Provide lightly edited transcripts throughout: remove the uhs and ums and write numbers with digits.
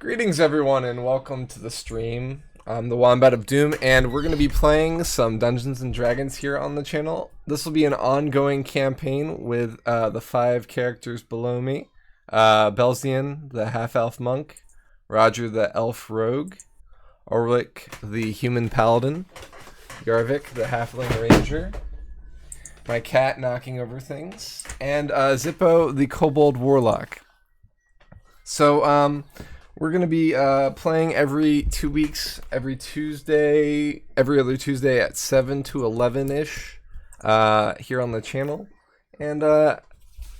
Greetings everyone and welcome to the stream. I'm the Wombat of Doom and we're going to be playing some Dungeons and Dragons here on the channel. This will be an ongoing campaign with the 5 characters below me. Belzian, the half-elf monk, Roger the elf rogue, Orlick the human paladin, Yarvik the halfling ranger, my cat knocking over things, and Zippo the kobold warlock. So, we're going to be playing every 2 weeks, every other Tuesday at 7 to 11-ish here on the channel. And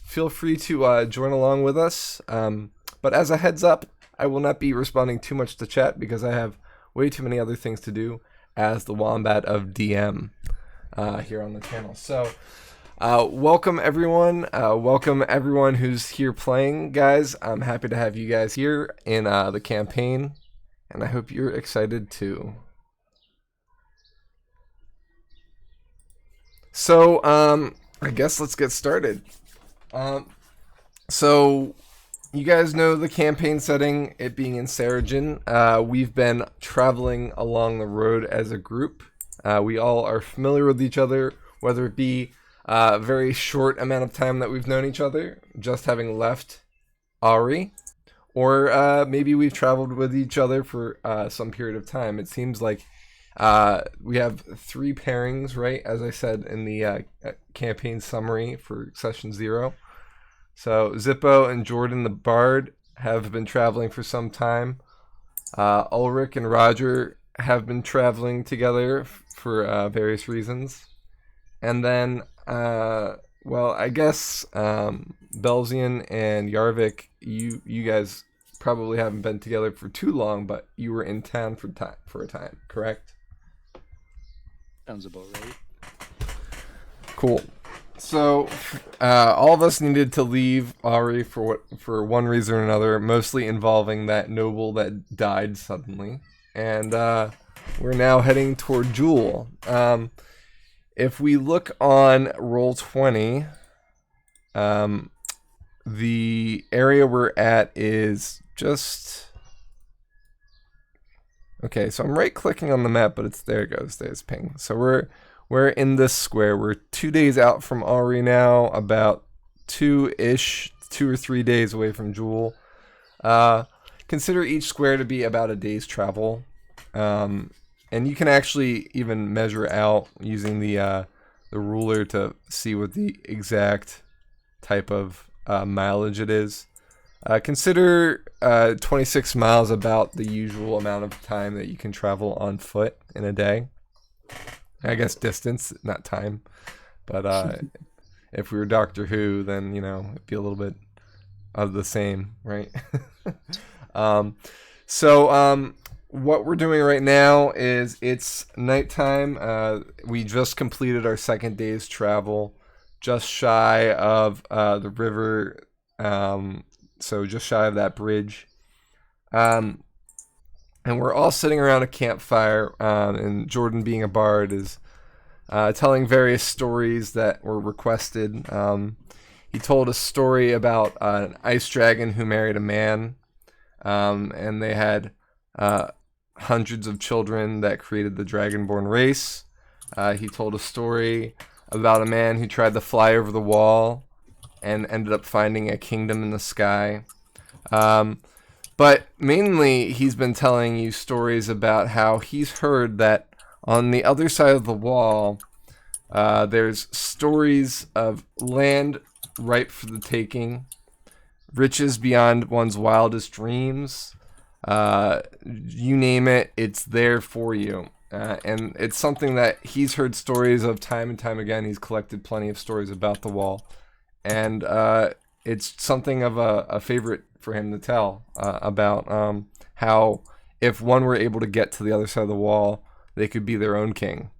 feel free to join along with us. But as a heads up, I will not be responding too much to chat because I have way too many other things to do as the Wombat of DM here on the channel. So, welcome everyone. Welcome everyone who's here playing, guys. I'm happy to have you guys here in the campaign, and I hope you're excited too. So, I guess let's get started. So, you guys know the campaign setting, it being in Seregen. We've been traveling along the road as a group. We all are familiar with each other, whether it be a very short amount of time that we've known each other, just having left Ari, or maybe we've traveled with each other for some period of time. It seems like we have 3 pairings, right, as I said in the campaign summary for session 0. So Zippo and Jordan the Bard have been traveling for some time. Ulrich and Roger have been traveling together for various reasons. And then, well, I guess Belzian and Yarvik, you guys probably haven't been together for too long, but you were in town for a time, correct? Sounds about right. Cool. So, all of us needed to leave Ari for one reason or another, mostly involving that noble that died suddenly, and we're now heading toward Jewel. If we look on Roll20, the area we're at is just... Okay, so I'm right-clicking on the map, but there it goes, there's ping. So we're in this square. We're 2 days out from Ari now, about 2 or 3 days away from Jewel. Consider each square to be about a day's travel. And you can actually even measure out using the ruler to see what the exact type of mileage it is. Consider 26 miles about the usual amount of time that you can travel on foot in a day. I guess distance, not time. But if we were Doctor Who, then, you know, it'd be a little bit of the same, right? What we're doing right now is it's nighttime. We just completed our 2nd day's travel, just shy of the river, so just shy of that bridge. And we're all sitting around a campfire, and Jordan, being a bard, is telling various stories that were requested. He told a story about an ice dragon who married a man, and they had hundreds of children that created the dragonborn race. He told a story about a man who tried to fly over the wall and ended up finding a kingdom in the sky. But mainly, he's been telling you stories about how he's heard that on the other side of the wall, there's stories of land ripe for the taking, riches beyond one's wildest dreams. You name it, it's there for you. And it's something that he's heard stories of time and time again. He's collected plenty of stories about the wall. And it's something of a favorite for him to tell about how if one were able to get to the other side of the wall, they could be their own king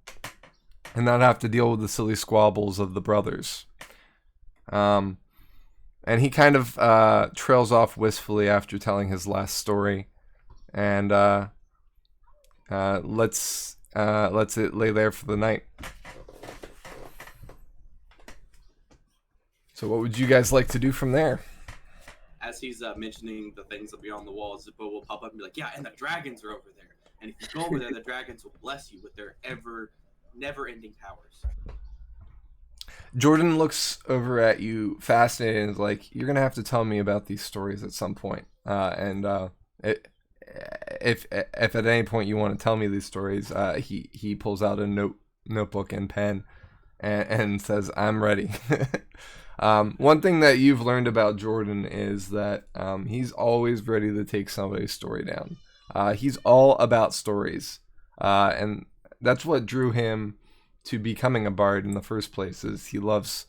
and not have to deal with the silly squabbles of the brothers. And he kind of trails off wistfully after telling his last story. And let's it lay there for the night. So what would you guys like to do from there? as he's mentioning the things that beyond the wall, Zippo will pop up and be like, "Yeah, and the dragons are over there. And if you go over there, the dragons will bless you with their never-ending powers." Jordan looks over at you, fascinated, and is like, "You're gonna have to tell me about these stories at some point." If at any point you want to tell me these stories, he pulls out a notebook and pen, and says, "I'm ready." One thing that you've learned about Jordan is that he's always ready to take somebody's story down. He's all about stories, and that's what drew him to becoming a bard in the first place. Is he loves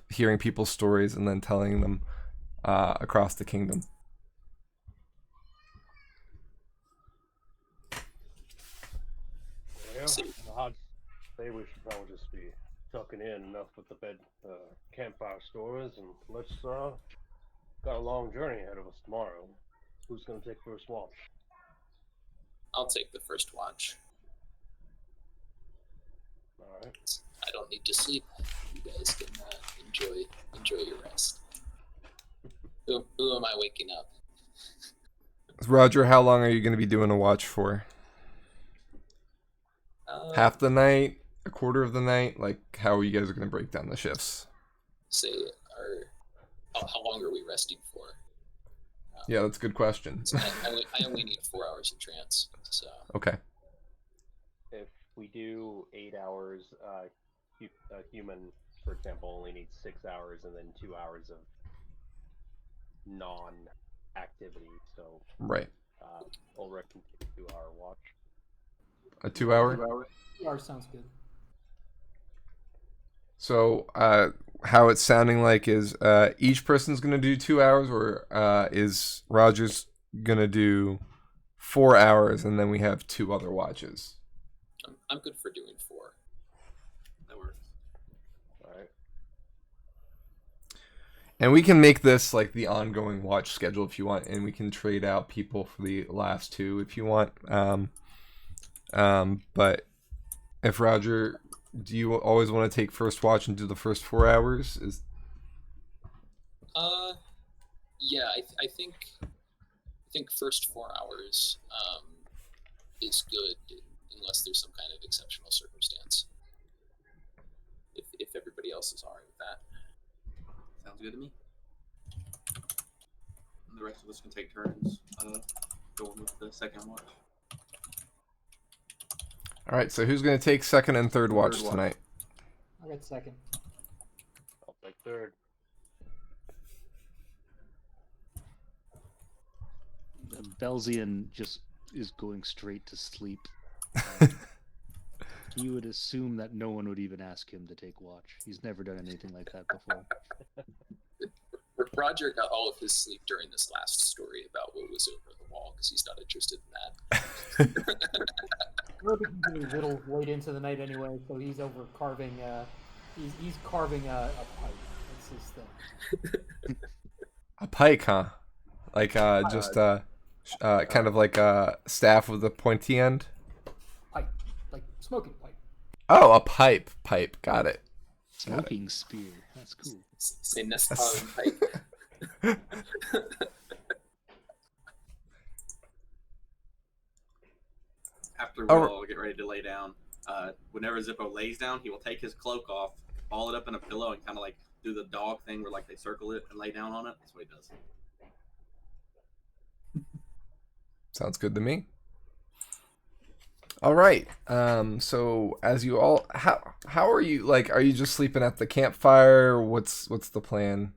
hearing people's stories and then telling them across the kingdom. Yeah, I'd say we should probably just be tucking in enough with the campfire stories, and let's got a long journey ahead of us tomorrow. Who's gonna take first watch? I'll take the first watch. All right. I don't need to sleep. You guys can enjoy your rest. Who am I waking up? Roger, how long are you going to be doing a watch for? Half the night, a quarter of the night? Like, how are you guys going to break down the shifts? Say, how long are we resting for? Yeah, that's a good question. I only need 4 hours of trance, so. Okay. If we do 8 hours, a human, for example, only needs 6 hours, and then 2 hours of non-activity. So right. Ulrich can take a 2-hour watch. A 2 hour? 2 hours sounds good. So, how it's sounding like is each person's going to do 2 hours, or is Roger's going to do 4 hours and then we have 2 other watches? I'm good for doing 4. That works. All right. And we can make this like the ongoing watch schedule if you want, and we can trade out people for the last 2 if you want. But if Roger, do you always want to take first watch and do the first 4 hours? Yeah, I think first 4 hours is good unless there's some kind of exceptional circumstance. If everybody else is alright with that. Sounds good to me. And the rest of us can take turns going with the second watch. All right, so who's going to take second and third watch tonight? I got second. I'll take third. Belzian just is going straight to sleep. You would assume that no one would even ask him to take watch. He's never done anything like that before. Roger got all of his sleep during this last story about what was over the wall because he's not interested in that. We're getting a little late into the night anyway, so he's over carving. He's carving a pipe. That's his thing. A pike, huh? Like just kind of like a staff with a pointy end. Pipe, like smoking pipe. Oh, a pipe. Got it. Smoking spear. That's cool. Say Nestor pipe. After we all get ready to lay down, whenever Zippo lays down, he will take his cloak off, ball it up in a pillow, and kind of like do the dog thing where like they circle it and lay down on it. That's what he does. Sounds good to me. All right. So as you all, how are you? Like, are you just sleeping at the campfire? What's the plan?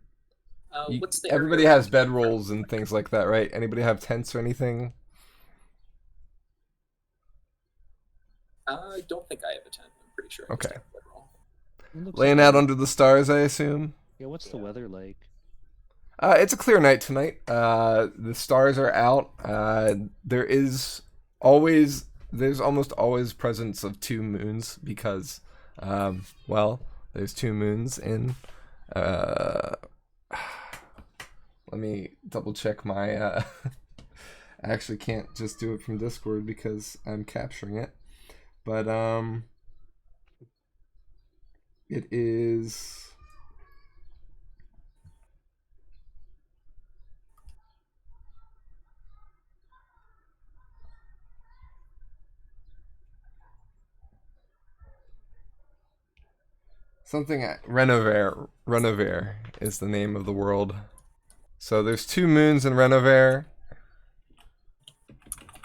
Everybody has bedrolls and things like that, right? Anybody have tents or anything? I don't think I have a tent. I'm pretty sure. I Okay. just have a bedroll. Laying out under the stars, I assume. Yeah. What's the weather like? It's a clear night tonight. The stars are out. There's almost always presence of 2 moons because, there's 2 moons in. Let me double check my. I actually can't just do it from Discord because I'm capturing it, but it is. something Renover is the name of the world. So there's 2 moons in Renover.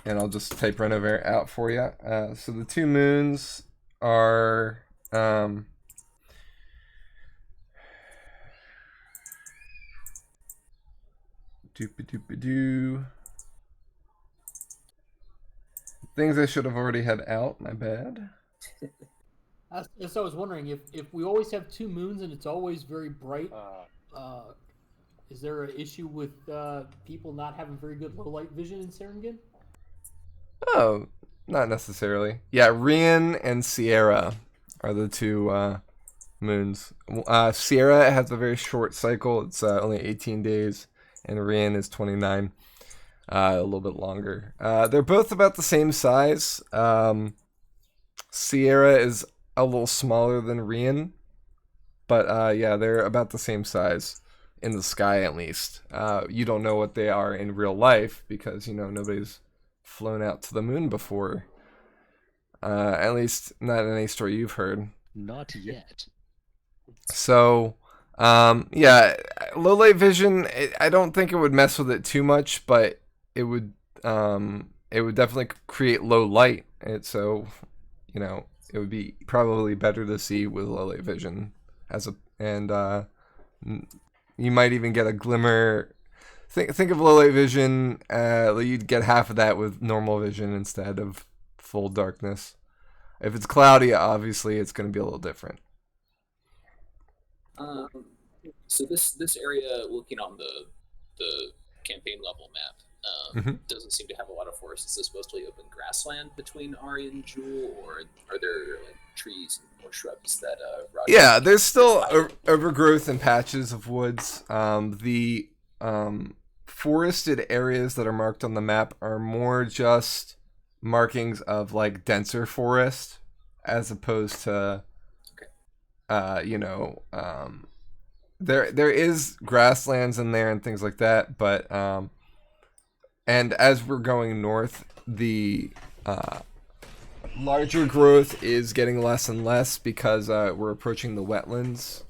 And I'll just type Renover out for you. So the 2 moons are doopy-doopy-doo. Things I should have already had out, my bad. So I was wondering if we always have 2 moons and it's always very bright, is there an issue with people not having very good low light vision in Seregen? Oh, not necessarily. Yeah, Rian and Sierra are the 2 moons. Sierra has a very short cycle. It's only 18 days, and Rian is 29. A little bit longer. They're both about the same size. Sierra is a little smaller than Rian, but yeah, they're about the same size in the sky at least. You don't know what they are in real life because, you know, nobody's flown out to the moon before. At least not in any story you've heard. Not yet. So, yeah, low light vision, I don't think it would mess with it too much, but it would definitely create low light. And so, you know, it would be probably better to see with low light vision you might even get a glimmer. Think of low light vision. You'd get half of that with normal vision instead of full darkness. If it's cloudy, obviously it's going to be a little different. So this area, looking on the campaign level map, doesn't seem to have a lot of forests. Is this mostly open grassland between Ari and Jewel, or are there like trees or shrubs that Roger? Yeah, there's still overgrowth and patches of woods. The forested areas that are marked on the map are more just markings of like denser forest, as opposed to, you know, there is grasslands in there and things like that, but and as we're going north, the larger growth is getting less and less because we're approaching the wetlands,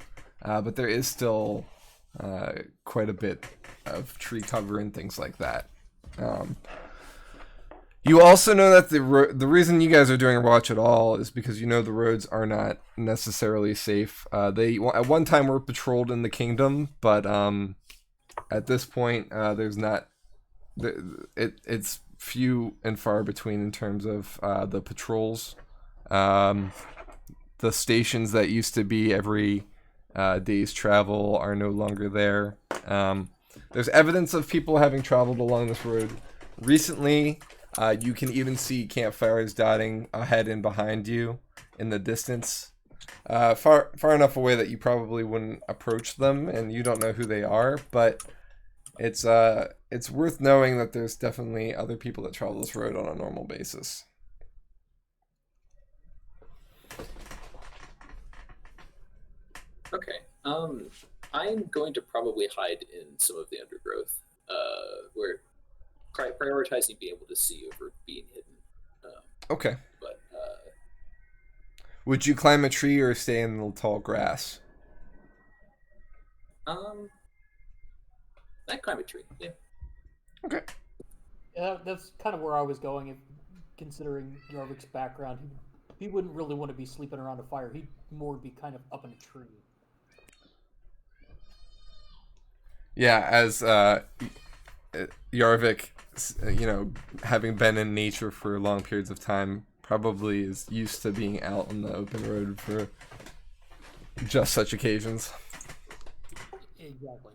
but there is still quite a bit of tree cover and things like that. You also know that the reason you guys are doing a watch at all is because you know the roads are not necessarily safe. They at one time were patrolled in the kingdom, but at this point there's not. It's few and far between in terms of the patrols. The stations that used to be every day's travel are no longer there. There's evidence of people having traveled along this road recently. You can even see campfires dotting ahead and behind you in the distance. Far enough away that you probably wouldn't approach them, and you don't know who they are, but it's worth knowing that there's definitely other people that travel this road on a normal basis. Okay. I'm going to probably hide in some of the undergrowth. We're prioritizing being able to see over being hidden. Okay. But would you climb a tree or stay in the tall grass? I'd climb a tree. Yeah. Okay. Yeah, that's kind of where I was going. Considering Jorvik's background, he wouldn't really want to be sleeping around a fire. He'd more be kind of up in a tree. Yeah, as Jorvik, you know, having been in nature for long periods of time, probably is used to being out on the open road for just such occasions. Exactly.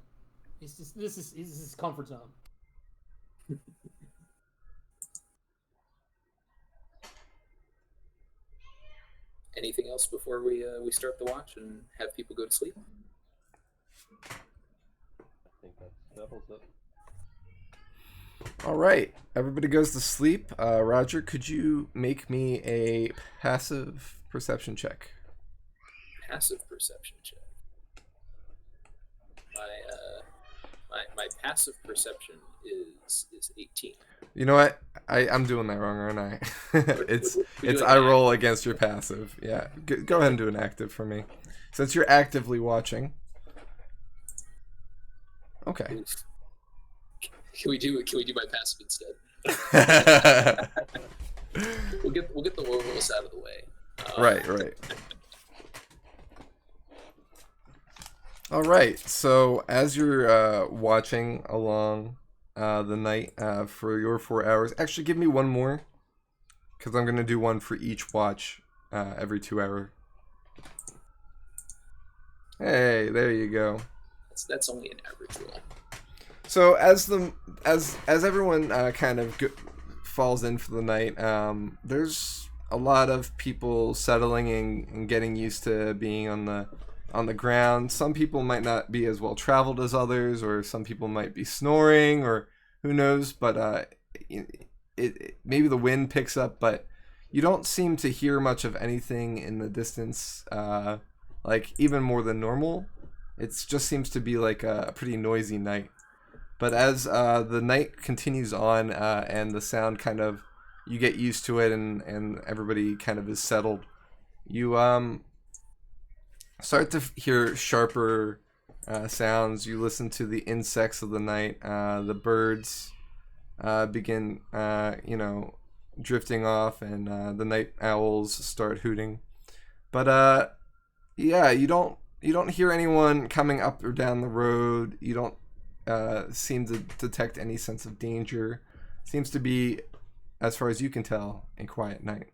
This is his comfort zone. Anything else before we start the watch and have people go to sleep? I think that settles it. All right, everybody goes to sleep. Roger, could you make me a passive perception check? Passive perception check. My passive perception is 18. You know what? I'm doing that wrong, aren't I? it's We're doing I roll active. against your passive. Yeah, go ahead and do an active for me. Since you're actively watching. Okay. Oof. Can we do my passive instead? We'll get the werewolves out of the way. Right. All right. So as you're watching along the night for your 4 hours, actually give me one more, because I'm gonna do one for each watch every 2 hour. Hey, there you go. That's only an average roll. So as everyone kind of falls in for the night, there's a lot of people settling in and getting used to being on the ground. Some people might not be as well traveled as others, or some people might be snoring, or who knows. But it maybe the wind picks up, but you don't seem to hear much of anything in the distance. Like even more than normal. It just seems to be like a pretty noisy night. But as the night continues on and the sound kind of, you get used to it and everybody kind of is settled, you start to hear sharper sounds. You listen to the insects of the night. The birds begin, drifting off, and the night owls start hooting. But yeah, you don't hear anyone coming up or down the road. You don't seem to detect any sense of danger. Seems to be, as far as you can tell, a quiet night.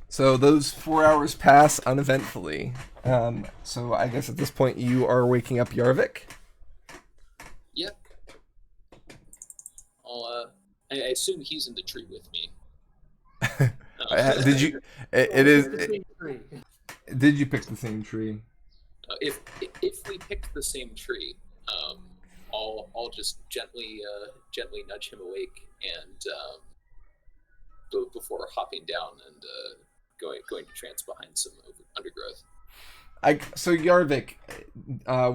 So those 4 hours pass uneventfully. So I guess at this point you are waking up Yarvik. Yep. I assume he's in the tree with me. Did you? Did you pick the same tree? If we picked the same tree, I'll just gently nudge him awake and before hopping down and going to trance behind some undergrowth. So Yarvik,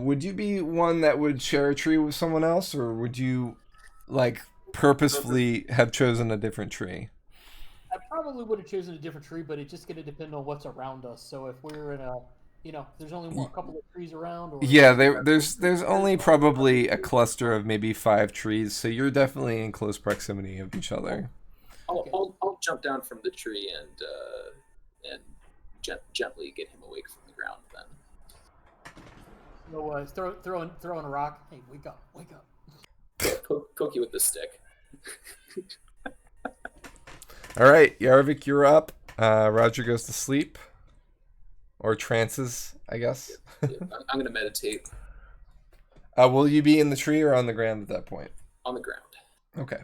would you be one that would share a tree with someone else, or would you purposefully have chosen a different tree? I probably would have chosen a different tree, but it's just going to depend on what's around us. So if we're in a, there's only a couple of trees around. Or there's only probably a cluster of maybe 5 trees, so you're definitely in close proximity of each other. I'll jump down from the tree and gently get him awake from the ground then. So throwing a rock. Hey, wake up! Poke you with the stick. All right, Yarvik, you're up. Roger goes to sleep. Or trances, I guess. Yeah, I'm going to meditate. Will you be in the tree or on the ground at that point? On the ground. Okay.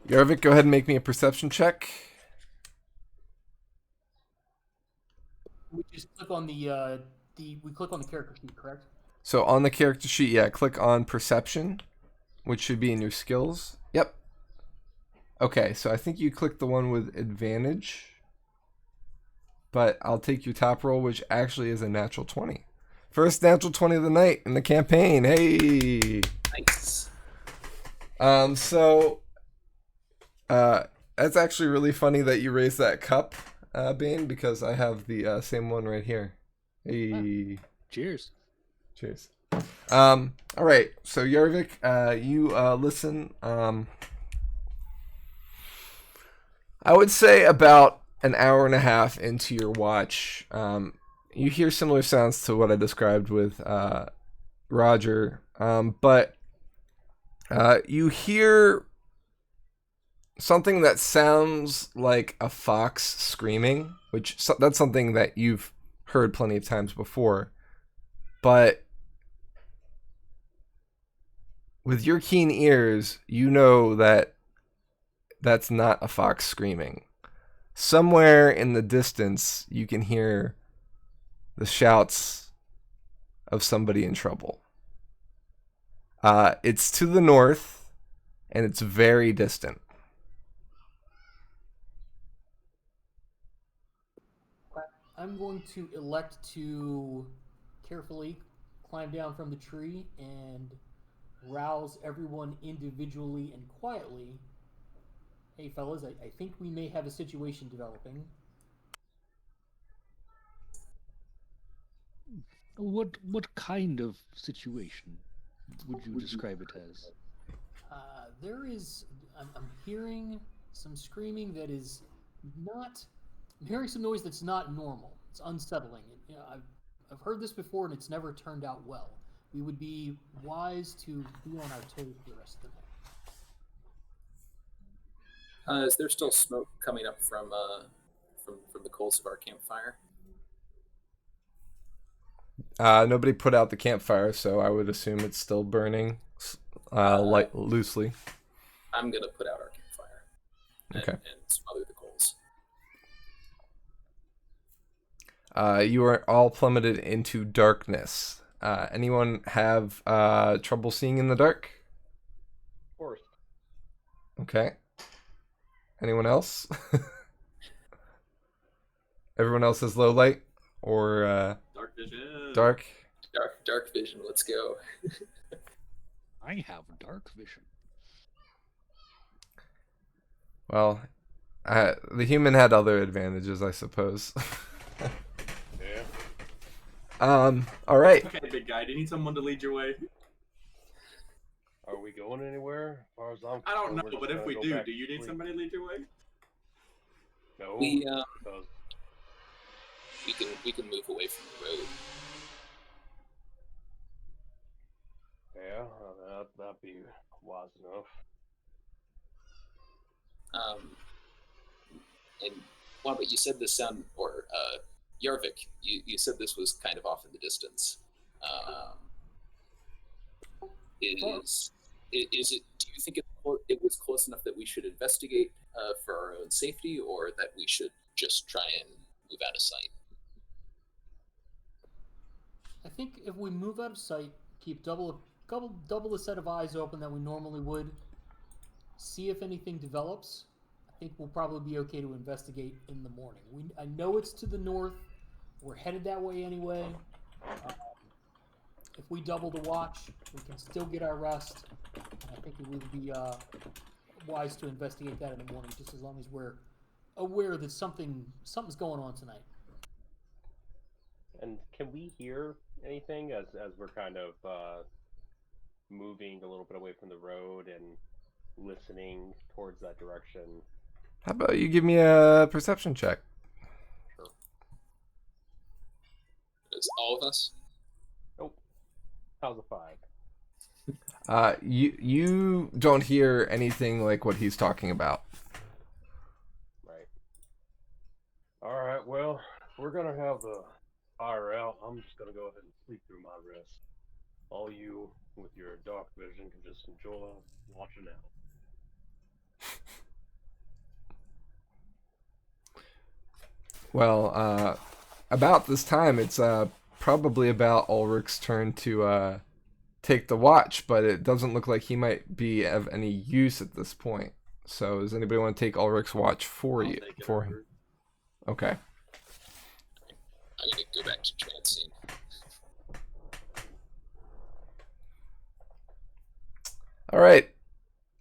Yarvik, go ahead and make me a perception check. We just click on we click on the character sheet, correct? So on the character sheet, yeah, click on perception, which should be in your skills. Yep. Okay, so I think you clicked the one with advantage. But I'll take your top roll, which actually is a natural 20. First natural 20 of the night in the campaign. Hey! Nice. So that's actually really funny that you raised that cup, Bane, because I have the same one right here. Hey! Cheers. Cheers. All right. So Yarvik, you listen. I would say about an hour and a half into your watch, you hear similar sounds to what I described with Roger, but you hear something that sounds like a fox screaming, that's something that you've heard plenty of times before, but with your keen ears, you know that that's not a fox screaming. Somewhere in the distance, you can hear the shouts of somebody in trouble. It's to the north, and it's very distant. I'm going to elect to carefully climb down from the tree and rouse everyone individually and quietly Hey, fellas, I think we may have a situation developing. What kind of situation would you describe it as? There is. I'm hearing some screaming that is not. I'm hearing some noise that's not normal. It's unsettling. You know, I've heard this before, and it's never turned out well. We would be wise to be on our toes for the rest of the night. Is there still smoke coming up from the coals of our campfire? Nobody put out the campfire, so I would assume it's still burning, loosely. I'm gonna put out our campfire. And smother the coals. You are all plummeted into darkness. Anyone have trouble seeing in the dark? Of course. Okay. Anyone else? Everyone else has low light or Dark vision. dark? Dark vision. Let's go. I have dark vision. Well, the human had other advantages, I suppose. Yeah. All right. Okay, big guy. Do you need someone to lead your way? Are we going anywhere? As far as I'm I don't concerned, know, we're just but if gonna we go do, back do you to need sleep. somebody to lead your way? No. We because we can move away from the road. yeah, that'd be wise enough. And well, but you said this sound, or Yarvik, you said this was kind of off in the distance. Is it? Do you think it was close enough that we should investigate for our own safety, or that we should just try and move out of sight? I think if we move out of sight, keep double the set of eyes open that we normally would, see if anything develops, I think we'll probably be okay to investigate in the morning. I know it's to the north. We're headed that way anyway. If we double the watch, we can still get our rest. And I think it would be wise to investigate that in the morning, just as long as we're aware that something's going on tonight. And can we hear anything as we're kind of moving a little bit away from the road and listening towards that direction? How about you give me a perception check? Sure. Is all of us? Nope. How's a 5? You don't hear anything like what he's talking about. Right. All right. Well, we're gonna have the fire out. I'm just gonna go ahead and sleep through my rest. All you with your dark vision can just enjoy watching out. Well, about this time, it's probably about Ulrich's turn to take the watch, but it doesn't look like he might be of any use at this point. So, does anybody want to take Ulrich's watch for I'll you, take it for him? over. Okay. I'm gonna go back to trancing. All right,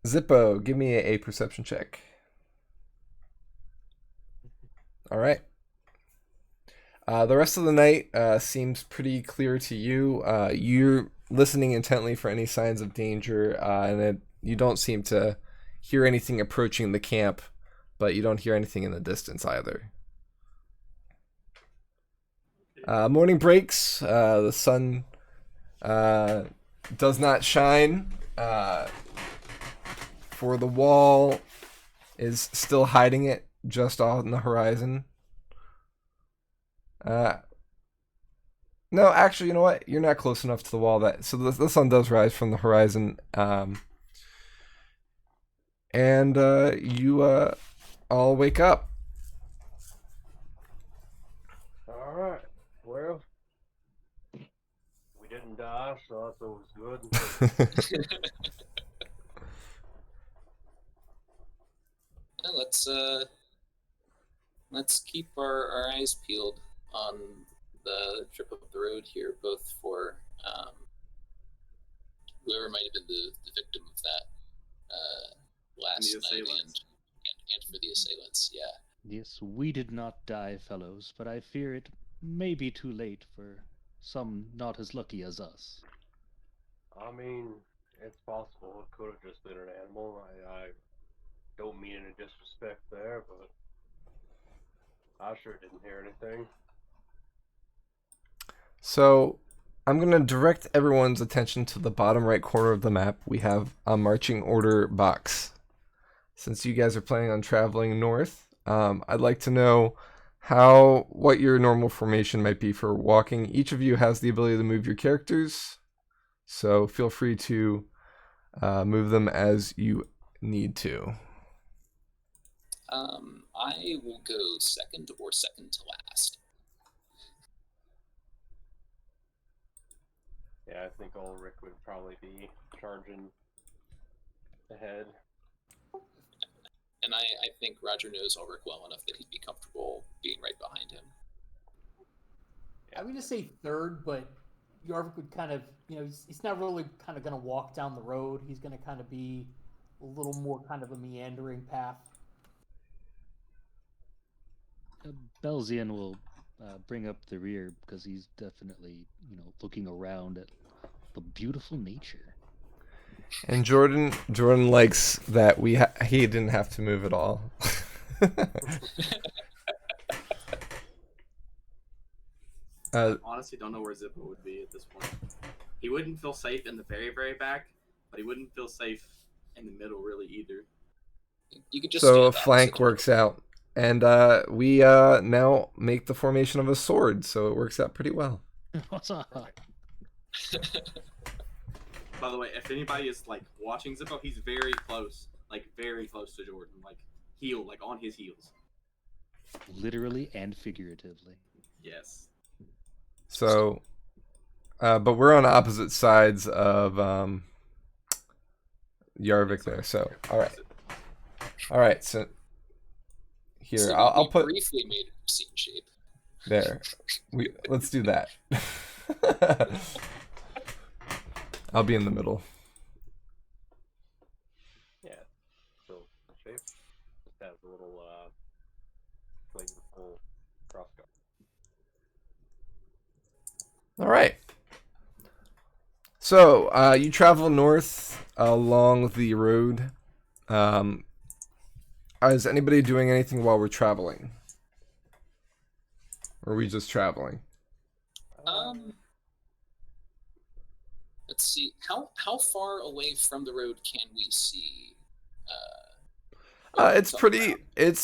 Zippo, give me a perception check. All right. The rest of the night seems pretty clear to you. You're listening intently for any signs of danger, and you don't seem to hear anything approaching the camp, but you don't hear anything in the distance either. Morning breaks. The sun does not shine, for the wall is still hiding it just on the horizon. No, actually, you know what? You're not close enough to the wall so the sun does rise from the horizon. And you all wake up. All right. Well, we didn't die, so that's always good. Yeah, let's keep our eyes peeled on the trip up the road here, both for whoever might have been the victim of that last The night assailants. and for the assailants. Yeah. Yes, we did not die, fellows, but I fear it may be too late for some not as lucky as us. I mean, it's possible it could have just been an animal. I don't mean any disrespect there, but I sure didn't hear anything. So I'm going to direct everyone's attention to the bottom right corner of the map. We have a marching order box. Since you guys are planning on traveling north, I'd like to know what your normal formation might be for walking. Each of you has the ability to move your characters, so feel free to move them as you need to. I will go second or second to last. Yeah, I think Ulrich would probably be charging ahead. And I think Roger knows Ulrich well enough that he'd be comfortable being right behind him. I'm going to say third, but Jorvik would kind of, he's not really kind of going to walk down the road. He's going to kind of be a little more kind of a meandering path. Belzian will bring up the rear because he's definitely, looking around at the beautiful nature. And Jordan likes that he didn't have to move at all. I honestly don't know where Zippo would be at this point. He wouldn't feel safe in the very, very back, but he wouldn't feel safe in the middle really either. You could just so a stand flank opposite works him. out. And we now make the formation of a sword, so it works out pretty well. What's up? By the way, if anybody is like watching Zippo, he's very close to Jordan, like on his heels. Literally and figuratively. Yes. So, but we're on opposite sides of Yarvik there. So, all right. So here, So I'll we put briefly made a scene shape. there. Let's do that. I'll be in the middle. Yeah, so shape just has a little flavorful crossguard. All right. So you travel north along the road. Is anybody doing anything while we're traveling? Or are we just traveling? Let's see. How far away from the road can we see? It's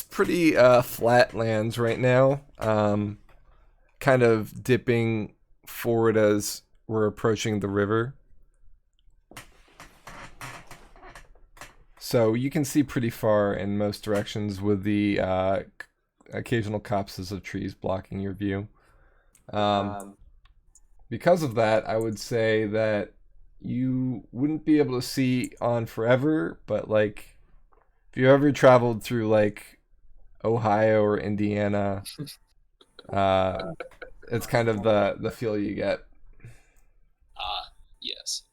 pretty flat lands right now. Kind of dipping forward as we're approaching the river. So you can see pretty far in most directions with the occasional copses of trees blocking your view. Because of that, I would say that you wouldn't be able to see on forever, but like if you ever traveled through like Ohio or Indiana, it's kind of the feel you get. Yes.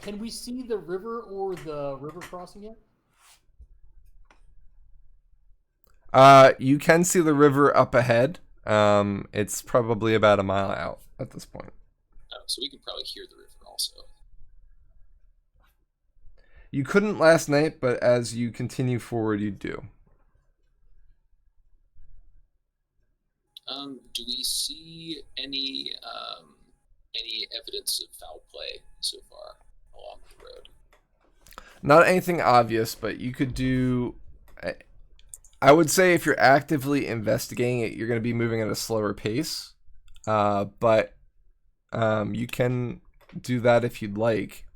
Can we see the river or the river crossing yet? You can see the river up ahead. It's probably about a mile out at this point. Oh, so we can probably hear the river also. You couldn't last night, but as you continue forward, you do. Do we see any evidence of foul play so far along the road? Not anything obvious, but you could do... I would say if you're actively investigating it, you're going to be moving at a slower pace. But you can do that if you'd like.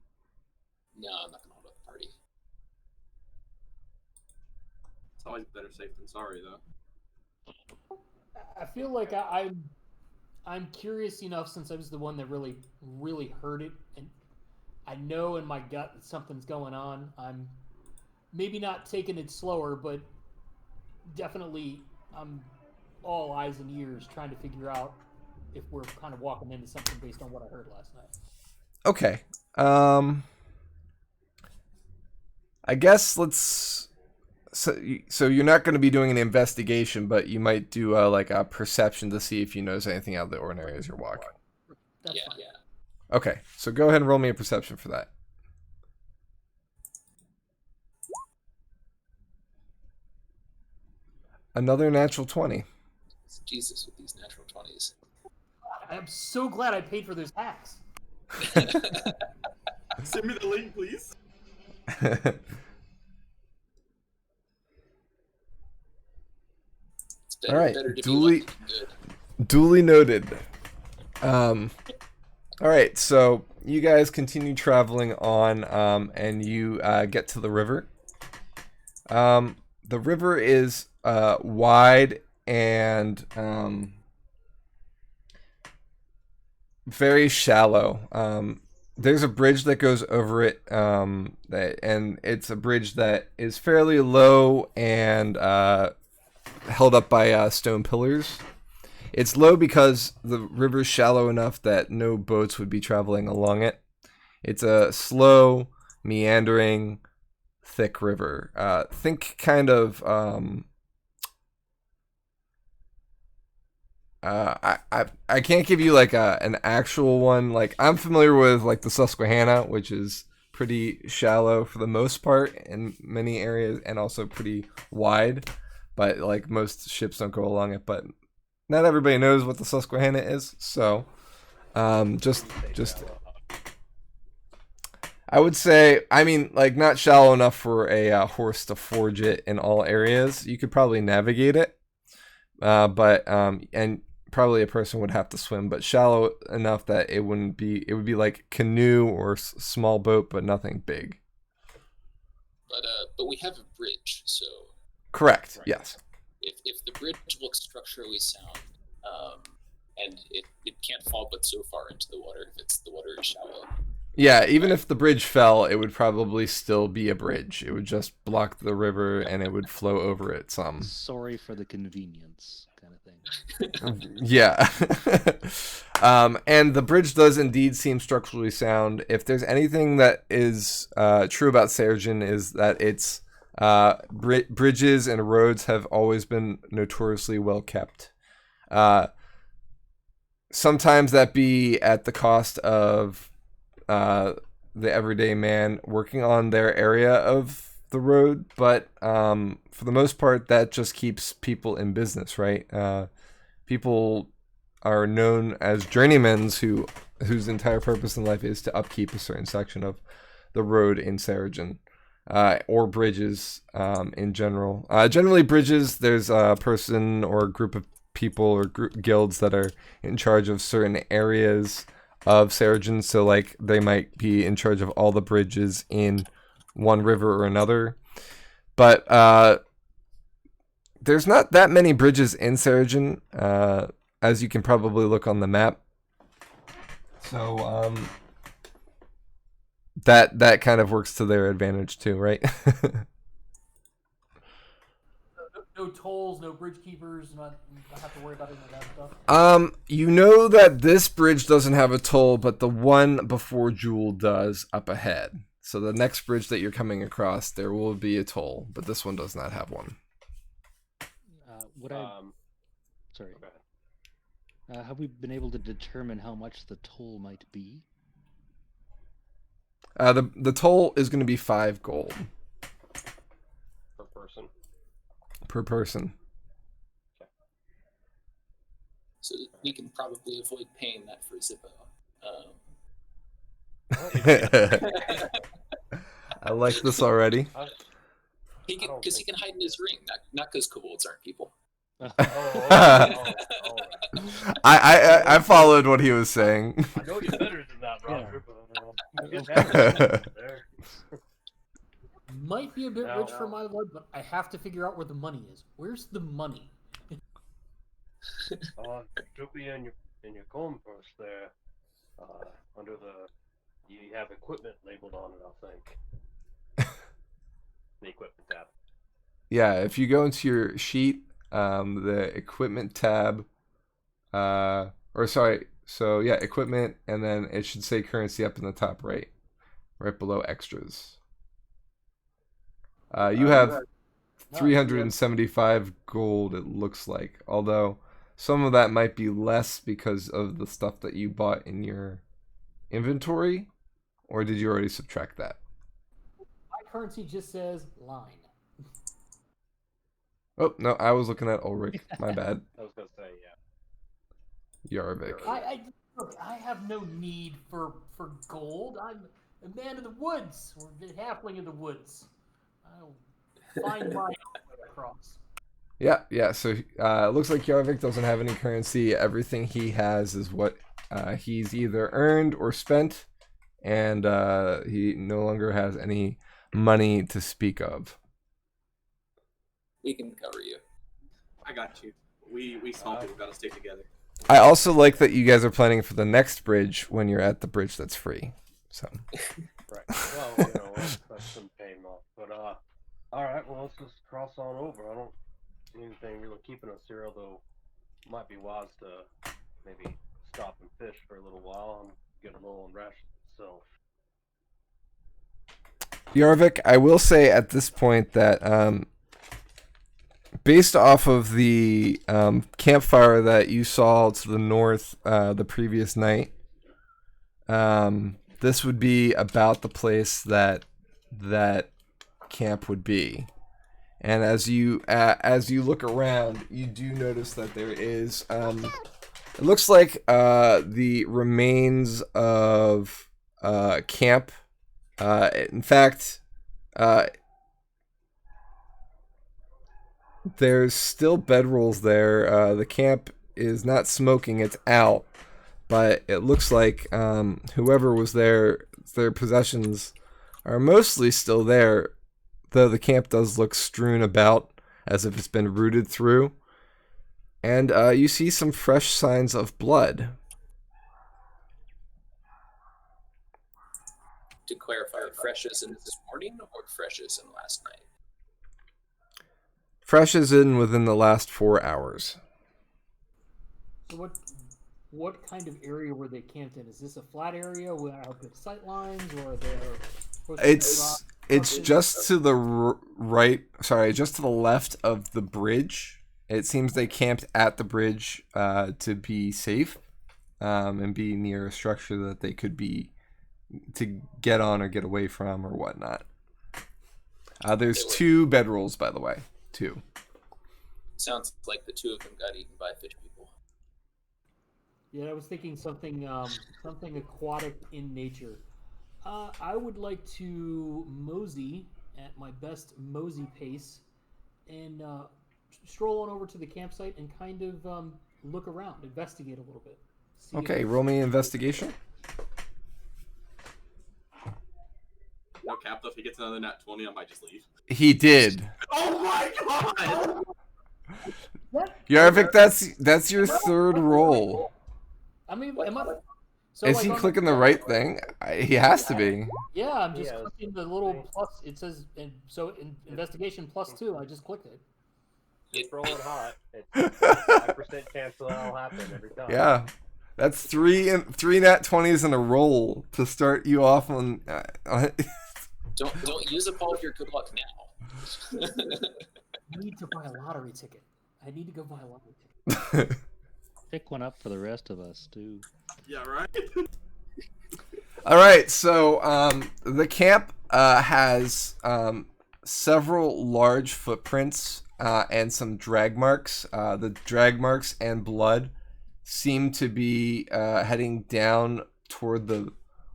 No, I'm not going to hold up the party. It's always better safe than sorry, though. I feel like I'm curious enough since I was the one that really heard it, and I know in my gut that something's going on. I'm maybe not taking it slower, but definitely I'm all eyes and ears trying to figure out if we're kind of walking into something based on what I heard last night. Okay. I guess let's. So you're not going to be doing an investigation, but you might do like a perception to see if you notice anything out of the ordinary as you're walking. That's fine. Yeah. Okay, so go ahead and roll me a perception for that. Another natural 20. Jesus with these natural 20s. I'm so glad I paid for those hacks. Send me the link, please. It's better, All right, better to duly- be lucky than good. Duly noted. All right, so you guys continue traveling on, and you get to the river. The river is wide and very shallow. There's a bridge that goes over it, and it's a bridge that is fairly low and held up by stone pillars. It's low because the river's shallow enough that no boats would be traveling along it. It's a slow, meandering, thick river. Think kind of I can't give you like an actual one. Like I'm familiar with like the Susquehanna, which is pretty shallow for the most part in many areas and also pretty wide, but like most ships don't go along it. But not everybody knows what the Susquehanna is, so just I would say, I mean, like not shallow enough for a horse to forge it in all areas. You could probably navigate it, but and probably a person would have to swim, but shallow enough that it wouldn't be. It would be like canoe or small boat, but nothing big. But we have a bridge, so Correct. Right. Yes. if the bridge looks structurally sound, and it can't fall but so far into the water if the water is shallow. Yeah, even if the bridge fell, it would probably still be a bridge. It would just block the river and it would flow over it some. Sorry for the convenience, kind of thing. Yeah. And the bridge does indeed seem structurally sound. If there's anything that is true about Seregen is that its bridges and roads have always been notoriously well kept. Sometimes that be at the cost of the everyday man working on their area of the road, but for the most part, that just keeps people in business, right? People are known as journeymans whose entire purpose in life is to upkeep a certain section of the road in Seregen, or bridges in general. Generally, bridges, there's a person or a group of people or guilds that are in charge of certain areas of Seregen, so like they might be in charge of all the bridges in one river or another. But there's not that many bridges in Seregen, as you can probably look on the map. So that kind of works to their advantage too, right? No tolls, no bridge keepers, not have to worry about any of that stuff. You know that this bridge doesn't have a toll, but the one before Jewel does up ahead. So the next bridge that you're coming across, there will be a toll, but this one does not have one. Sorry. Have we been able to determine how much the toll might be? The toll is going to be 5 gold Per person. per person. So we can probably avoid paying that for Zippo. I like this already. Because he can hide in his ring, not because kobolds aren't people. I followed what he was saying. I know you're better than that, Roger, but Might be a bit rich for my lord, but I have to figure out where the money is. Where's the money? should be in your comb purse there. Under you have equipment labeled on it, I think. The equipment tab. Yeah, if you go into your sheet, the equipment tab, equipment, and then it should say currency up in the top right below extras. You have No, 375 gold, it looks like. Although some of that might be less because of the stuff that you bought in your inventory. Or did you already subtract that? My currency just says line. Oh, no, I was looking at Ulrich. My bad. I was gonna say, yeah. Yarvik. Look, I have no need for gold. I'm a man of the woods, or a halfling of the woods. I'll find my own way across. Yeah. So it looks like Yarvik doesn't have any currency. Everything he has is what he's either earned or spent, and he no longer has any money to speak of. We can cover you. I got you. We small people gotta stick together. I also like that you guys are planning for the next bridge when you're at the bridge that's free. So. Right. Well, you know, that's some pain off. But all right. Well, let's just cross on over. I don't see anything really keeping us here, although it might be wise to maybe stop and fish for a little while and get a little rest. So. Yarvik, I will say at this point that based off of the campfire that you saw to the north the previous night, this would be about the place that camp would be. And as you look around, you do notice that there is it looks like the remains of camp. In fact, there's still bedrolls there. The camp is not smoking, it's out. But it looks like whoever was there, their possessions are mostly still there. Though the camp does look strewn about as if it's been rooted through. And you see some fresh signs of blood. To clarify, fresh as in this morning or fresh as in last night? Fresh as in within the last 4 hours. So what kind of area were they camped in? Is this a flat area where are good sight lines, or are there? It's just to the right. Sorry, just to the left of the bridge. It seems they camped at the bridge to be safe and be near a structure that they could be to get on or get away from or whatnot. There's 2 bedrolls, by the way. 2. Sounds like the 2 of them got eaten by fish people. Yeah, I was thinking something aquatic in nature. I would like to mosey at my best mosey pace and stroll on over to the campsite and kind of look around, investigate a little bit. Okay, roll me investigation. No, Captain, if he gets another nat 20, I might just leave. He did. Oh my god! Yarvik, that's your 3rd roll. I mean, am I? So Is he clicking the right thing? He has to be. Yeah, I'm just clicking the little plus. It says, investigation +2. I just clicked it. It's rolling hot. It's 5% chance that'll happen every time. Yeah, that's 3 nat 20s in a roll to start you off on. Don't use up all of your good luck now. I need to buy a lottery ticket. I need to go buy a lottery ticket. Pick one up for the rest of us, too. Yeah, right? All right, so the camp has several large footprints and some drag marks. The drag marks and blood seem to be heading down toward the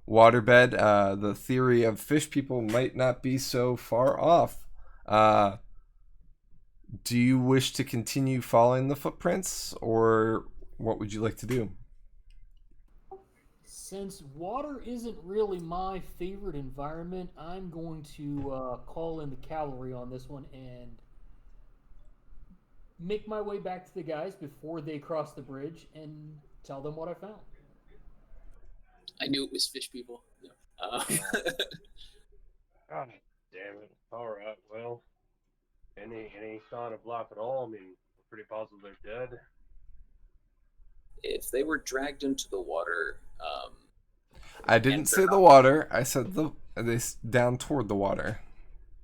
waterbed. The theory of fish people might not be so far off. Do you wish to continue following the footprints, or what would you like to do? Since water isn't really my favorite environment, I'm going to call in the cavalry on this one and make my way back to the guys before they cross the bridge and tell them what I found. I knew it was fish people. Yeah. God damn it. Alright, well, any sign of life at all? I mean, we're pretty positive they're dead. If they were dragged into the water, I didn't say the water. I said they down toward the water.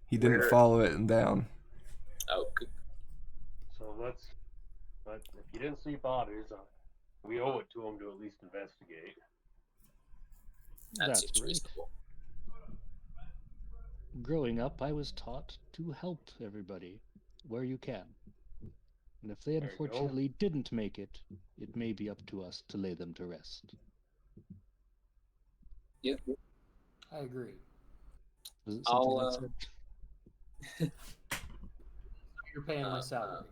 He didn't Where- follow it down. Oh, good. So but if you didn't see bodies, we owe it to him to at least investigate. That That's seems right. reasonable. Growing up, I was taught to help everybody where you can. And if they There you go. unfortunately didn't make it, it may be up to us to lay them to rest. Yep. I agree. Was it something I'll, I said? You're paying my salary.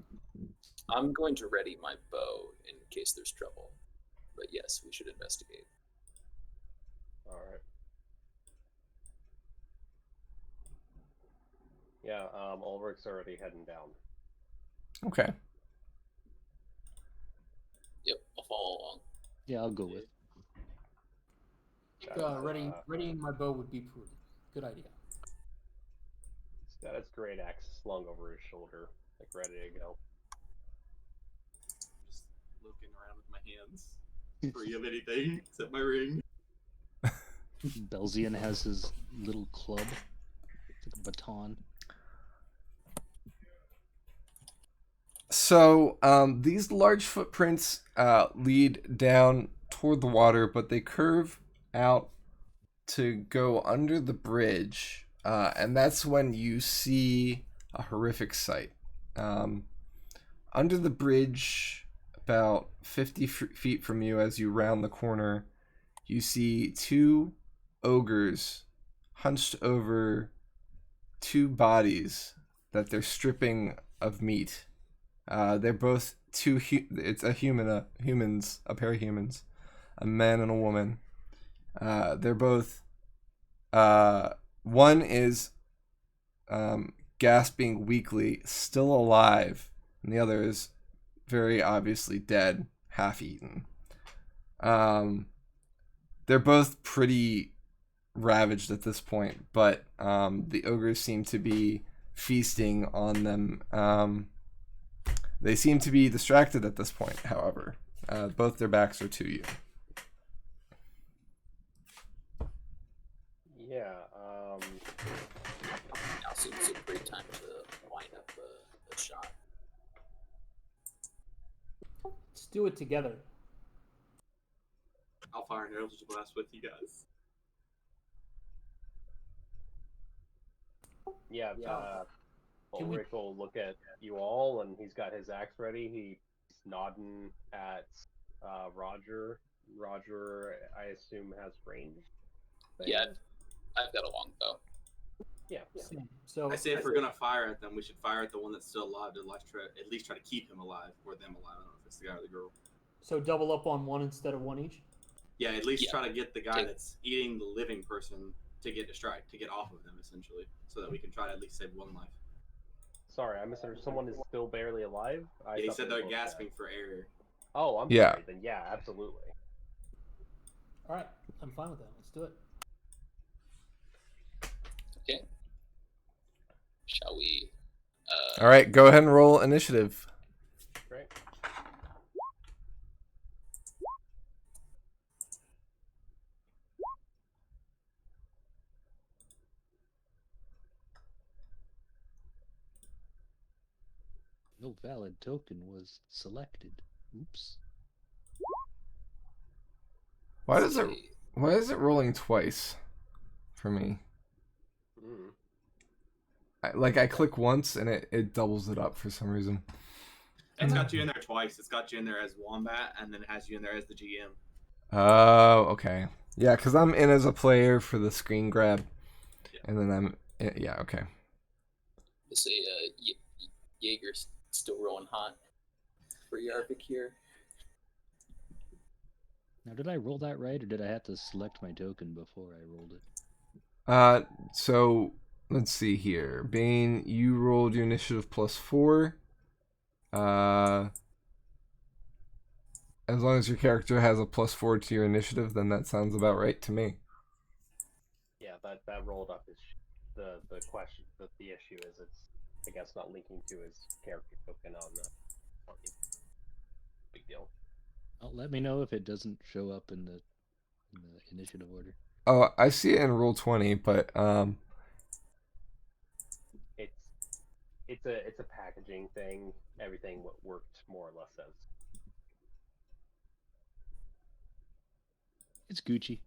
I'm going to ready my bow in case there's trouble. But yes, we should investigate. All right. Yeah, Ulrich's already heading down. Okay. Yep, I'll follow along. Yeah, I'll go with. Readying my bow would be prudent. Good idea. He's got his great axe slung over his shoulder, like ready to go. Just looking around with my hands, free of anything except my ring. Belzian has his little club. It's like a baton. So these large footprints lead down toward the water, but they curve out to go under the bridge, and that's when you see a horrific sight. Under the bridge, about 50 feet from you as you round the corner, you see two ogres hunched over two bodies that they're stripping of meat. They're both it's a pair of humans, a man and a woman. They're both, one is gasping weakly, still alive, and the other is very obviously dead, half-eaten. They're both pretty ravaged at this point, but the ogres seem to be feasting on them. They seem to be distracted at this point, however. Both their backs are to you. Yeah, Now seems a great time to line up a shot. Let's do it together. I'll fire an Eldritch Blast with you guys. yeah. Can we- Ulrich will look at you all, and he's got his axe ready. He's nodding at Roger. Roger, I assume, has range. Yeah, I've got a long bow. Yeah. So I say if we're gonna fire at them, we should fire at the one that's still alive to at least try to keep him alive or them alive. I don't know if it's the guy or the girl. So double up on one instead of one each. Yeah, at least Yeah. try to get the guy Okay. that's eating the living person to get distracted, to get off of them essentially, so that we can try to at least save one life. Sorry, I misunderstood. Someone is still barely alive? Yeah, he thought said they were they're both gasping dead. for air. Oh, I'm Yeah. sorry. Then yeah, absolutely. All right, I'm fine with that. Let's do it. Okay. Shall we? All right, go ahead and roll initiative. Great. No valid token was selected. Oops. Why is it rolling twice for me? Mm. I click once and it doubles it up for some reason. It's got you in there twice. It's got you in there as Wombat, and then it has you in there as the GM. Oh, okay. Yeah, because I'm in as a player for the screen grab, Yeah. and then yeah, okay. To say Jaeger's still rolling hot for Yarvik here. Now, did I roll that right, or did I have to select my token before I rolled it? So let's see here. Bane, you rolled your initiative +4. As long as your character has a +4 to your initiative, then that sounds about right to me. Yeah, that rolled up is the question. The issue is it's, I guess, not linking to his character token on the. Big deal. Oh, let me know if it doesn't show up in the initiative order. Oh, I see it in Roll20, but it's a packaging thing. Everything worked more or less as. It's Gucci.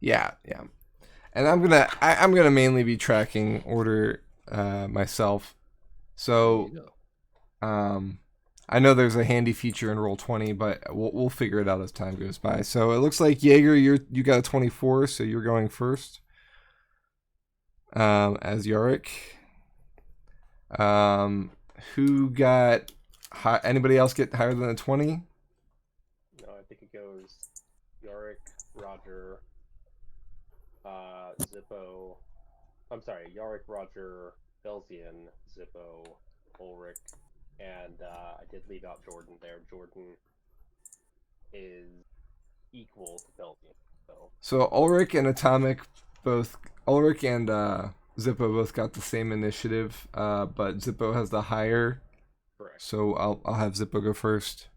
Yeah, yeah. And I'm gonna mainly be tracking order myself. There So you go. I know there's a handy feature in Roll20, but we'll figure it out as time goes by. So it looks like Jaeger, you got a 24, so you're going first. As Yorick. Who got high, anybody else get higher than a 20? No, I think it goes Yorick, Roger, Zippo. I'm sorry, Yorick, Roger, Belzian, Zippo, Ulrich, and I did leave out Jordan there. Jordan is equal to Belzian. So Ulrich and Atomic Ulrich and Zippo both got the same initiative, but Zippo has the higher. Correct. So I'll have Zippo go first.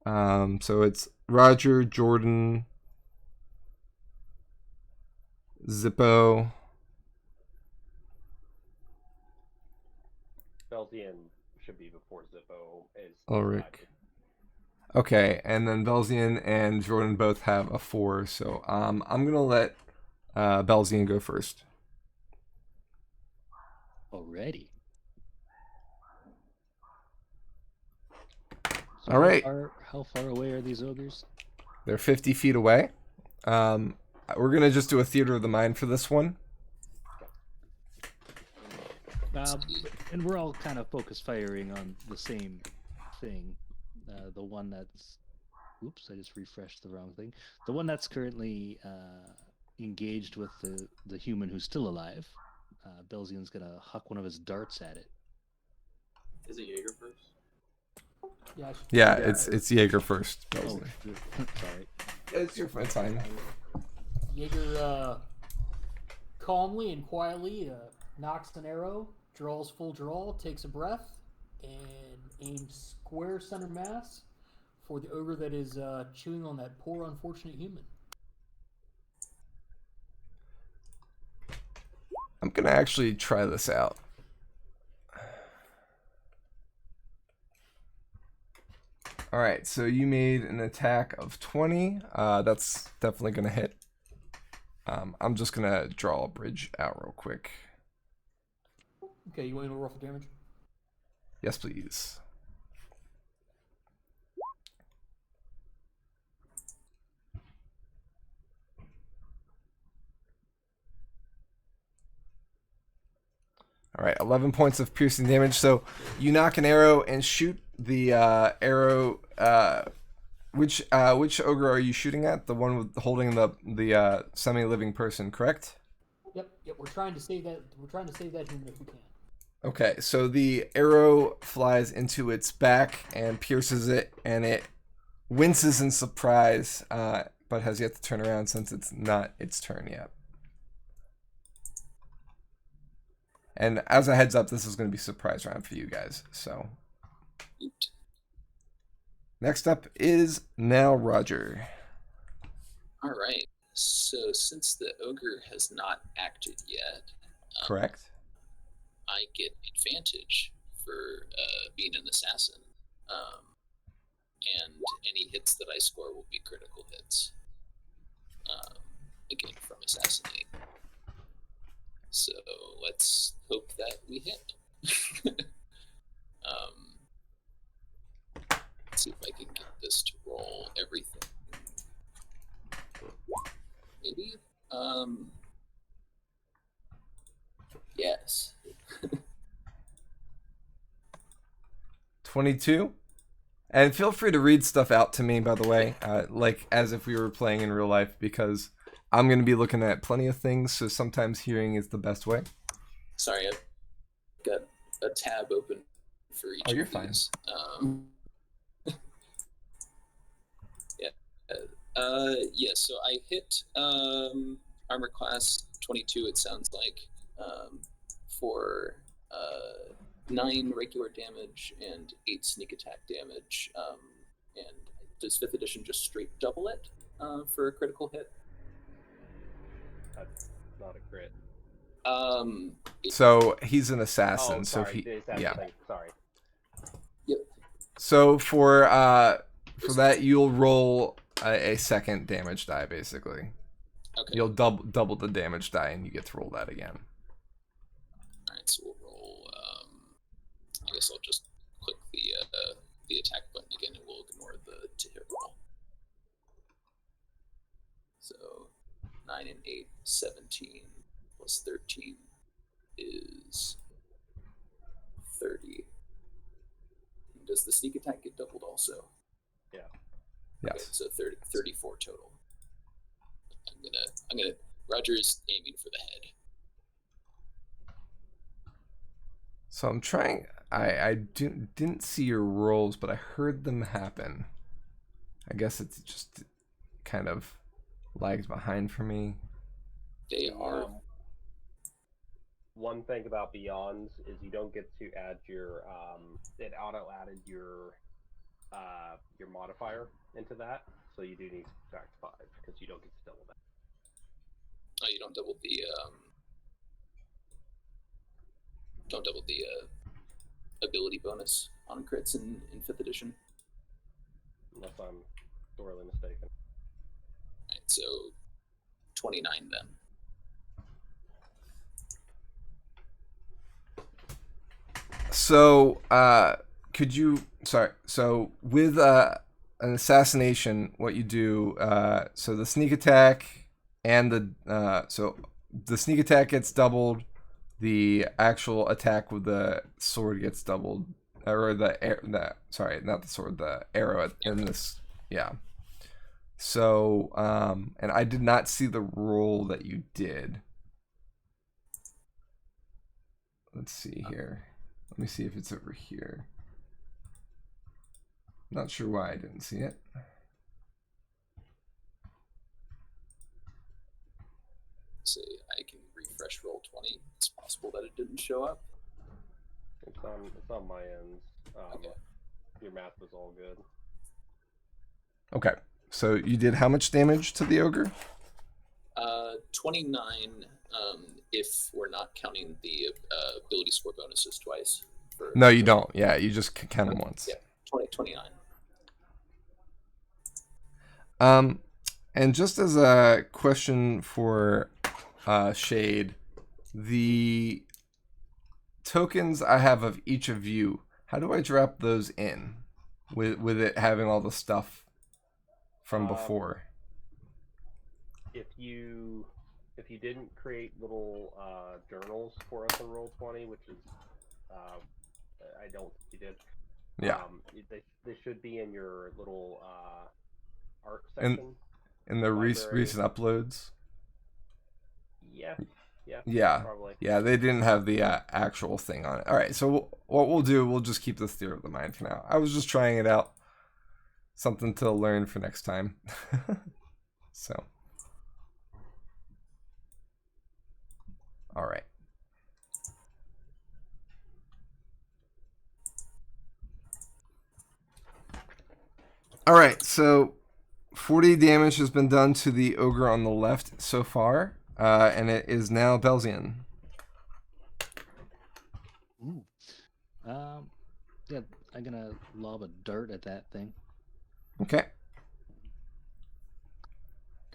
So it's Roger, Jordan, Zippo. Belzian should be before Zippo is. Ulrich. Okay, and then Belzian and Jordan both have a 4, so I'm gonna let Belzian go first. Already. All right. How far away are these ogres? They're 50 feet away. We're gonna just do a theater of the mind for this one. And we're all kind of focus firing on the same thing. The one that's... Oops, I just refreshed the wrong thing. The one that's currently engaged with the human who's still alive. Belzian's going to huck one of his darts at it. Is it Jaeger first? Yeah, it's Jaeger first. Oh, Belzian. sorry. It's your fine time. Jaeger calmly and quietly knocks an arrow, draws full draw, takes a breath, and aims square center mass for the ogre that is chewing on that poor unfortunate human. I'm gonna actually try this out. All right, so you made an attack of 20. That's definitely gonna hit. I'm just gonna draw a bridge out real quick. Okay, you want me to roll for damage? Yes, please. All right, 11 points of piercing damage. So you knock an arrow and shoot the arrow. Which ogre are you shooting at? The one with holding the semi-living person, correct? Yep. We're trying to save that. We're trying to save that human if we can. Okay, so the arrow flies into its back and pierces it, and it winces in surprise, but has yet to turn around since it's not its turn yet. And as a heads up, this is going to be a surprise round for you guys. So next up is now Roger. All right. So since the ogre has not acted yet, Correct. I get advantage for being an assassin, and any hits that I score will be critical hits. Again, from assassinate. So let's hope that we hit. Let's see if I can get this to roll everything. Maybe? Yes. 22. And feel free to read stuff out to me, by the way, like as if we were playing in real life, because I'm going to be looking at plenty of things, so sometimes hearing is the best way. Sorry, I've got a tab open for each Oh, you're of fine. these. Yeah, so I hit armor class 22, it sounds like, for 9 regular damage and 8 sneak attack damage. And does 5th edition just straight double it for a critical hit? That's not a crit. So he's an assassin. Oh, so sorry. if The he, assassin yeah. thing. Sorry. Yep. So for that, you'll roll a second damage die, basically. Okay. You'll double the damage die, and you get to roll that again. All right, so we'll roll. I guess I'll just click the attack button again, and we'll ignore the to hit roll. So 9 and 8, 17 plus 13 is 30. Does the sneak attack get doubled also? Yeah. Yes. Okay, so 34 total. I'm gonna. Roger is aiming for the head. So I'm trying. I didn't see your rolls, but I heard them happen. I guess it's just kind of lags behind for me. They are. One thing about Beyonds is you don't get to add your it auto added your modifier into that, so you do need to subtract 5 because you don't get to double that. Oh, you don't double the ability bonus on crits in 5th edition. Unless I'm sorely mistaken. Alright, so 29 then. So could you? Sorry. So with an assassination, what you do? So the sneak attack and the sneak attack gets doubled. The actual attack with the sword gets doubled, or sorry, not the sword, the arrow in this, yeah. So, and I did not see the roll that you did. Let's see here. Let me see if it's over here. Not sure why I didn't see it. Say I can refresh roll 20. It's possible that it didn't show up. It's on my end. Okay. Your math was all good. Okay, so you did how much damage to the ogre? 29. If we're not counting the ability score bonuses twice. No, you don't. Yeah, you just count them once. Yeah, 29. And just as a question for Shade, the tokens I have of each of you, how do I drop those in with it having all the stuff from before? If you didn't create little journals for us in Roll20, which is I don't think you did. Yeah. They should be in your little art section. In the recent uploads. Yeah, probably. Yeah, they didn't have the actual thing on it. All right, so what we'll do, we'll just keep this theory of the mind for now. I was just trying it out. Something to learn for next time. So. All right. All right, so 40 damage has been done to the ogre on the left so far, and it is now Belzian. Ooh. Yeah, I'm gonna lob a dart at that thing. Okay.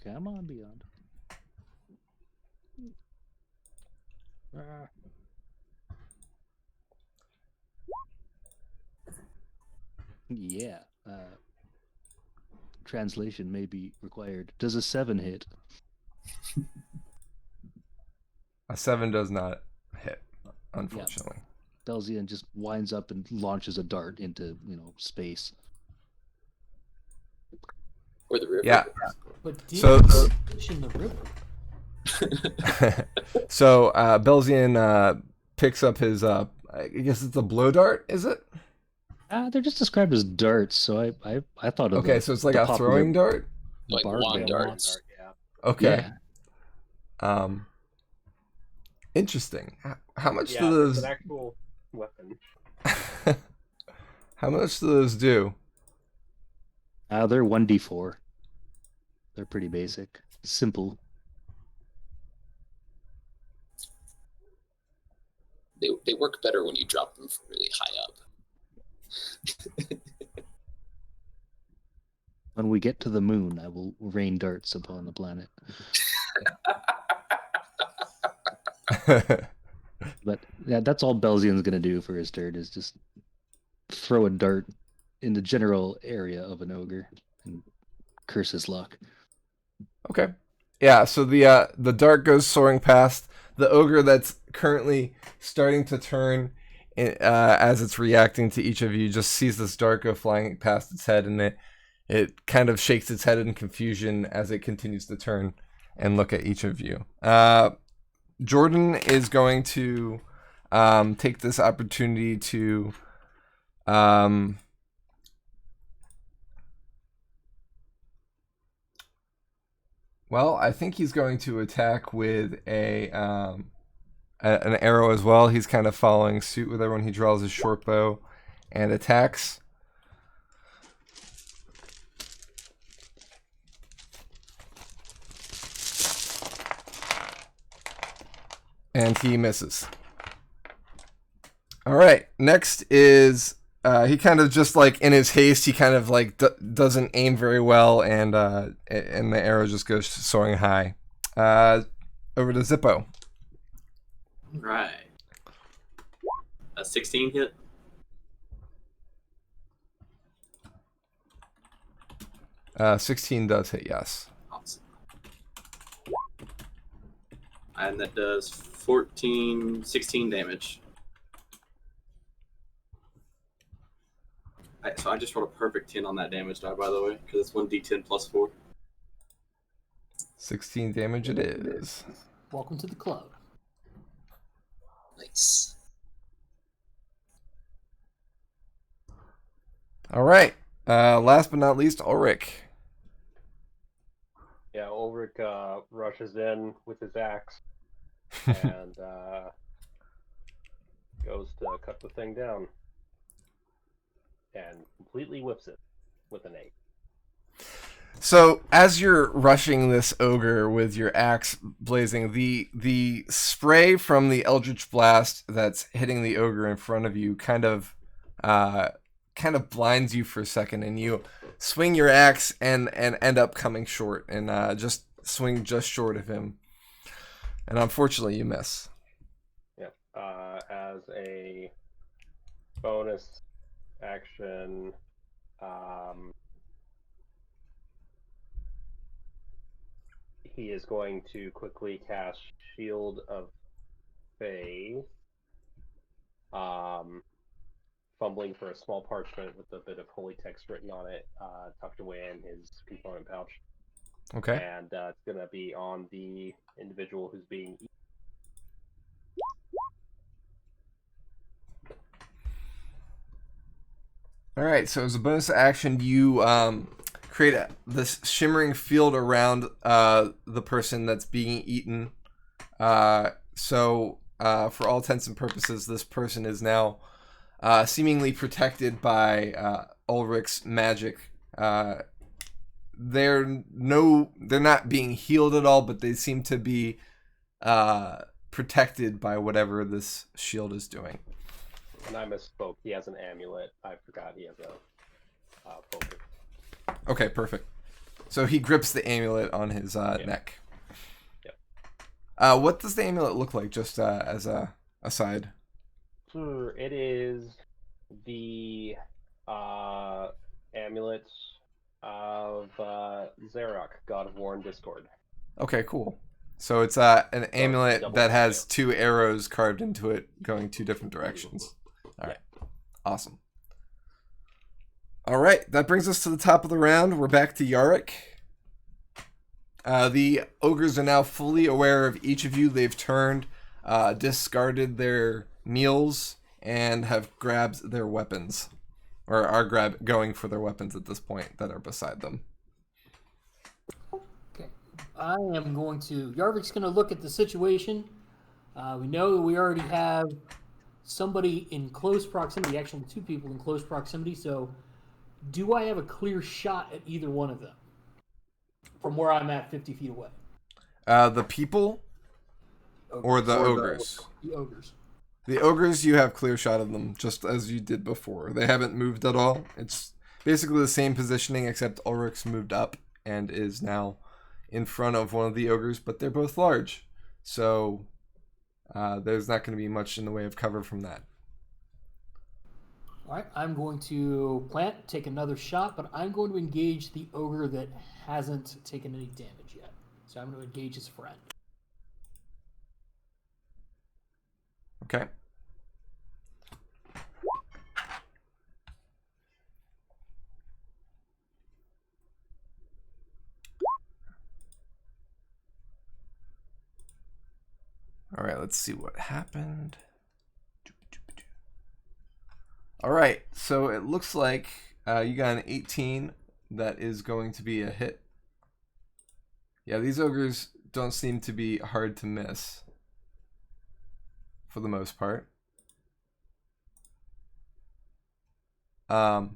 Come on, Beyond. Ah. Yeah. Translation may be required. Does a 7 hit? A 7 does not hit, unfortunately. Belzian just winds up and launches a dart into, space. Or the river. Yeah. But So- fish in the river. So Belzian picks up his, I guess it's a blow dart, is it? They're just described as darts, so I thought of Okay, so it's like the a popular throwing dart? Like barbell. wand darts. Yeah. Okay. Yeah. Interesting. How much Yeah, do those... it's an actual weapon. How much do those do? They're 1d4. They're pretty basic. Simple. They work better when you drop them from really high up. When we get to the moon, I will rain darts upon the planet. But yeah, that's all Belzian's gonna do for his turn is just throw a dart in the general area of an ogre and curse his luck. Okay. Yeah, so the dart goes soaring past the ogre that's currently starting to turn as it's reacting to each of you. Just sees this dart go flying past its head, and it kind of shakes its head in confusion as it continues to turn and look at each of you. Jordan is going to take this opportunity to well, I think he's going to attack with an arrow as well. He's kind of following suit with everyone. He draws his short bow and attacks. And he misses. All right, next is he kind of just like in his haste, he kind of like doesn't aim very well, and the arrow just goes soaring high. Over to Zippo. Right. A 16 hit. Uh, 16 does hit, yes. Awesome. And that does 16 damage. So I just rolled a perfect 10 on that damage die, by the way, because it's 1d10 plus 4. 16 damage it is. Welcome to the club. Nice. All right. Last but not least, Ulrich. Yeah, Ulrich rushes in with his axe and goes to cut the thing down and completely whips it with an 8. So as you're rushing this ogre with your axe blazing, the spray from the Eldritch Blast that's hitting the ogre in front of you kind of blinds you for a second, and you swing your axe and end up coming short and just swing just short of him. And unfortunately, you miss. Yep. As a bonus action, he is going to quickly cast Shield of Faith, fumbling for a small parchment with a bit of holy text written on it, tucked away in his component pouch. Okay. And it's going to be on the individual who's being eaten. All right. So as a bonus action, you create this shimmering field around the person that's being eaten. So for all intents and purposes, this person is now seemingly protected by Ulrich's magic. They're not being healed at all, but they seem to be protected by whatever this shield is doing. And I misspoke. He has an amulet. I forgot he has a focus. Okay, perfect. So he grips the amulet on his neck. Yep. What does the amulet look like, just as a aside? Sure, it is the amulet of Zarok, God of War and Discord. Okay, cool. So it's an amulet double that has amulet. 2 arrows carved into it, going 2 different directions. All right, awesome. All right, that brings us to the top of the round. We're back to Yarick. The ogres are now fully aware of each of you. They've turned, discarded their meals, and have grabbed their weapons, or are going for their weapons at this point that are beside them. Okay. I am going to... Yarvik's going to look at the situation. We know that we already have somebody in close proximity, actually 2 people in close proximity, so do I have a clear shot at either one of them from where I'm at 50 feet away? The people or the ogres? The ogres. The ogres, you have clear shot of them, just as you did before. They haven't moved at all. It's basically the same positioning, except Ulrich's moved up and is now in front of one of the ogres, but they're both large. So there's not going to be much in the way of cover from that. All right, I'm going to plant, take another shot, but I'm going to engage the ogre that hasn't taken any damage yet. So I'm going to engage his friend. Okay. All right, let's see what happened. All right, so it looks like you got an 18. That is going to be a hit. Yeah, these ogres don't seem to be hard to miss for the most part. And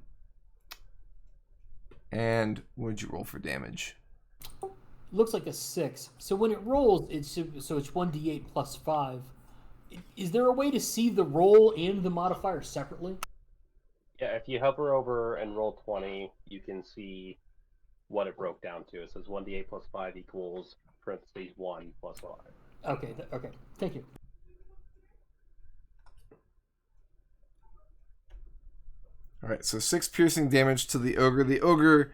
what did you roll for damage? Looks like a 6. So when it rolls, it's 1d8 plus 5. Is there a way to see the roll and the modifier separately? Yeah, if you hover over and roll 20, you can see what it broke down to. It says 1d8 plus 5 equals parentheses 1 plus 5. Okay, okay. Thank you. All right, so 6 piercing damage to the ogre. The ogre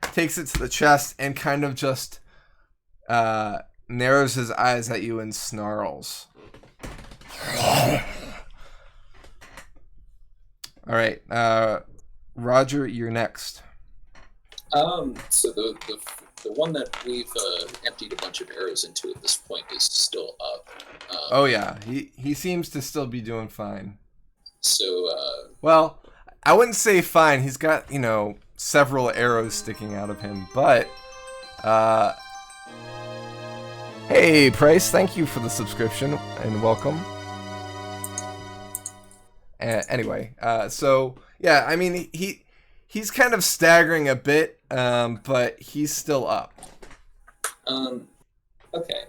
takes it to the chest and kind of just narrows his eyes at you and snarls. All right, Roger, you're next. So the one that we've emptied a bunch of arrows into at this point is still up. Oh yeah, he seems to still be doing fine. So well, I wouldn't say fine. He's got, several arrows sticking out of him, but hey, Price, thank you for the subscription and welcome. Anyway, so yeah, I mean he's kind of staggering a bit, but he's still up. Okay,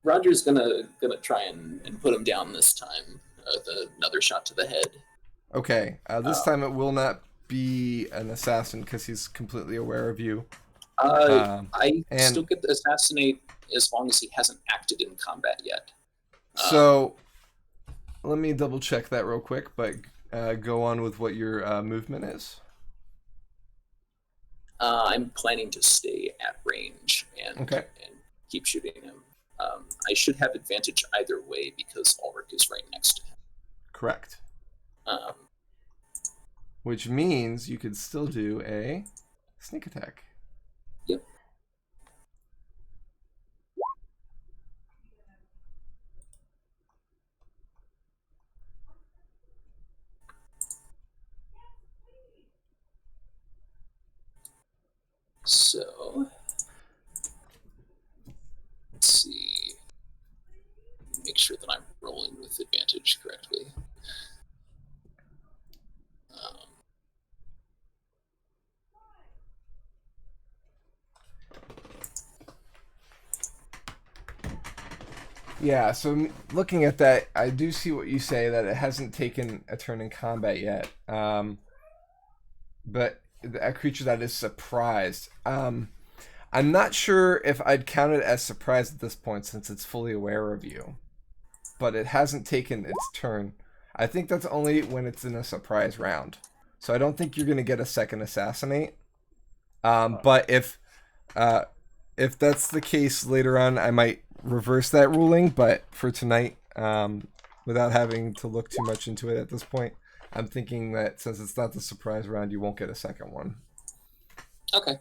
Roger's gonna try and put him down this time with another shot to the head. Okay, this time it will not be an assassin because he's completely aware of you. I still get to assassinate as long as he hasn't acted in combat yet. So let me double check that real quick, but go on with what your movement is. I'm planning to stay at range and keep shooting him. I should have advantage either way because Ulrich is right next to him. Correct. Which means you could still do a sneak attack. Yep. So, let's see. Make sure that I'm rolling with advantage correctly. Yeah, so looking at that, I do see what you say, that it hasn't taken a turn in combat yet. But a creature that is surprised. I'm not sure if I'd count it as surprised at this point since it's fully aware of you. But it hasn't taken its turn. I think that's only when it's in a surprise round. So I don't think you're going to get a second assassinate. But if that's the case later on, I might reverse that ruling. But for tonight, without having to look too much into it at this point, I'm thinking that since it's not the surprise round, you won't get a second one. Okay.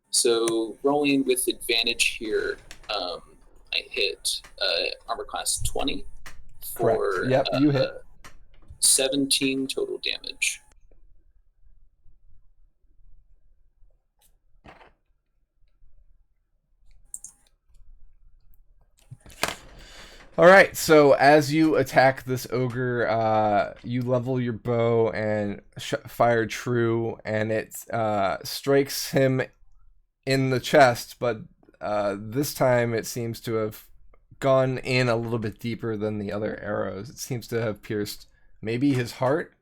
So rolling with advantage here, I hit armor class 20 for correct. Yep, you hit 17 total damage. All right, so as you attack this ogre, you level your bow and fire true, and it strikes him in the chest, but this time it seems to have gone in a little bit deeper than the other arrows. It seems to have pierced maybe his heart.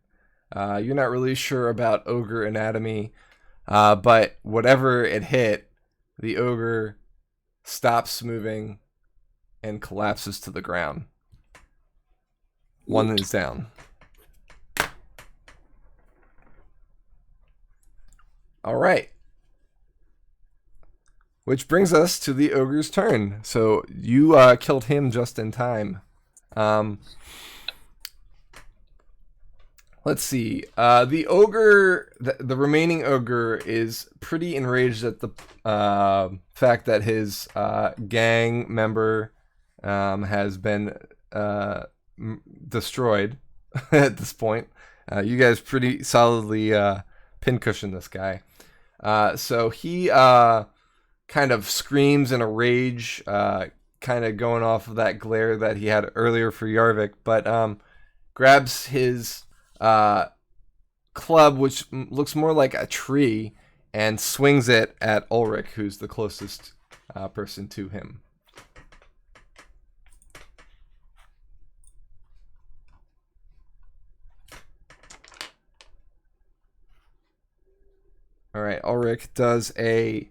You're not really sure about ogre anatomy, but whatever it hit, the ogre stops moving and collapses to the ground. One is down. All right. Which brings us to the ogre's turn. So you killed him just in time. Let's see. The ogre, the remaining ogre, is pretty enraged at the fact that his gang member has been destroyed at this point. You guys pretty solidly pincushion this guy. So he kind of screams in a rage, kind of going off of that glare that he had earlier for Yarvik, but grabs his club, which looks more like a tree, and swings it at Ulrich, who's the closest person to him. All right, Ulrich does a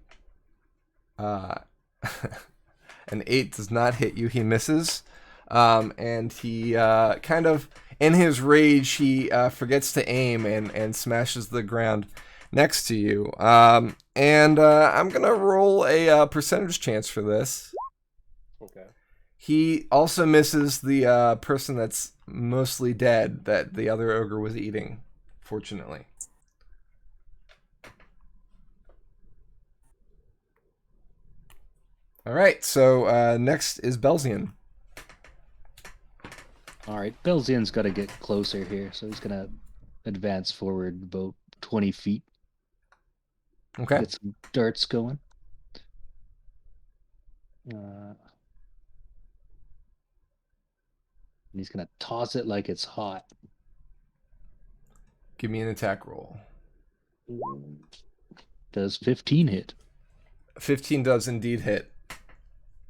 an 8 does not hit you. He misses, and he kind of, in his rage, he forgets to aim and smashes the ground next to you. And I'm gonna roll a percentage chance for this. Okay. He also misses the person that's mostly dead that the other ogre was eating, fortunately. All right, so next is Belzian. All right, Belzian's got to get closer here, so he's gonna advance forward about 20 feet. Okay. Get some darts going. And he's gonna toss it like it's hot. Give me an attack roll. Does 15 hit? 15 does indeed hit.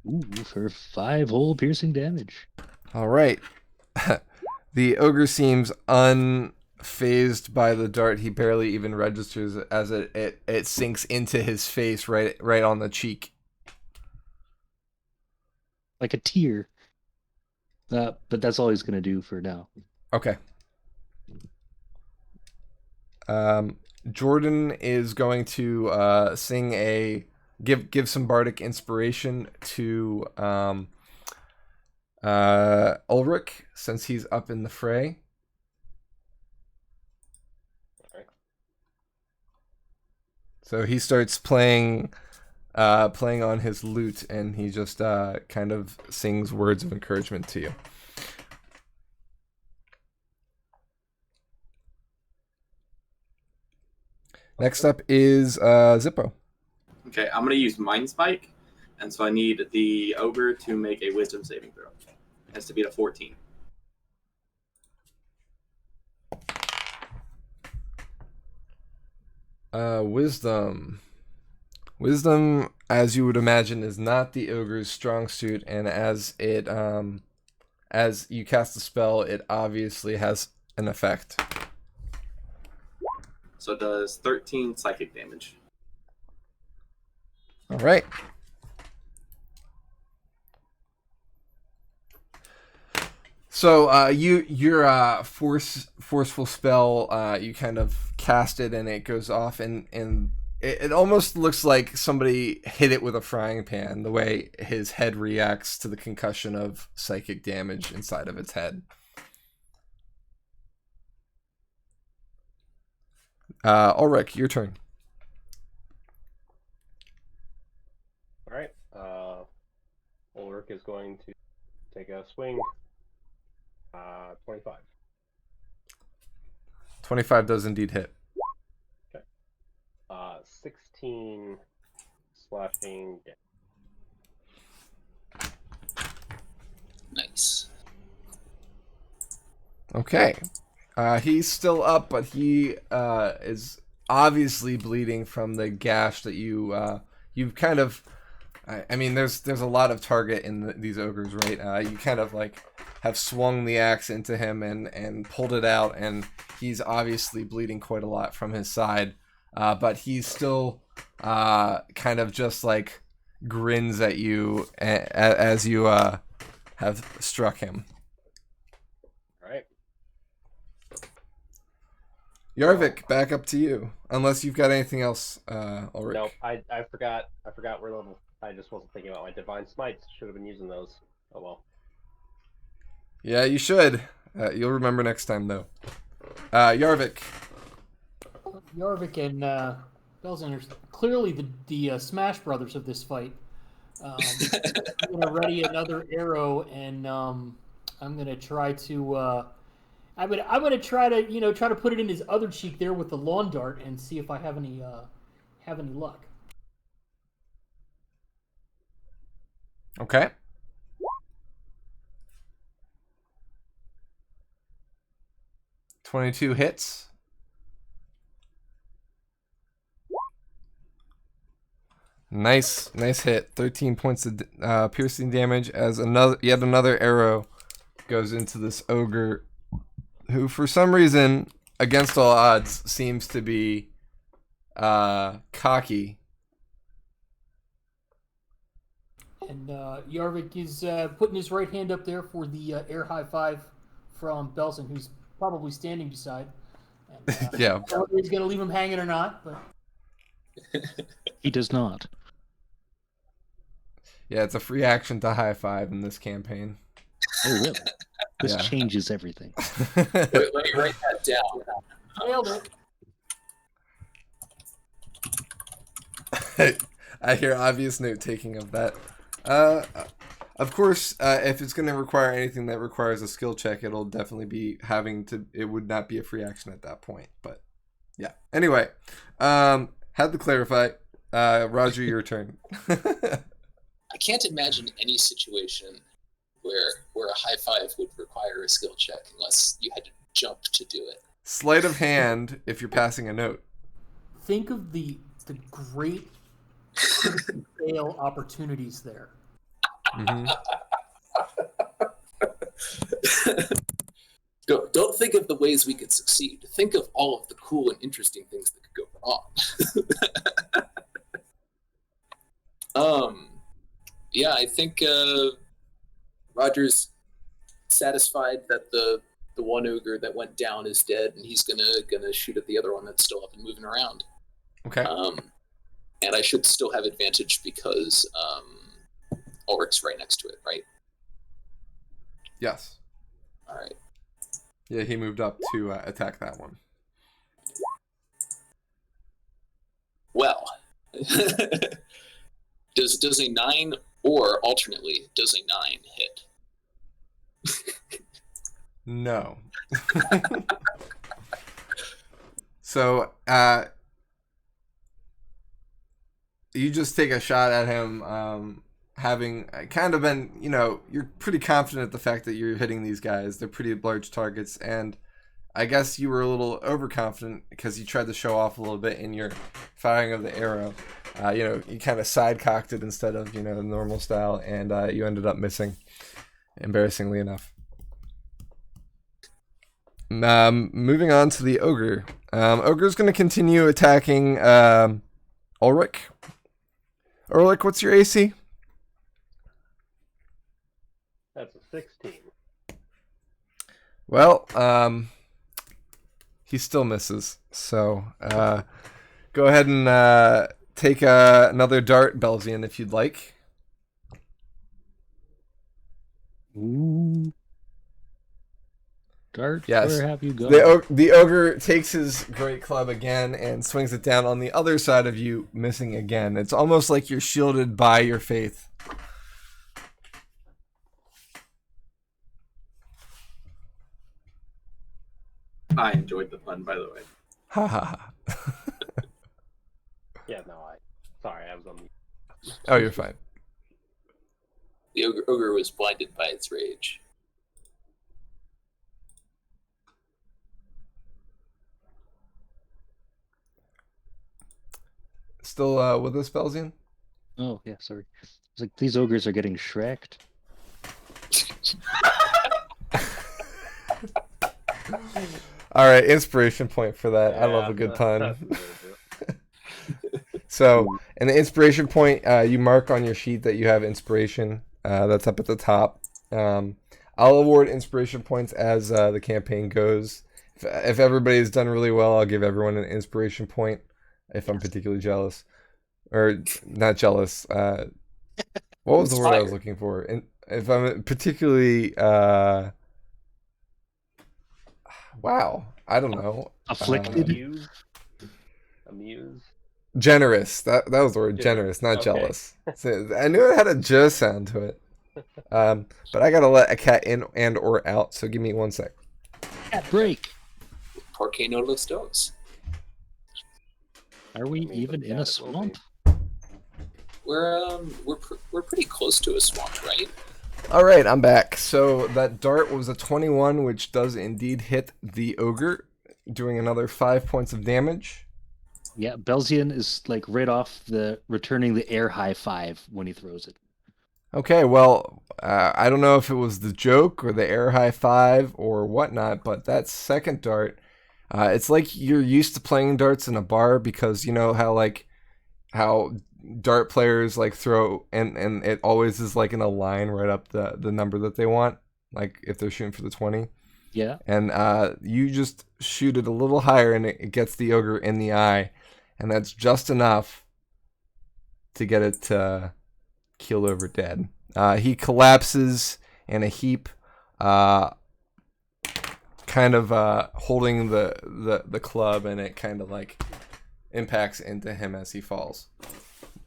Ooh, for 5 whole piercing damage. All right. The ogre seems unfazed by the dart. He barely even registers it as it sinks into his face right on the cheek. Like a tear. But that's all he's gonna do for now. Okay. Jordan is going to sing a give some bardic inspiration to Ulrich, since he's up in the fray. Alright. So he starts playing on his lute, and he just kind of sings words of encouragement to you. Next up is Zippo. Okay, I'm gonna use Mind Spike, and so I need the ogre to make a Wisdom saving throw. It has to be a 14. Wisdom. Wisdom, as you would imagine, is not the ogre's strong suit, and as you cast the spell, it obviously has an effect. So it does 13 psychic damage. All right. So your forceful spell, you kind of cast it and it goes off, and it almost looks like somebody hit it with a frying pan, the way his head reacts to the concussion of psychic damage inside of its head. Ulrich, your turn. Alright. Ulrich is going to take a swing. 25. 25 does indeed hit. Okay. 16 slashing damage. Nice. Okay. He's still up, but he is obviously bleeding from the gash that you've kind of I mean, there's a lot of target in these ogres, right? You kind of like have swung the axe into him and pulled it out, and he's obviously bleeding quite a lot from his side, but he's still kind of just like grins at you as you have struck him. All right. Yarvik, back up to you. Unless you've got anything else, Ulrich. Nope. I forgot we're level. I just wasn't thinking about my divine smites. Should have been using those. Oh well. Yeah, you should. You'll remember next time, though. Yarvik. Yarvik and Belzen are clearly the Smash Brothers of this fight. I'm gonna ready another arrow, and I'm gonna try to. I'm gonna try to put it in his other cheek there with the lawn dart and see if I have any luck. Okay. .22 hits. Nice hit. 13 points of piercing damage as yet another arrow goes into this ogre, who for some reason, against all odds, seems to be cocky. And Yarvik is putting his right hand up there for the air high five from Belzen, who's probably standing beside. And, Yeah. I don't know if he's going to leave him hanging or not, but He does not. Yeah, it's a free action to high five in this campaign. Oh, really? This Yeah. changes everything. Let me write that down. nailed it. I hear obvious note taking of that. Of course, if it's going to require anything that requires a skill check, it'll definitely be it would not be a free action at that point. But yeah. Anyway, had to clarify. Roger, your turn. I can't imagine any situation where a high five would require a skill check unless you had to jump to do it. Sleight of hand if you're passing a note. Think of the great fail opportunities there. Mm-hmm. Don't think of the ways we could succeed. Think of all of the cool and interesting things that could go wrong. Yeah, I think Roger's satisfied that the one ogre that went down is dead, and he's gonna shoot at the other one that's still up and moving around. Okay. And I should still have advantage because Ulrich's right next to it, right? Yes. All right. Yeah, he moved up to attack that one. Well, does a 9 or alternately does a 9 hit? No. So, you just take a shot at him, having kind of been, you're pretty confident the fact that you're hitting these guys. They're pretty large targets, and I guess you were a little overconfident because you tried to show off a little bit in your firing of the arrow. You kind of side-cocked it instead of, the normal style, and you ended up missing, embarrassingly enough. Moving on to the ogre. Ogre's going to continue attacking Ulrich. Ulrich, what's your AC? That's a 16. Well, he still misses. So, go ahead and take another dart, Belzian, if you'd like. Ooh. Dart, Yes. where have you gone? The ogre takes his great club again and swings it down on the other side of you, missing again. It's almost like you're shielded by your faith. I enjoyed the pun, by the way. Ha ha ha. Yeah, no, sorry, I was on mute. Oh, you're fine. The ogre was blinded by its rage. Still with us, Belzian? Oh yeah, sorry. It's like these ogres are getting shreked. All right, inspiration point for that. I love a good pun. So, and the inspiration point, you mark on your sheet that you have inspiration. That's up at the top. I'll award inspiration points as the campaign goes. If everybody's done really well, I'll give everyone an inspiration point. If I'm particularly jealous, or not jealous. What was the word I was looking for? And if I'm particularly, wow, I don't know. Afflicted. Amused. Generous. That was the word. Generous, not Okay. jealous. So I knew it had a "j" sound to it. But I gotta let a cat in and or out. So give me 1 sec. Cat break. Porque no los dos. Are we I mean, even but in a cat will be. swamp? We're pretty close to a swamp, right? All right, I'm back. So that dart was a 21, which does indeed hit the ogre, doing another 5 points of damage. Yeah, Belzian is like right off returning the air high five when he throws it. Okay, well, I don't know if it was the joke or the air high five or whatnot, but that second dart, it's like you're used to playing darts in a bar because you know how dart players like throw and it always is like in a line right up the number that they want, like if they're shooting for the 20. Yeah. And you just shoot it a little higher and it gets the ogre in the eye, and that's just enough to get it to keel over dead. He collapses in a heap, kind of holding the club, and it kind of like impacts into him as he falls.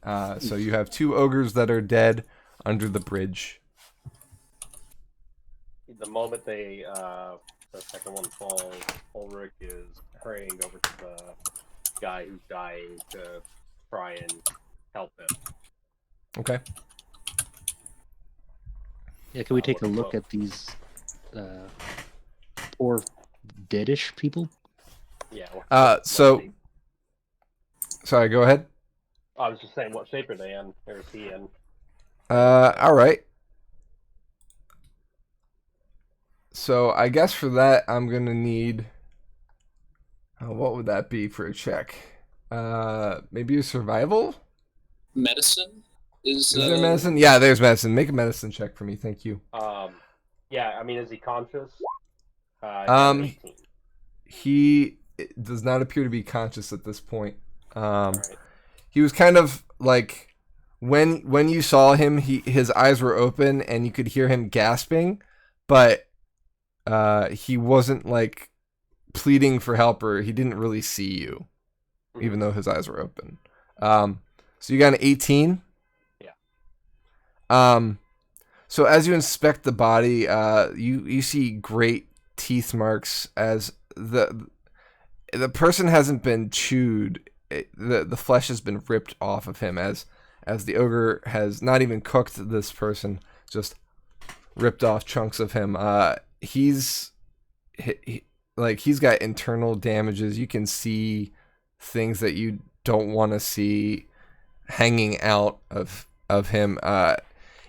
So you have 2 ogres that are dead under the bridge. The moment the second one falls, Ulrich is hurrying over to the guy who's dying to try and help him. Okay. Yeah, can we take a look at these poor deadish people? Yeah. So, sorry, go ahead. I was just saying, what shape are they in? Or is he in? All right. So I guess for that I'm gonna need. What would that be for a check? Maybe a survival. Medicine is there medicine? Yeah, there's medicine. Make a medicine check for me, thank you. Yeah. I mean, is he conscious? He does not appear to be conscious at this point. Right. He was kind of like when you saw him, his eyes were open and you could hear him gasping, but he wasn't like pleading for help, or he didn't really see you, even though his eyes were open. So you got an 18. Yeah. So as you inspect the body, you see great teeth marks as the person hasn't been chewed. The flesh has been ripped off of him as the ogre has not even cooked this person, just ripped off chunks of him. He's got internal damages. You can see things that you don't want to see hanging out of him.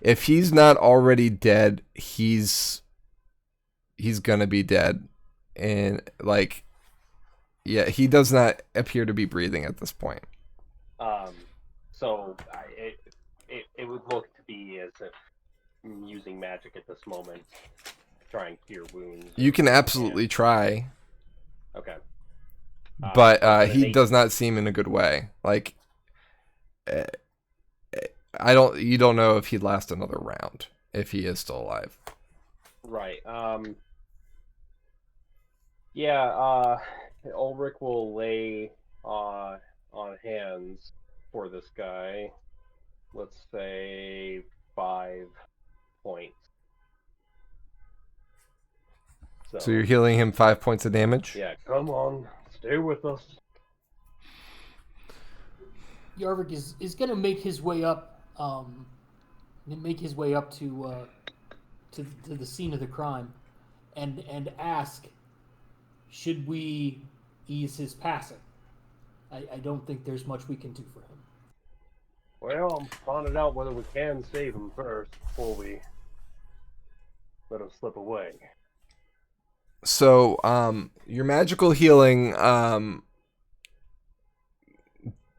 If he's not already dead, he's gonna be dead, and yeah, he does not appear to be breathing at this point. So it would look to be as if I'm using magic at this moment to try and cure wounds. You can absolutely try. Okay. But he does not seem in a good way. Like, you don't know if he'd last another round if he is still alive. Right. Yeah. Ulrich will lay on hands for this guy. Let's say 5 points. So you're healing him 5 points of damage? Yeah, come on, stay with us. Yarvik is going to make his way up, to the scene of the crime, and ask, should we ease his passing? I don't think there's much we can do for him. Well, I'm finding out whether we can save him first before we let him slip away. So, your magical healing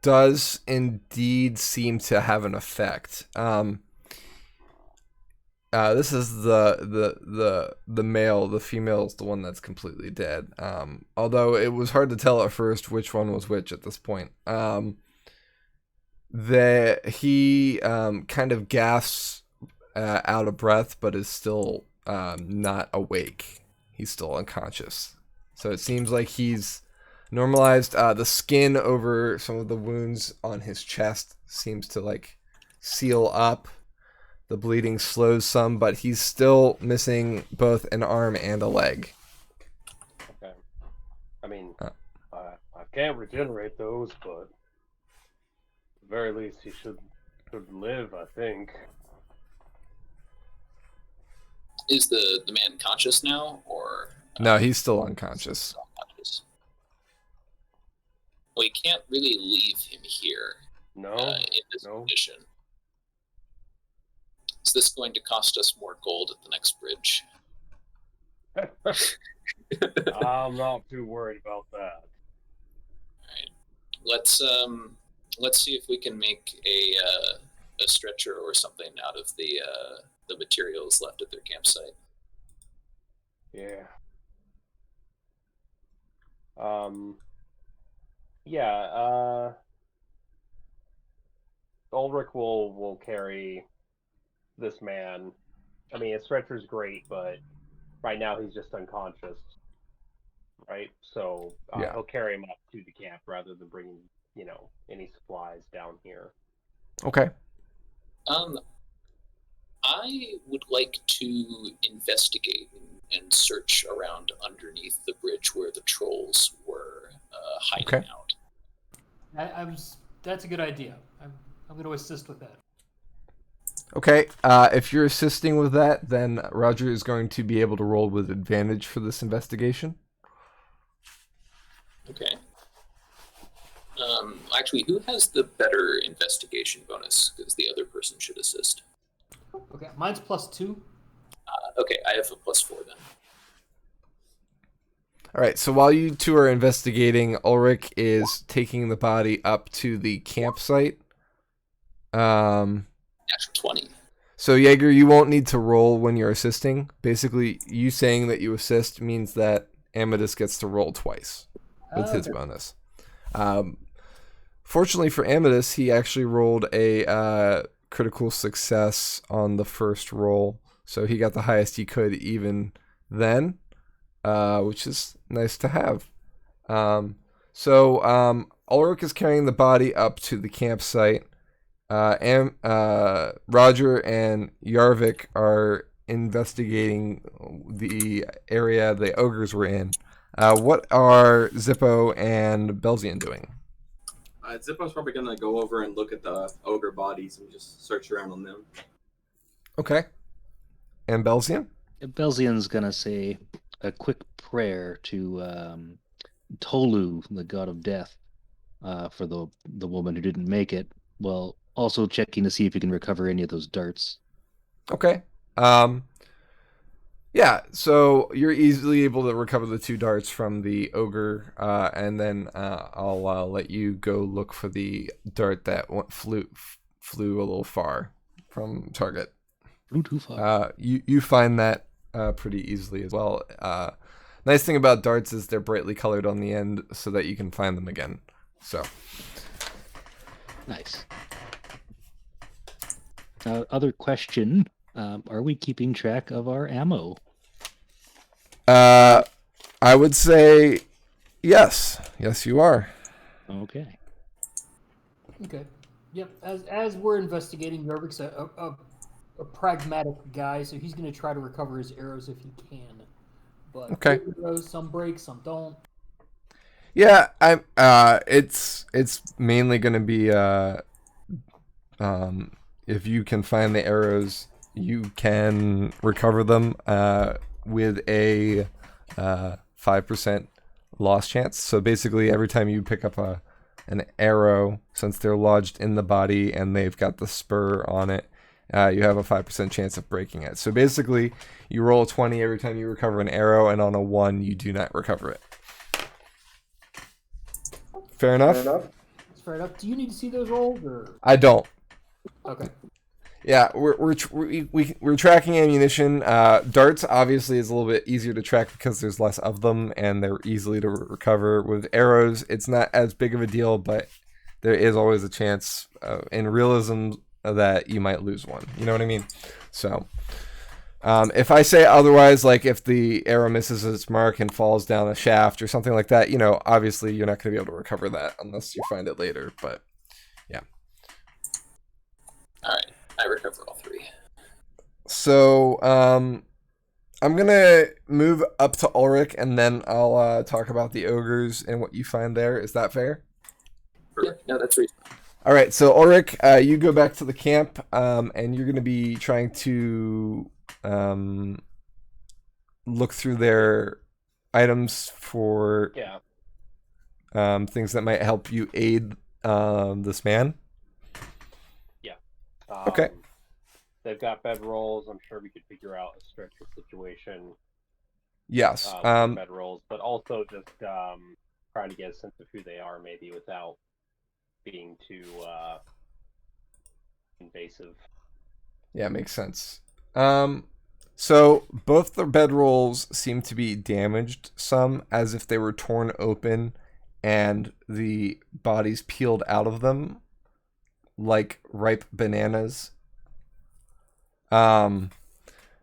does indeed seem to have an effect. This is the male. The female is the one that's completely dead. Although it was hard to tell at first which one was which at this point. He kind of gasps out of breath, but is still not awake. He's still unconscious. So it seems like he's normalized. The skin over some of the wounds on his chest seems to like seal up. The bleeding slows some, but he's still missing both an arm and a leg. Okay. I mean, I can't regenerate those, but at the very least he should live, I think. Is the man conscious now, or No, he's still unconscious. still unconscious? Well, you can't really leave him here No, in this no. condition. Is this going to cost us more gold at the next bridge? I'm not too worried about that. Alright. Let's see if we can make a stretcher or something out of the materials left at their campsite. Yeah. Ulrich will carry this man. I mean, a stretcher's great, but right now he's just unconscious. Right? So Yeah. he'll carry him up to the camp rather than bringing, any supplies down here. Okay. I would like to investigate and search around underneath the bridge where the trolls were hiding Okay. out. That's a good idea. I'm going to assist with that. Okay. If you're assisting with that, then Roger is going to be able to roll with advantage for this investigation. Okay. Actually, who has the better investigation bonus? Because the other person should assist. Okay, mine's +2. Okay, I have a +4 then. All right. So while you two are investigating, Ulrich is taking the body up to the campsite. Natural 20. So Jaeger, you won't need to roll when you're assisting. Basically, you saying that you assist means that Amethyst gets to roll twice with his bonus. Fortunately for Amethyst, he actually rolled a critical success on the first roll, so he got the highest he could even then, which is nice to have. So Ulrich is carrying the body up to the campsite. Roger and Yarvik are investigating the area the ogres were in. What are Zippo and Belzian doing? Zippo's probably gonna go over and look at the ogre bodies and just search around on them. Okay. And Belzian? Belzian's gonna say a quick prayer to Tolu, the god of death, for the woman who didn't make it. Well, also checking to see if you can recover any of those darts. Okay. Yeah, so you're easily able to recover the 2 darts from the ogre, and then I'll let you go look for the dart that flew a little far from target. Flew too far. You find that pretty easily as well. Nice thing about darts is they're brightly colored on the end so that you can find them again. So Nice. Other question. Are we keeping track of our ammo? I would say yes. Yes, you are. Okay. Okay. Yep. As we're investigating, Yarvik's a pragmatic guy, so he's going to try to recover his arrows if he can. But Okay. arrows, some break, some don't. Yeah, it's mainly going to be if you can find the arrows, you can recover them with a 5% loss chance. So basically, every time you pick up an arrow, since they're lodged in the body and they've got the spur on it, you have a 5% chance of breaking it. So basically, you roll a 20 every time you recover an arrow, and on a 1, you do not recover it. Fair enough? That's fair enough. Do you need to see those rolls, or I don't. okay? Yeah, we're tracking ammunition. Darts obviously is a little bit easier to track because there's less of them and they're easily to recover. With arrows, it's not as big of a deal, but there is always a chance in realism that you might lose one. You know what I mean? So, if I say otherwise, like if the arrow misses its mark and falls down a shaft or something like that, obviously you're not going to be able to recover that unless you find it later. But yeah. All right. I recover all 3. So, I'm gonna move up to Ulrich, and then I'll talk about the ogres and what you find there. Is that fair? Yeah, no, that's reasonable. All right. So, Ulrich, you go back to the camp, and you're gonna be trying to look through their items for things that might help you aid this man. Okay. They've got bedrolls. I'm sure we could figure out a stretcher situation. Yes. With bedrolls, but also just trying to get a sense of who they are, maybe without being too invasive. Yeah, makes sense. So both the bedrolls seem to be damaged some, as if they were torn open and the bodies peeled out of them like ripe bananas.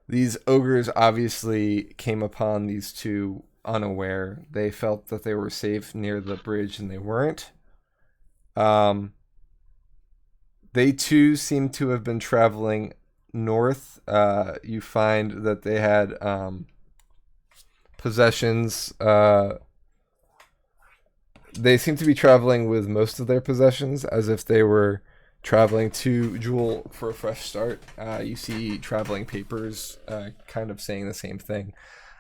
These ogres obviously came upon these two unaware. They felt that they were safe near the bridge and they weren't. They too seem to have been traveling north. You find that they had possessions. They seem to be traveling with most of their possessions, as if they were traveling to Jewel for a fresh start. You see traveling papers kind of saying the same thing.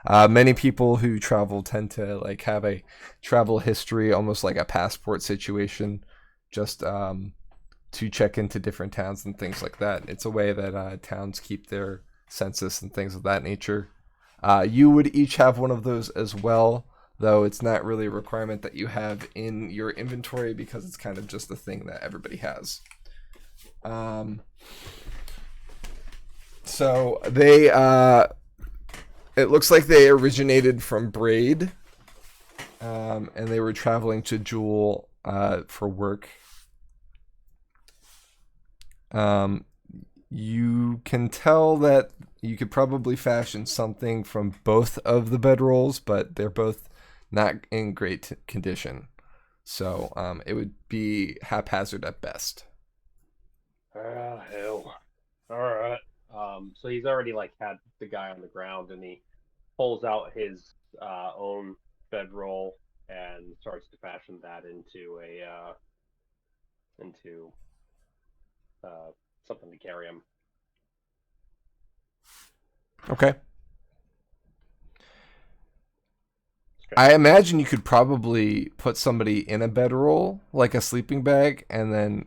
Many people who travel tend to have a travel history, almost like a passport situation, just to check into different towns and things like that. It's a way that towns keep their census and things of that nature. You would each have one of those as well, though it's not really a requirement that you have in your inventory because it's kind of just a thing that everybody has. So they, it looks like they originated from Braid, and they were traveling to Jewel for work. You can tell that you could probably fashion something from both of the bedrolls, but they're both not in great condition. So it would be haphazard at best. Hell. Alright. So he's already had the guy on the ground, and he pulls out his own bedroll and starts to fashion that into something to carry him. Okay. I imagine you could probably put somebody in a bedroll, like a sleeping bag, and then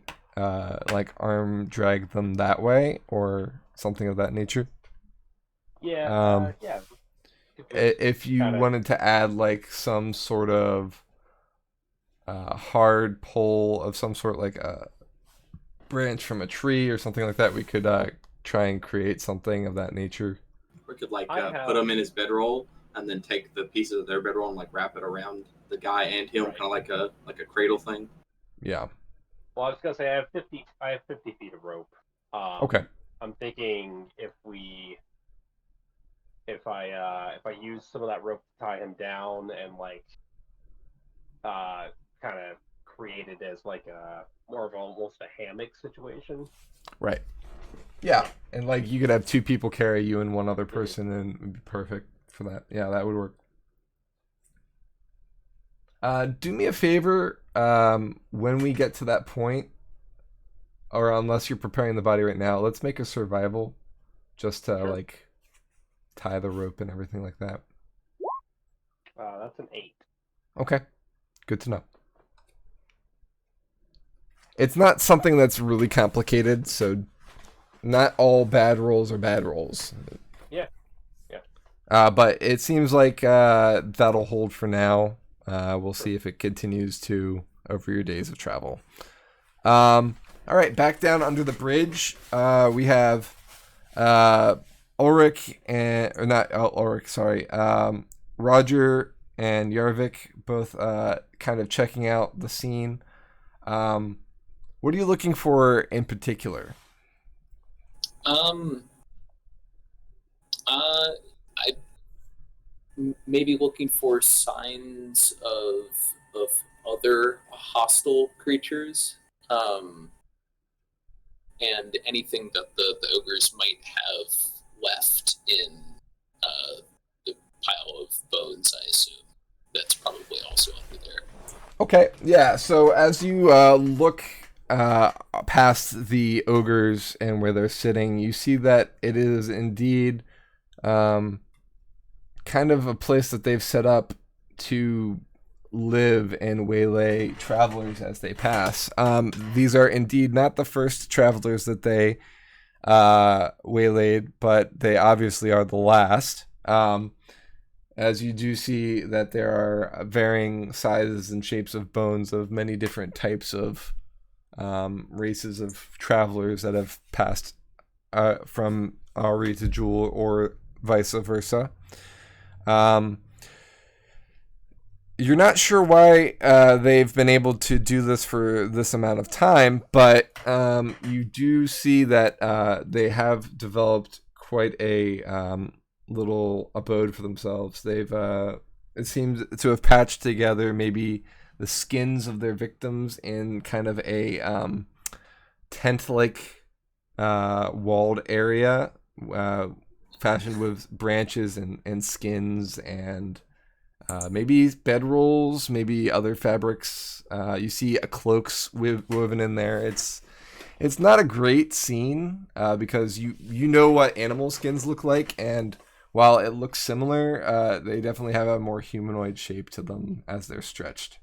arm drag them that way, or something of that nature. Yeah. Yeah. If you wanted to add some sort of hard pole of some sort, like a branch from a tree or something like that, we could try and create something of that nature. We could put him in his bedroll and then take the pieces of their bedroll and wrap it around the guy and him, right. Kind of like a cradle thing. Yeah. Well, I was gonna say I have 50 feet of rope. Okay. I'm thinking if I use some of that rope to tie him down and kind of create it as a more of almost a hammock situation. Right. Yeah, and you could have 2 people carry you and 1 other person, and it would be perfect for that. Yeah, that would work. Do me a favor, when we get to that point, or unless you're preparing the body right now, let's make a survival, just to tie the rope and everything like that. That's an 8. Okay, good to know. it's not something that's really complicated, so not all bad rolls are bad rolls. Yeah. But it seems like that'll hold for now. We'll see if it continues to over your days of travel. All right, back down under the bridge. We have Ulrich and or not Ulrich, sorry. Roger and Yarvik both kind of checking out the scene. What are you looking for in particular? I maybe looking for signs of other hostile creatures, and anything that the ogres might have left in the pile of bones. I assume that's probably also under there. Okay, yeah. So as you look past the ogres and where they're sitting, you see that it is indeed kind of a place that they've set up to live and waylay travelers as they pass. These are indeed not the first travelers that they waylaid, but they obviously are the last. As you do see that there are varying sizes and shapes of bones of many different types of races of travelers that have passed from Ari to Jewel or vice versa. You're not sure why they've been able to do this for this amount of time, but you do see that they have developed quite a little abode for themselves. They've it seems to have patched together maybe the skins of their victims in kind of a tent-like walled area, fashioned with branches and skins and maybe bedrolls, maybe other fabrics. You see a cloaks woven in there. It's not a great scene because you know what animal skins look like, and while it looks similar, they definitely have a more humanoid shape to them as they're stretched.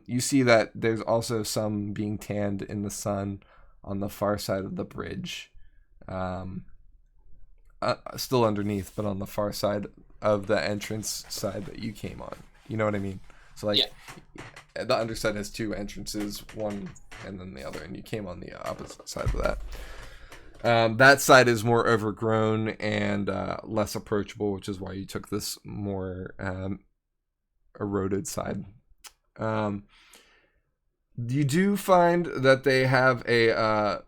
You see that there's also some being tanned in the sun on the far side of the bridge. Still underneath, but on the far side of the entrance side that you came on. You know what I mean? So like, yeah. The underside has two entrances, one and then the other, and you came on the opposite side of that. That side is more overgrown and less approachable, which is why you took this more eroded side. You do find that they have a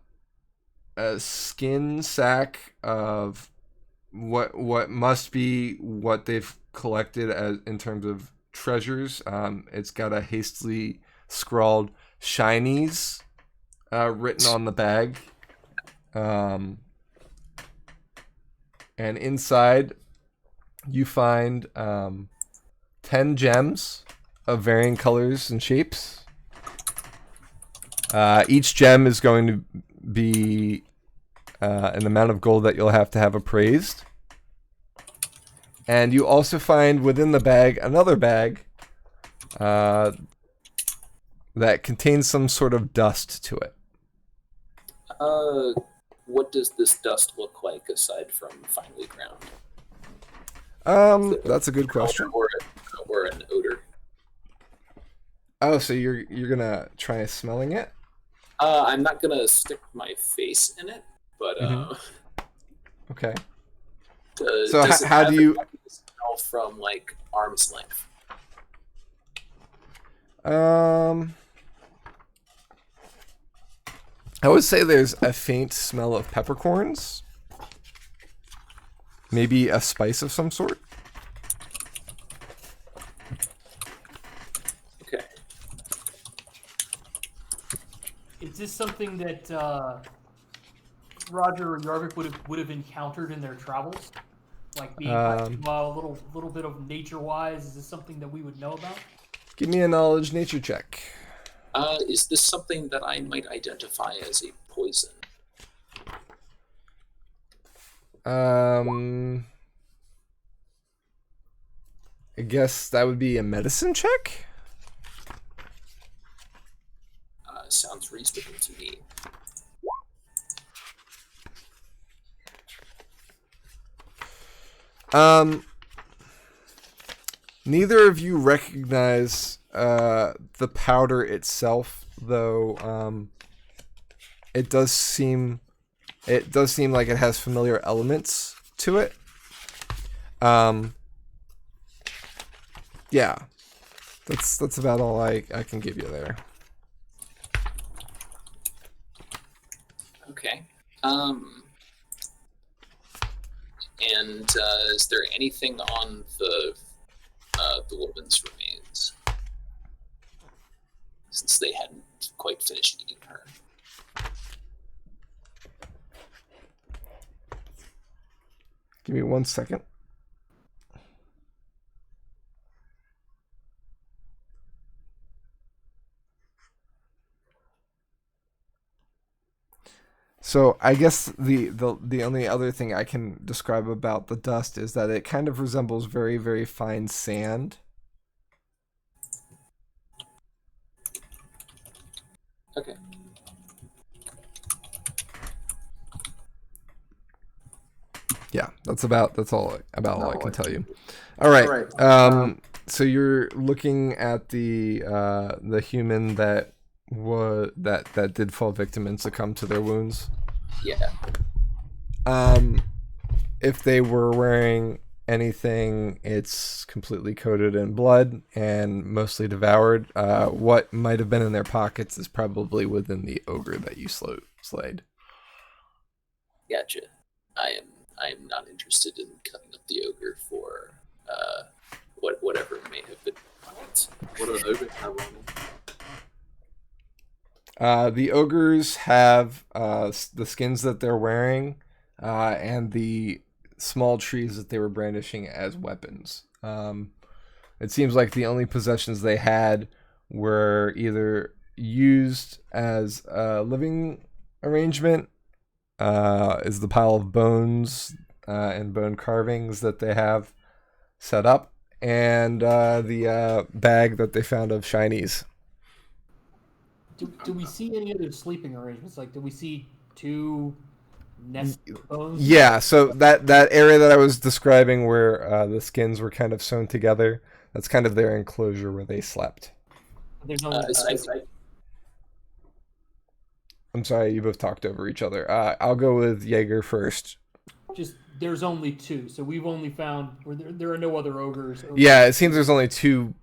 skin sack of what must be what they've collected as in terms of treasures. It's got a hastily scrawled shinies written on the bag. And inside you find 10 gems of varying colors and shapes. Each gem is going to be an amount of gold that you'll have to have appraised. And you also find within the bag another bag that contains some sort of dust to it. What does this dust look like aside from finely ground? That's a good question. Or an odor. Oh, so you're gonna try smelling it? I'm not gonna stick my face in it, but okay. So how do you smell from like arm's length? I would say there's a faint smell of peppercorns. Maybe a spice of some sort. Okay. Is this something that Roger or Yarvik would have encountered in their travels? Like being a little bit of nature-wise, is this something that we would know about? Give me a knowledge nature check. Is this something that I might identify as a poison? I guess that would be a medicine check? Sounds reasonable to me. Neither of you recognize the powder itself, though. It does seem like it has familiar elements to it. Yeah, that's about all I can give you there. Okay. And is there anything on the woman's remains? Since they hadn't quite finished eating her. Give me 1 second. So I guess the only other thing I can describe about the dust is that it kind of resembles very, very fine sand. Okay. Yeah, that's all I can tell you. All right. So you're looking at the human that did fall victim and succumb to their wounds. Yeah. If they were wearing anything, it's completely coated in blood and mostly devoured. What might have been in their pockets is probably within the ogre that you slayed. Gotcha. I am not interested in cutting up the ogre for whatever may have been. What are the ogres have on? The ogres have the skins that they're wearing and the small trees that they were brandishing as weapons. It seems like the only possessions they had were either used as a living arrangement, is the pile of bones and bone carvings that they have set up, and the bag that they found of shinies. Do we see any other sleeping arrangements? Like, do we see two nest bones? Yeah, so that area that I was describing where the skins were kind of sewn together, that's kind of their enclosure where they slept. There's only I'm sorry, you both talked over each other. I'll go with Jaeger first. just there's only two, so we've only found where there are no other ogres. Yeah, it seems there's only two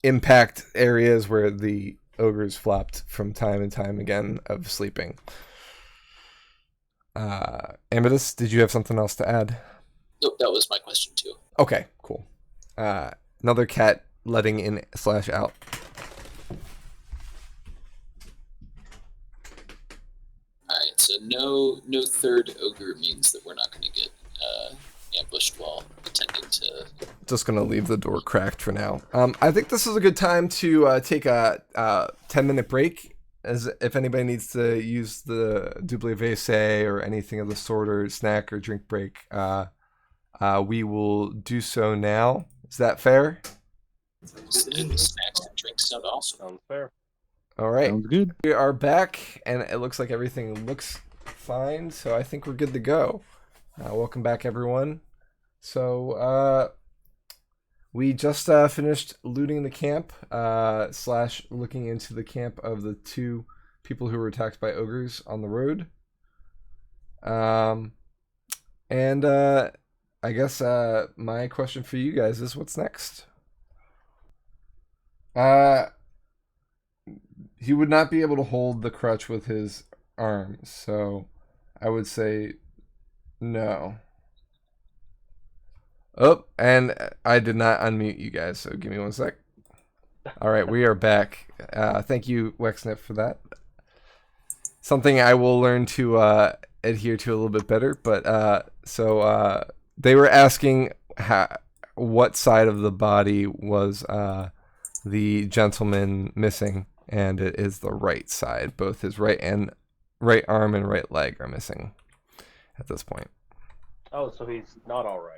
impact areas where the ogres flopped from time and time again of sleeping. Amadeus, did you have something else to add? Nope, that was my question too. Okay, cool. Another cat letting in/out. Alright, so no third ogre means that we're not going to get ambushed while attending to... Just going to leave the door cracked for now. I think this is a good time to take a 10-minute break, as if anybody needs to use the double WC or anything of the sort, or snack or drink break. We will do so now. Is that fair? Snacks and drinks sound awesome. Sounds fair. All right. Sounds good. We are back, and it looks like everything looks fine, so I think we're good to go. Welcome back, everyone. So, we just finished looting the camp, / looking into the camp of the two people who were attacked by ogres on the road. And I guess my question for you guys is, what's next? He would not be able to hold the crutch with his arms, so I would say no. Oh, and I did not unmute you guys, so give me 1 sec. All right, we are back. Thank you, Wexnet, for that. Something I will learn to adhere to a little bit better. But so they were asking what side of the body was the gentleman missing, and it is the right side. Both his right arm and right leg are missing at this point. Oh, so he's not all right.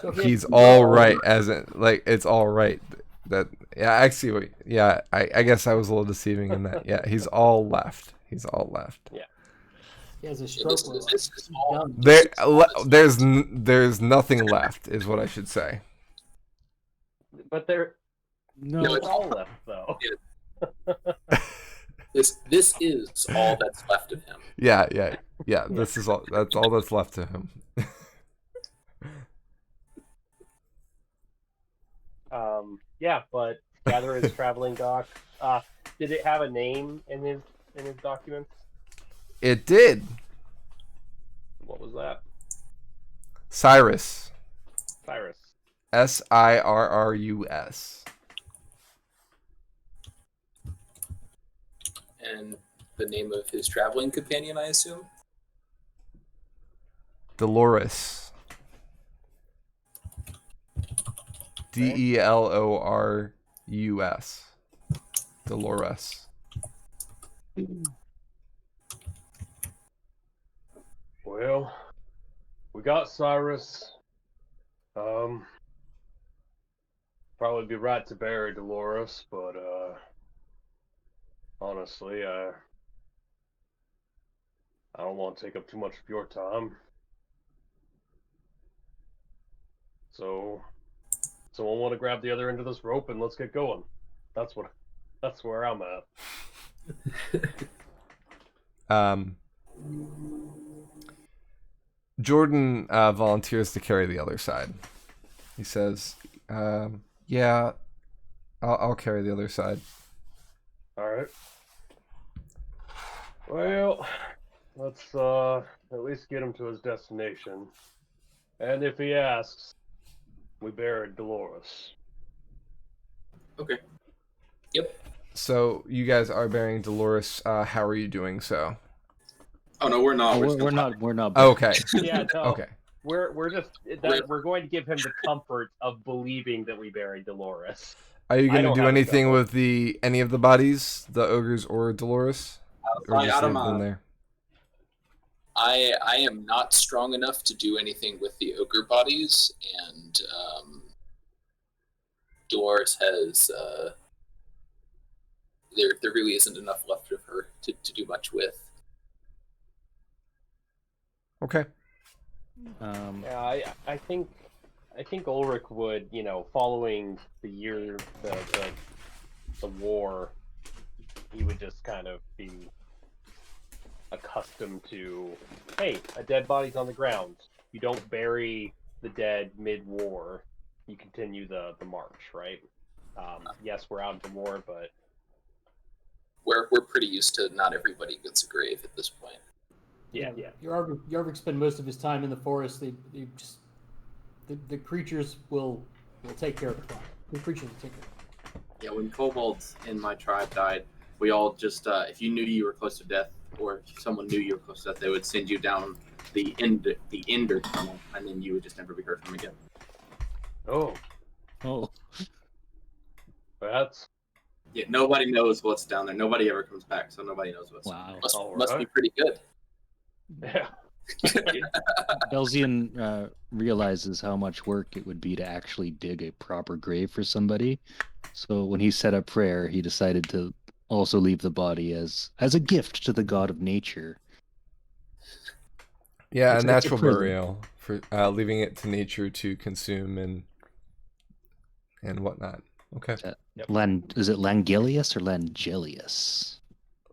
So if He's it's all no- right, as in like it's all right. That yeah, I see what. Yeah, I guess I was a little deceiving in that. Yeah, he's all left. He's all left. He has a Yeah, stroke. this is all. Done. There's nothing left, is what I should say. But they're No, it's all left though. This is all that's left of him. Yeah. This is all. That's all that's left to him. Yeah, but gather his traveling doc. Did it have a name in his documents? It did. What was that? Sirrus. Sirrus. Sirrus. And the name of his traveling companion, I assume? Dolores. Delorus. Dolores. Well, we got Sirrus. Probably be right to bury Dolores, but honestly, I don't want to take up too much of your time. So, someone want to grab the other end of this rope and let's get going. That's where I'm at. Jordan volunteers to carry the other side. He says, "Yeah, I'll carry the other side." All right. Well, let's at least get him to his destination. And if he asks, we buried Dolores. Okay. Yep. So you guys are burying Dolores. How are you doing so? Oh no, we're not. we're, just we're gonna- not. We're not. Okay. Yeah, no. Okay. We're going to give him the comfort of believing that we buried Dolores. Are you I going to don't do have a anything shovel. with any of the bodies, the ogres or Dolores? Or Out just of leave them my- there? I am not strong enough to do anything with the ogre bodies, and Dolores has there really isn't enough left of her to do much with. Okay. Yeah, I think Ulrich would, following the war, he would just kind of be accustomed to, hey, a dead body's on the ground. You don't bury the dead mid-war. You continue the march, right? Yes, we're out of the war, but We're pretty used to not everybody gets a grave at this point. yeah. Yarvik spend most of his time in the forest. They just the creatures will take care of it. The creatures will take care of it. Yeah, when kobolds in my tribe died, we all just if you knew you were close to death, or if someone knew you were close to death, they would send you down the ender tunnel, and then you would just never be heard from again. Oh, Oh, that's Yeah, nobody knows what's down there. Nobody ever comes back, so nobody knows what's. wow. Must be Alright. pretty good. yeah. Belzian realizes how much work it would be to actually dig a proper grave for somebody. So when he said a prayer, he decided to also leave the body as a gift to the god of nature. Yeah, It's a a natural prison. burial for leaving it to nature to consume and whatnot. Okay. Yep. Is it Langelius or Langelius?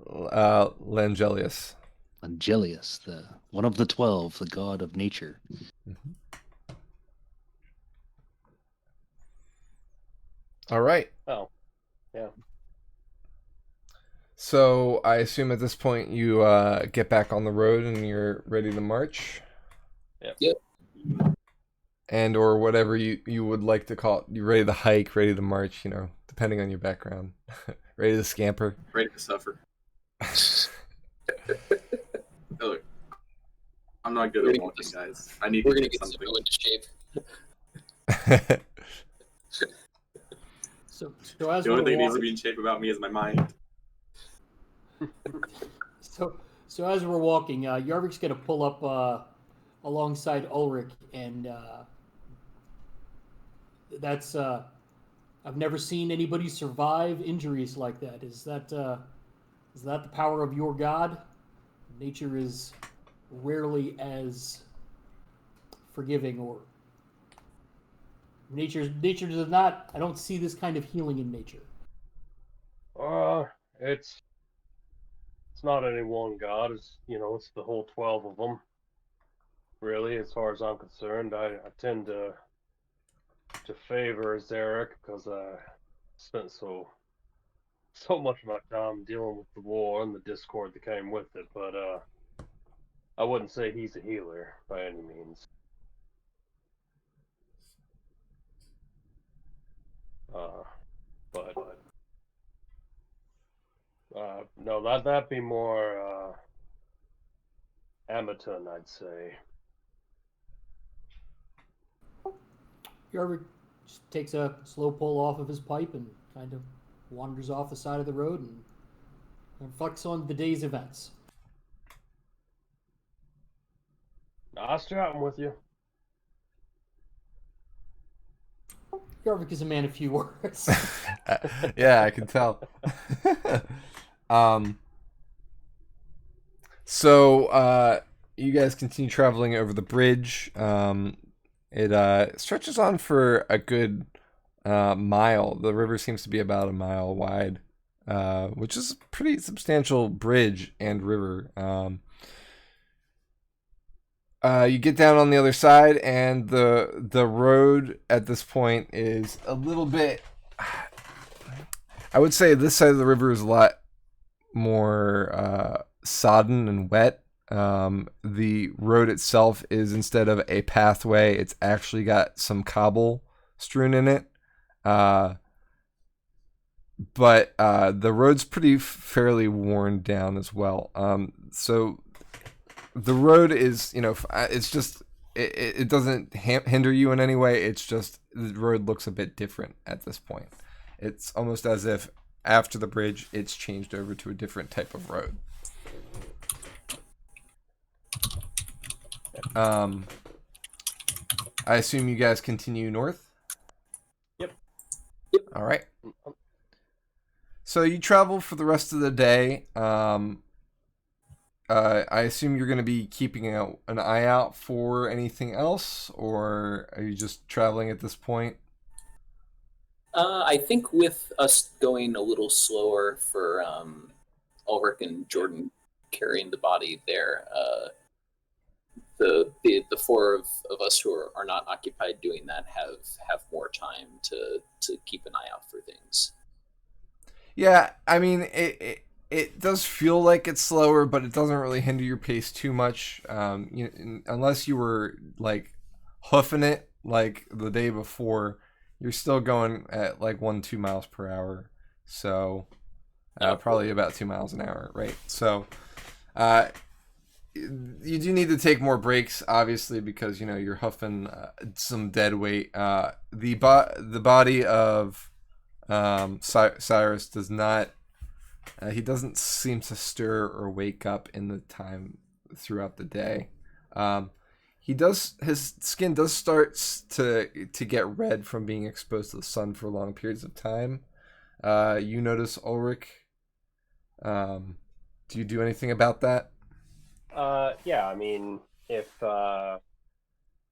Langelius. Langelius, the one of the 12, the god of nature. All right. Oh, yeah. So I assume at this point you get back on the road and you're ready to march. Yep. And or whatever you would like to call it. You're ready to hike, ready to march, depending on your background. Ready to scamper. Ready to suffer. Look, I'm not good We're at gonna walking, get guys. I need We're to gonna get get something. Zippo into shape. So as The only we're thing that needs to walking, be in shape about me is my mind. so as we're walking, Yarvik's gonna pull up alongside Ulrich and That's I've never seen anybody survive injuries like that. Is that the power of your god? Nature is rarely as forgiving, or nature does not. I don't see this kind of healing in nature. It's not any one god. It's it's the whole 12 of them. Really, as far as I'm concerned, I tend to favor Zarek because I spent so much of my time dealing with the war and the discord that came with it. But I wouldn't say he's a healer by any means. But no, that'd be more Amaton, I'd say. Yarvik just takes a slow pull off of his pipe and kind of wanders off the side of the road and reflects on the day's events. Nice chatting with you. Yarvik is a man of few words. Yeah, I can tell. So you guys continue traveling over the bridge. It stretches on for a good mile. The river seems to be about a mile wide, which is a pretty substantial bridge and river. You get down on the other side, and the road at this point is a little bit. I would say this side of the river is a lot more sodden and wet. The road itself is, instead of a pathway, it's actually got some cobble strewn in it. But the road's pretty fairly worn down as well. So the road is, it's just, it doesn't hinder you in any way. It's just the road looks a bit different at this point. It's almost as if after the bridge, it's changed over to a different type of road. I assume you guys continue north? Yep. All right. So you travel for the rest of the day. I assume you're going to be keeping an eye out for anything else, or are you just traveling at this point? I think with us going a little slower for Ulrich and Jordan carrying the body there, the four of us who are not occupied doing that have more time to keep an eye out for things. Yeah, I mean, it does feel like it's slower, but it doesn't really hinder your pace too much. Unless you were like hoofing it like the day before, you're still going at like 1-2 miles per hour. So probably about 2 miles an hour, right? So you do need to take more breaks, obviously, because you're huffing some dead weight. The body of Sirrus does not. He doesn't seem to stir or wake up in the time throughout the day. His skin does start to get red from being exposed to the sun for long periods of time. You notice Ulrich. Do you do anything about that? Yeah, I mean, if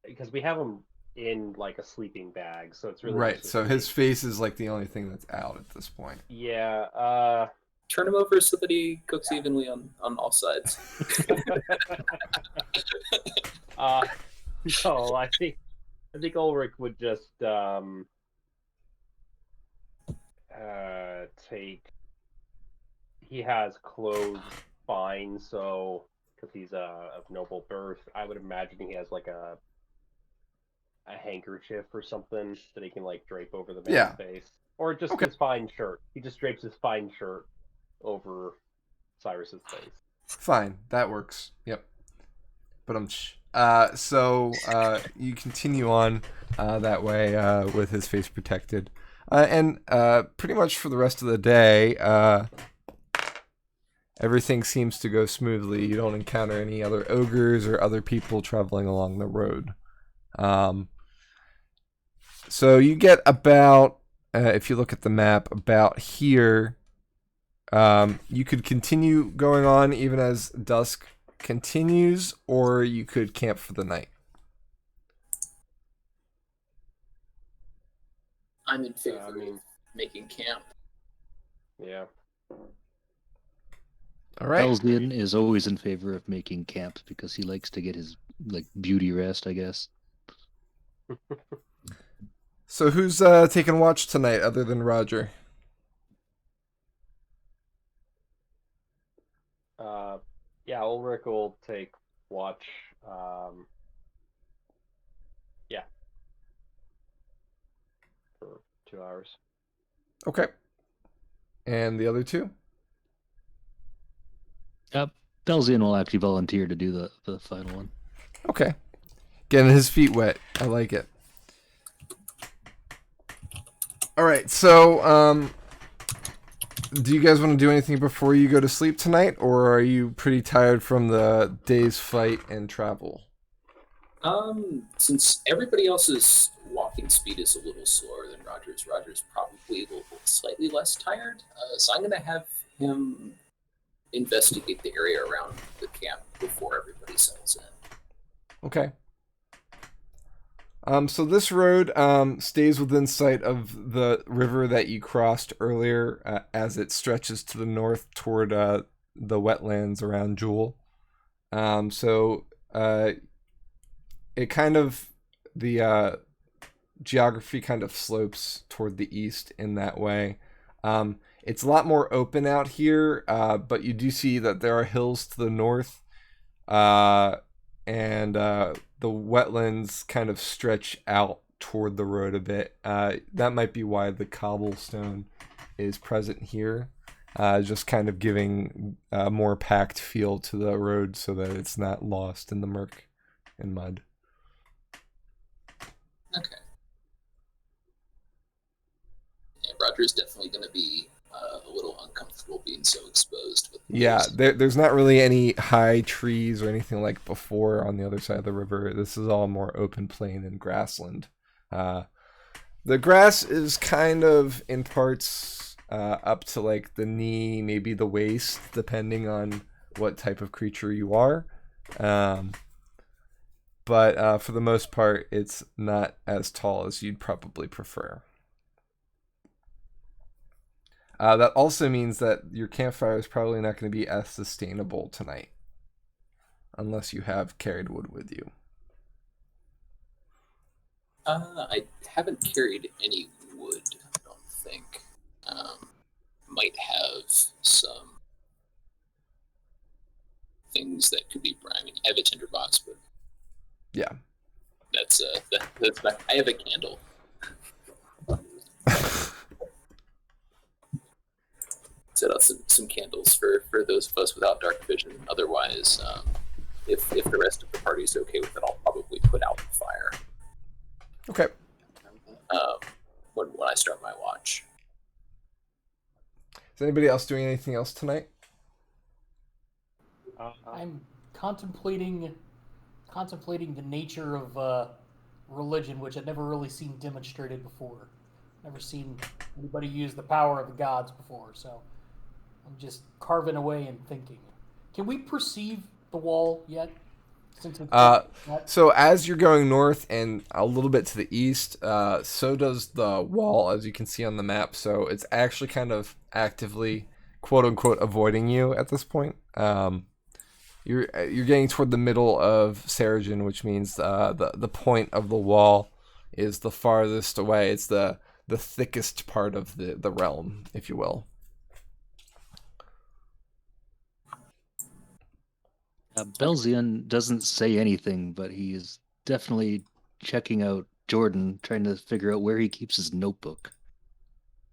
because we have him in like a sleeping bag, so it's really right. So his face is like the only thing that's out at this point. Yeah. Turn him over so that he cooks evenly on all sides. No, I think Ulrich would just take. He has clothes fine, so because he's of noble birth, I would imagine he has like a handkerchief or something that he can like drape over the man's face, or just his fine shirt. He just drapes his fine shirt over Cyrus's face. Fine, that works. Yep. But so you continue on that way with his face protected, and pretty much for the rest of the day, everything seems to go smoothly. You don't encounter any other ogres or other people traveling along the road. So you get about, if you look at the map, about here. You could continue going on even as dusk continues, or you could camp for the night. I'm in favor of making camp. Yeah. All right. Elzian is always in favor of making camp because he likes to get his beauty rest, I guess. So who's taking watch tonight other than Roger? Yeah, Ulrich will take watch. Yeah. For 2 hours. Okay. And the other two? Elzian will actually volunteer to do the final one. Okay. Getting his feet wet. I like it. All right. So, do you guys want to do anything before you go to sleep tonight, or are you pretty tired from the day's fight and travel? Since everybody else's walking speed is a little slower than Roger's probably a little slightly less tired. So I'm gonna have him investigate the area around the camp before everybody settles in. Okay. So this road stays within sight of the river that you crossed earlier as it stretches to the north toward the wetlands around Jewel. So it kind of, the geography kind of slopes toward the east in that way. It's a lot more open out here, but you do see that there are hills to the north, and the wetlands kind of stretch out toward the road a bit. That might be why the cobblestone is present here, just kind of giving a more packed feel to the road so that it's not lost in the murk and mud. Okay. Yeah, Roger's definitely going to be a little uncomfortable being so exposed. Yeah, there's not really any high trees or anything like before on the other side of the river. This is all more open plain and grassland. The grass is kind of in parts up to like the knee, maybe the waist, depending on what type of creature you are. But for the most part, it's not as tall as you'd probably prefer. That also means that your campfire is probably not going to be as sustainable tonight, unless you have carried wood with you. I haven't carried any wood, I don't think. Might have some things that could be I have a tinderbox, but yeah, that's not, I have a candle. Set out some candles for those of us without dark vision. Otherwise, if the rest of the party's okay with it, I'll probably put out the fire. Okay. When I start my watch. Is anybody else doing anything else tonight? I'm contemplating the nature of religion, which I've never really seen demonstrated before. Never seen anybody use the power of the gods before, so I'm just carving away and thinking. Can we perceive the wall yet? So as you're going north and a little bit to the east, so does the wall, as you can see on the map. So it's actually kind of actively, quote unquote, avoiding you at this point. You're getting toward the middle of Seregen, which means the point of the wall is the farthest away. It's the thickest part of the realm, if you will. Belzian doesn't say anything, but he is definitely checking out Jordan, trying to figure out where he keeps his notebook.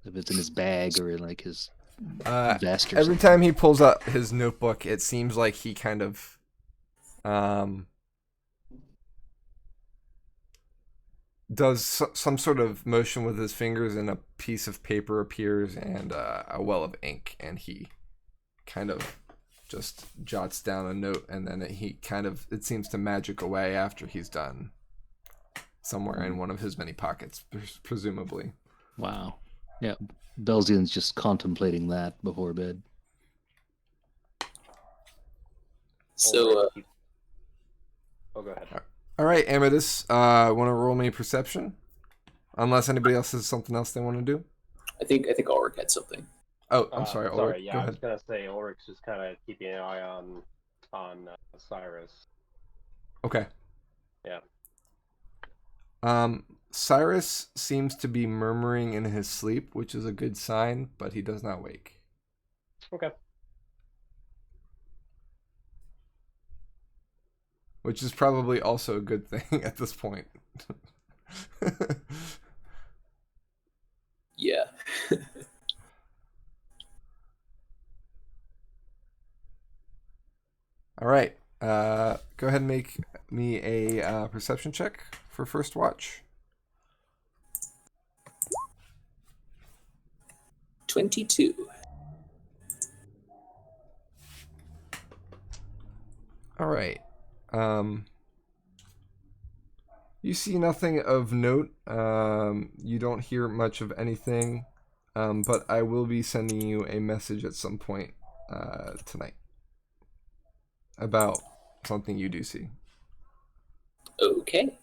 If it's in his bag or in like his vest or every something. time he pulls out his notebook, it seems like he kind of does some sort of motion with his fingers, and a piece of paper appears and a well of ink, and he kind of just jots down a note, and then it seems to magic away after he's done. somewhere in one of his many pockets, presumably. Wow. Yeah, Belzian's just contemplating that before bed. So, oh, go ahead. All right, Amethyst, want to roll me perception? Unless anybody else has something else they want to do. I think Ulrich had something. Oh, I'm sorry, Ulrich. Sorry, yeah, Go I ahead. was gonna say Ulrich's just kind of keeping an eye on Sirrus. Okay. Yeah. Sirrus seems to be murmuring in his sleep, which is a good sign, but he does not wake. Okay. Which is probably also a good thing at this point. Yeah. All right. Go ahead and make me a perception check for first watch. 22. All right. You see nothing of note. You don't hear much of anything. But I will be sending you a message at some point tonight about something you do see. Okay.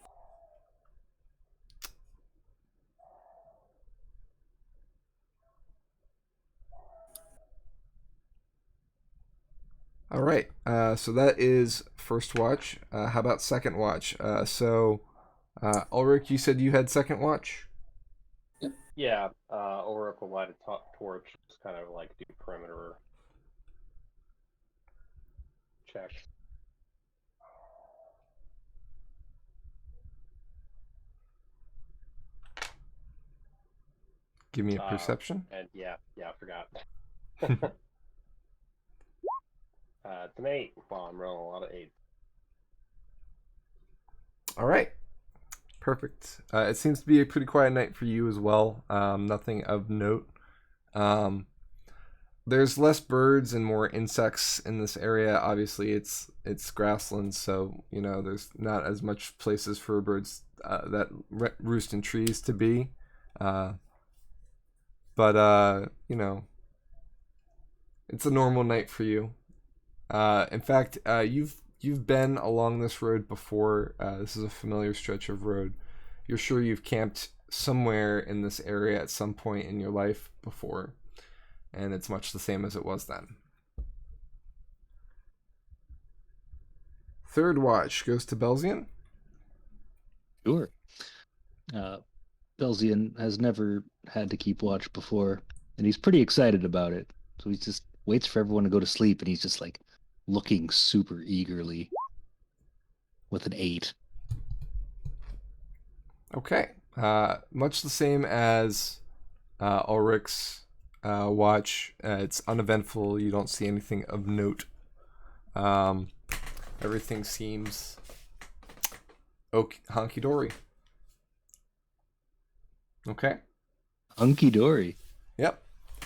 All right. So that is first watch. How about second watch? Ulrich, you said you had second watch? Yeah, Ulrich will light a torch, just kind of like do perimeter checks. Give me a perception. And yeah, I forgot. It's an 8. Wow, I'm rolling a lot of 8s. All right. Perfect. It seems to be a pretty quiet night for you as well. Nothing of note. There's less birds and more insects in this area. Obviously, it's grassland, so there's not as much places for birds that roost in trees to be. But it's a normal night for you. In fact, you've been along this road before. This is a familiar stretch of road. You're sure you've camped somewhere in this area at some point in your life before, and it's much the same as it was then. Third watch goes to Belzian. Sure. Belzian has never had to keep watch before, and he's pretty excited about it. So he just waits for everyone to go to sleep, and he's just like looking super eagerly with an 8. Okay. Much the same as Ulrich's watch. It's uneventful. You don't see anything of note. Everything seems honky-dory. Okay. Hunky-dory. Yep.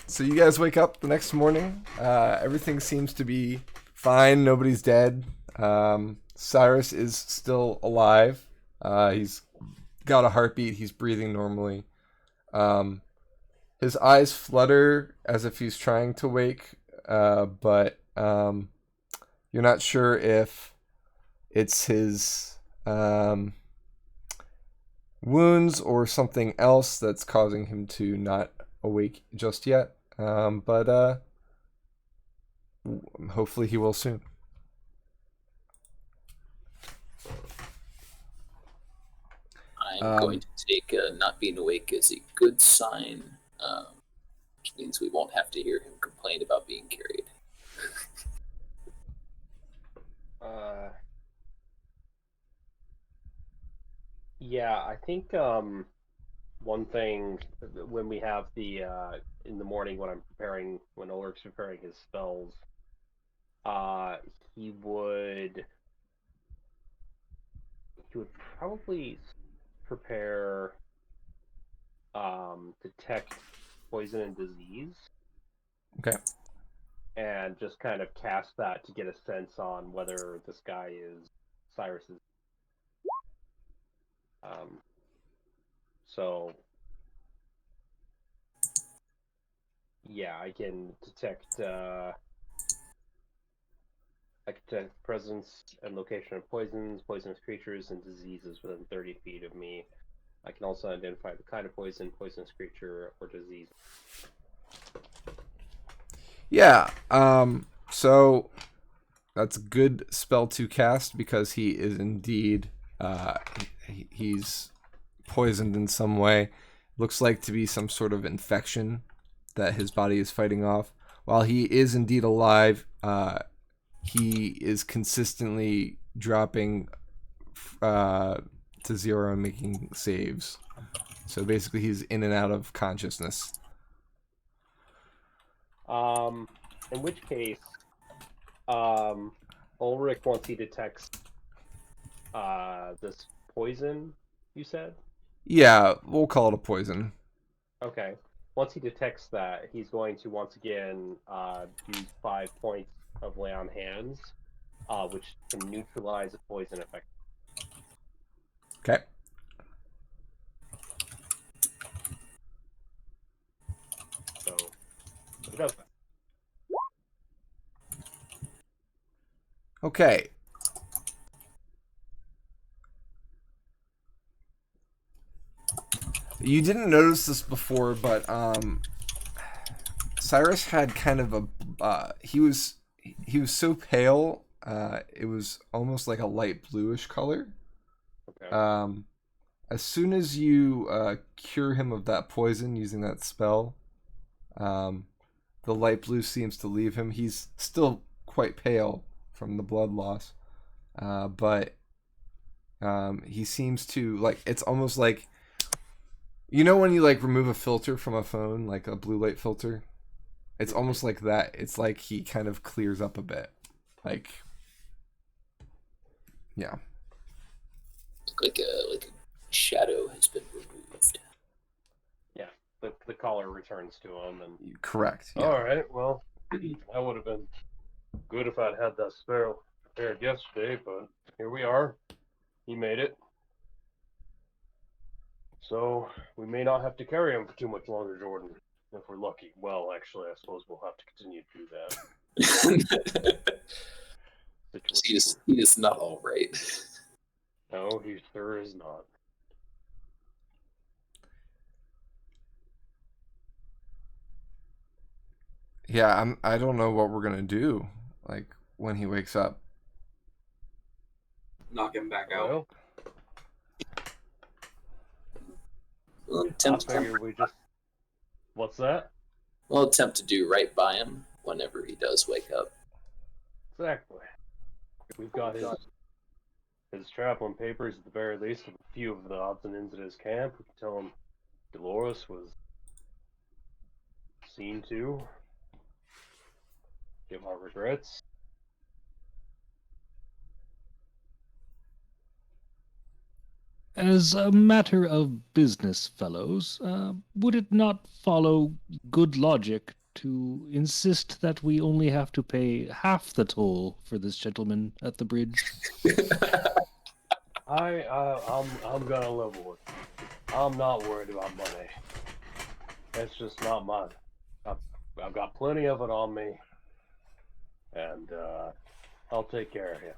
So you guys wake up the next morning. Everything seems to be fine. Nobody's dead. Sirrus is still alive. He's got a heartbeat. He's breathing normally. His eyes flutter as if he's trying to wake, but you're not sure if it's his wounds or something else that's causing him to not awake just yet. But hopefully he will soon. I'm going to take not being awake as a good sign, which means we won't have to hear him complain about being carried. Yeah, I think one thing when we have the in the morning when Ulrich's preparing his spells, he would probably prepare detect poison and disease. Okay. And just kind of cast that to get a sense on whether this guy is Sirrus's. So, yeah, I can detect presence and location of poisons, poisonous creatures, and diseases within 30 feet of me. I can also identify the kind of poison, poisonous creature, or disease. Yeah. So that's a good spell to cast because he is indeed he's poisoned in some way. Looks like to be some sort of infection that his body is fighting off. While he is indeed alive, he is consistently dropping to 0 and making saves. So basically, he's in and out of consciousness. In which case, Ulrich, once he detects this poison, you said? Yeah, we'll call it a poison. Okay. Once he detects that, he's going to once again use 5 points of lay on hands, which can neutralize a poison effect. Okay. So, it does that. Okay. You didn't notice this before, but Sirrus had kind of a he was so pale, it was almost like a light bluish color. Okay. As soon as you cure him of that poison using that spell, the light blue seems to leave him. He's still quite pale from the blood loss, but he seems to, like, it's almost like, you know when you like remove a filter from a phone, like a blue light filter? It's almost like that. It's like he kind of clears up a bit. Like, yeah. Like a shadow has been removed. Yeah, the collar returns to him, and Correct. Yeah. all right. Well, that would have been good if I'd had that spell prepared yesterday, but here we are. He made it. So we may not have to carry him for too much longer, Jordan, if we're lucky. Well, actually, I suppose we'll have to continue to do that. he is not all right. No, he sure is not. Yeah, I don't know what we're gonna do, like, when he wakes up. Knock him back out. Well, We'll I attempt figure we just... What's that? We'll attempt to do right by him whenever he does wake up. Exactly. We've got his traveling papers at the very least, with a few of the odds and ends at his camp. We can tell him Dolores was seen to. Give our regrets. As a matter of business, fellows, would it not follow good logic to insist that we only have to pay half the toll for this gentleman at the bridge? I'm gonna live with it. I'm not worried about money. It's just not mine. I've got plenty of it on me, and I'll take care of you.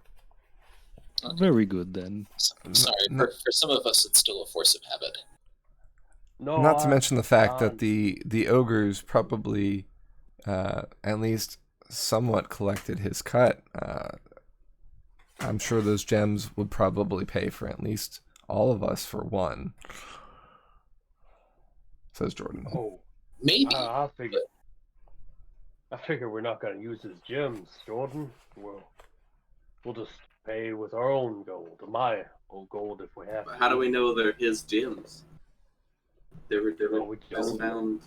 Okay. Very good, then. I'm sorry, for some of us it's still a force of habit. No, Not to mention the fact that the ogres probably at least somewhat collected his cut. I'm sure those gems would probably pay for at least all of us for one. Says Jordan. Oh, Maybe. I figure we're not gonna use his gems, Jordan. We'll just pay with our own gold, my own gold if we have to. How do we know they're his gems? They were we just don't. found.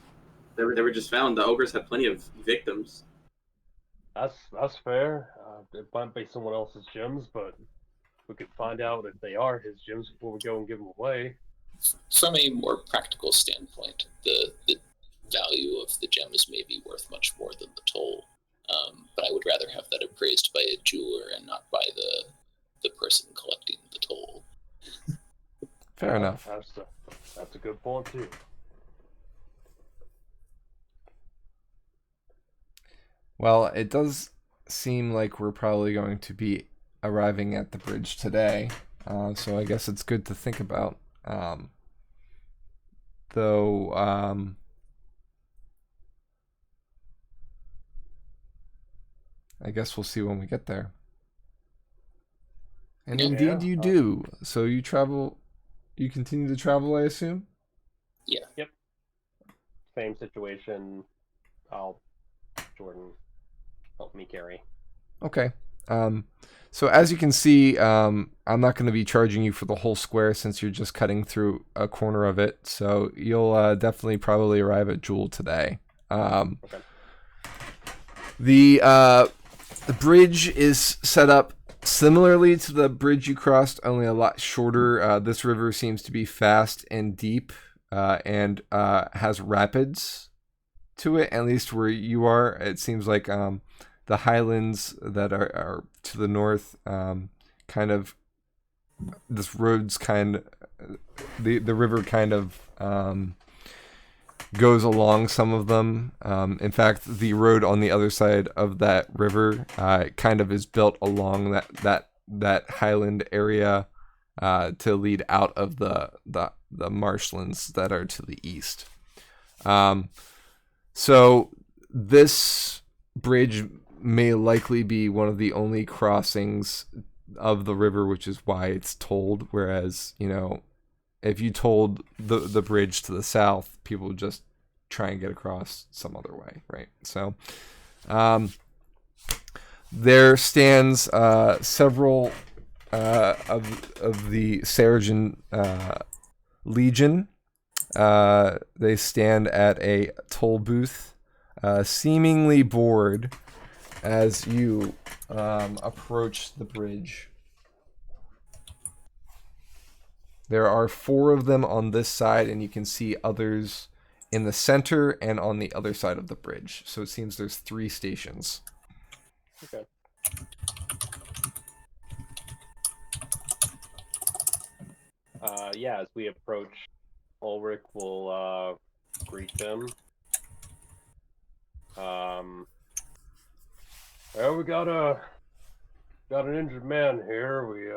They were just found. The ogres had plenty of victims. That's fair. It might be someone else's gems, but we could find out if they are his gems before we go and give them away. From a more practical standpoint, the value of the gems may be worth much more than the toll. But I would rather have that appraised by a jeweler and not by the person collecting the toll. Fair enough. That's a good point too. Well, it does seem like we're probably going to be arriving at the bridge today, so I guess it's good to think about. Though, I guess we'll see when we get there. And Yeah. indeed you do. So you travel, you continue to travel, I assume? Yeah. Yep. Same situation. Jordan, help me carry. Okay. So as you can see, I'm not going to be charging you for the whole square since you're just cutting through a corner of it. So you'll definitely probably arrive at Jewel today. Okay. The bridge is set up similarly to the bridge you crossed, only a lot shorter. This river seems to be fast and deep, and has rapids to it, at least where you are. It seems like the highlands that are to the north, kind of, this road's kind of, the river kind of goes along some of them. In fact, the road on the other side of that river kind of is built along that highland area to lead out of the marshlands that are to the east. So this bridge may likely be one of the only crossings of the river, which is why it's tolled. Whereas, you know, if you tolled the bridge to the south, people would just try and get across some other way, right? So there stands several of the Seregen Legion. They stand at a toll booth, seemingly bored as you approach the bridge. There are 4 of them on this side, and you can see others in the center and on the other side of the bridge. So it seems there's 3 stations. Okay. Yeah, as we approach, Ulrich will greet them. Well, we got an injured man here. We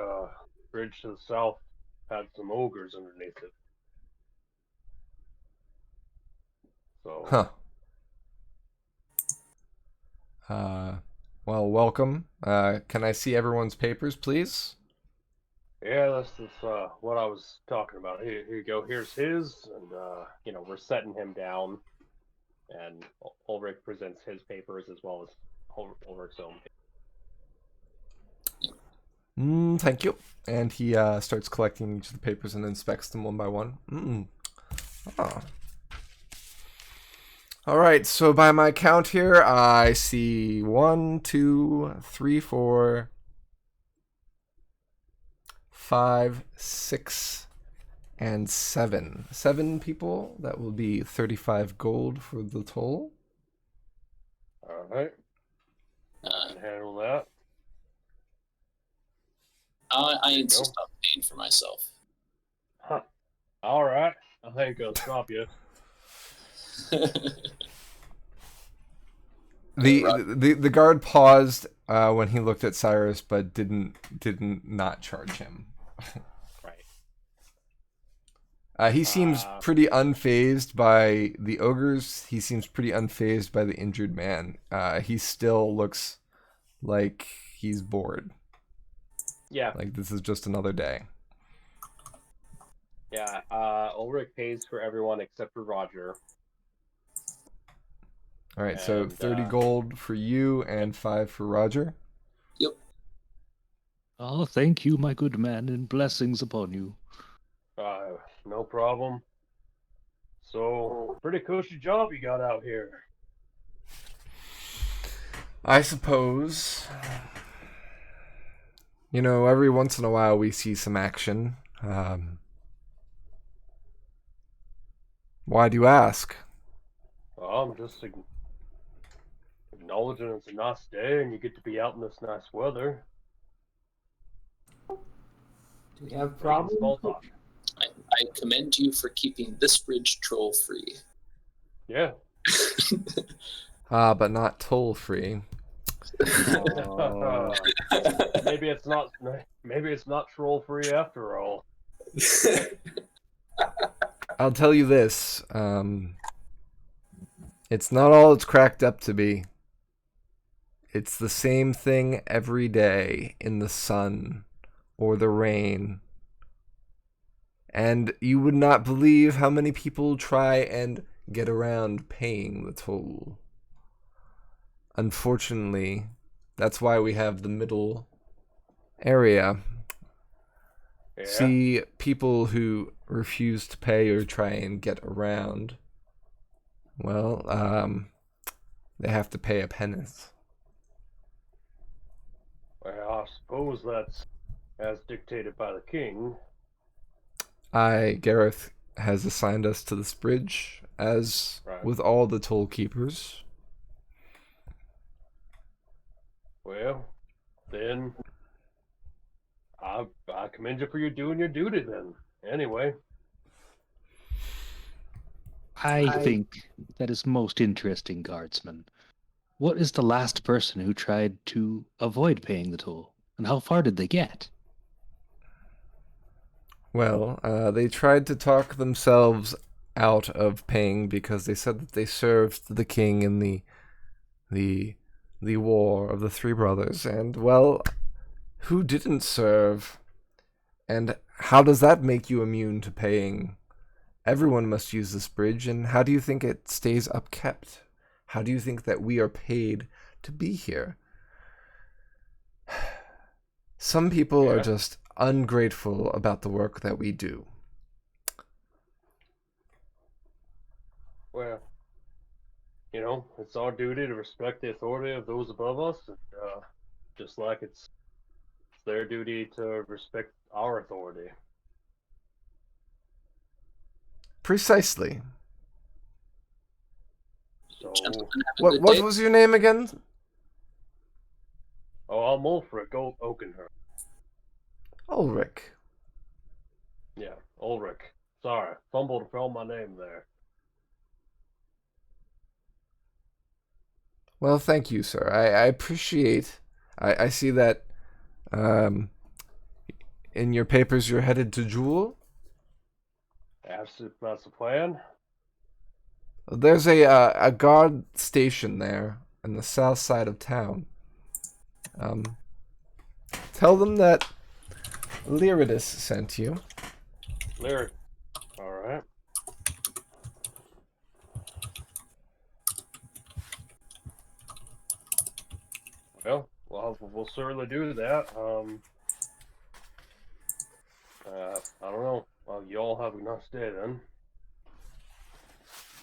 bridge to the south had some ogres underneath it. So. Well, welcome. Can I see everyone's papers, please? Yeah, that's what I was talking about. Here you go. Here's his, and we're setting him down, and Ulrich presents his papers as well as Ulrich's own papers. Thank you. And he starts collecting each of the papers and inspects them one by one. Oh. All right, so by my count here, I see 1, 2, 3, 4, 5, 6, and 7. 7 people. That will be 35 gold for the toll. All right. I can handle that. I insist on paying for myself. Huh. All right. I ain't gonna stop you. The guard paused when he looked at Sirrus, but didn't not charge him. Right. He seems pretty unfazed by the ogres. He seems pretty unfazed by the injured man. He still looks like he's bored. Yeah. Like this is just another day. Yeah. Ulrich pays for everyone except for Roger. All right, so 30 gold for you and 5 for Roger. Yep. Oh, thank you, my good man, and blessings upon you. No problem. So, pretty cushy job you got out here. I suppose. You know, every once in a while we see some action. Why do you ask? Well, I'm just acknowledging it's a nice day and you get to be out in this nice weather. Do we have problems? Small talk. I commend you for keeping this bridge troll free. Yeah. But not toll free. Maybe it's not. Maybe it's not troll free after all. I'll tell you this. It's not all it's cracked up to be. It's the same thing every day in the sun or the rain. And you would not believe how many people try and get around paying the toll. Unfortunately, that's why we have the middle area. Yeah. See people who refuse to pay or try and get around. Well, they have to pay a penance. Well, I suppose that's as dictated by the king. Gareth has assigned us to this bridge, as Right. with all the toll keepers. Well, then I commend you for you doing your duty. Then, anyway. I think that is most interesting, guardsman. What is the last person who tried to avoid paying the toll, and how far did they get? Well, they tried to talk themselves out of paying because they said that they served the king in the war of the Three Brothers, and well, who didn't serve? And how does that make you immune to paying? Everyone must use this bridge, and how do you think it stays upkept? How do you think that we are paid to be here? Some people are just ungrateful about the work that we do. Well, you know, it's our duty to respect the authority of those above us, and, just like it's their duty to respect our authority. Precisely. So, Gentlemen, have a What good day. was your name again? I'm Ulfric Oakenhurst. Ulrich. Yeah, Ulrich. Sorry, fumbled and fell my name there. Well, thank you, sir. I appreciate. I see that in your papers you're headed to Jewel. Absolutely, that's the plan. There's a guard station there on the south side of town. Tell them that Lyridus sent you. Lyric. Alright. Well, we'll certainly do that. I don't know. Well, you all have a nice day then.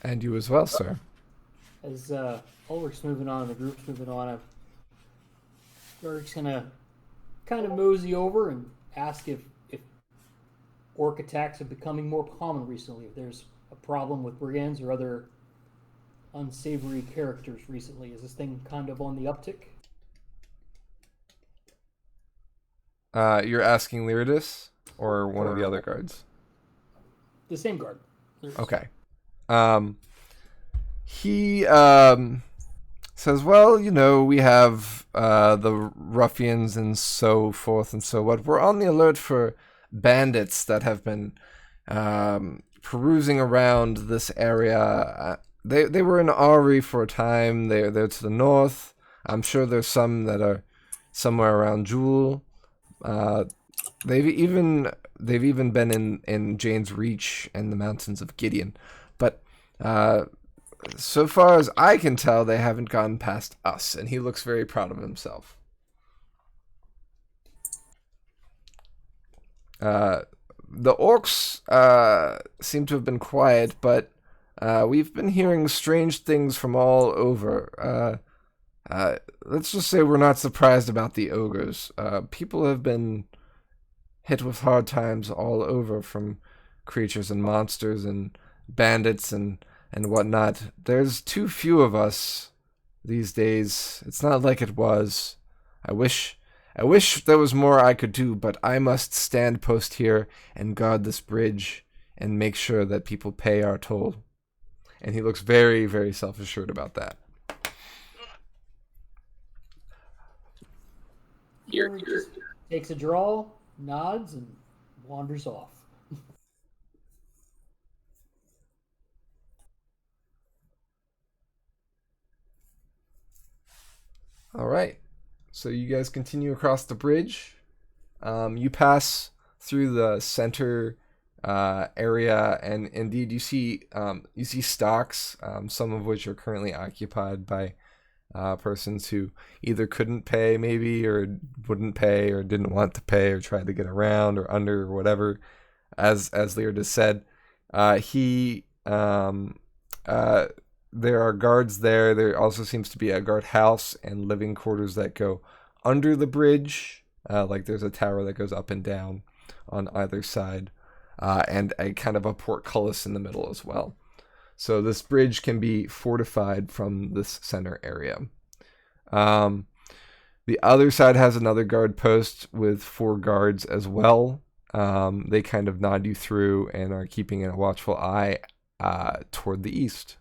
And you as well, sir. As Ulrich's moving on and the group's moving on, Ulrich's gonna kind of mosey over and ask if orc attacks are becoming more common recently. If there's a problem with brigands or other unsavory characters recently, is this thing kind of on the uptick? You're asking Lyridus or one of the other guards? The same guard. Okay. He says, well, you know, we have the ruffians and so forth and so what. We're on the alert for bandits that have been perusing around this area. They were in Ari for a time. They're to the north. I'm sure there's some that are somewhere around Jewel. They've even been in Jane's Reach and the mountains of Gideon. But so far as I can tell, they haven't gotten past us, and he looks very proud of himself. The orcs seem to have been quiet, but we've been hearing strange things from all over. Let's just say we're not surprised about the ogres. People have been hit with hard times all over, from creatures and monsters and bandits and whatnot. There's too few of us these days. It's not like it was. I wish there was more I could do, but I must stand post here and guard this bridge and make sure that people pay our toll. And he looks very, very self-assured about that. Here. Takes a draw, nods, and wanders off. All right. So you guys continue across the bridge. You pass through the center area, and indeed you see stocks, some of which are currently occupied by persons who either couldn't pay, maybe, or wouldn't pay, or didn't want to pay, or tried to get around, or under, or whatever. As Lear just said, there are guards there. There also seems to be a guard house and living quarters that go under the bridge. Like there's a tower that goes up and down on either side, and a kind of a portcullis in the middle as well. So this bridge can be fortified from this center area. The other side has another guard post with 4 guards as well. They kind of nod you through and are keeping a watchful eye toward the east.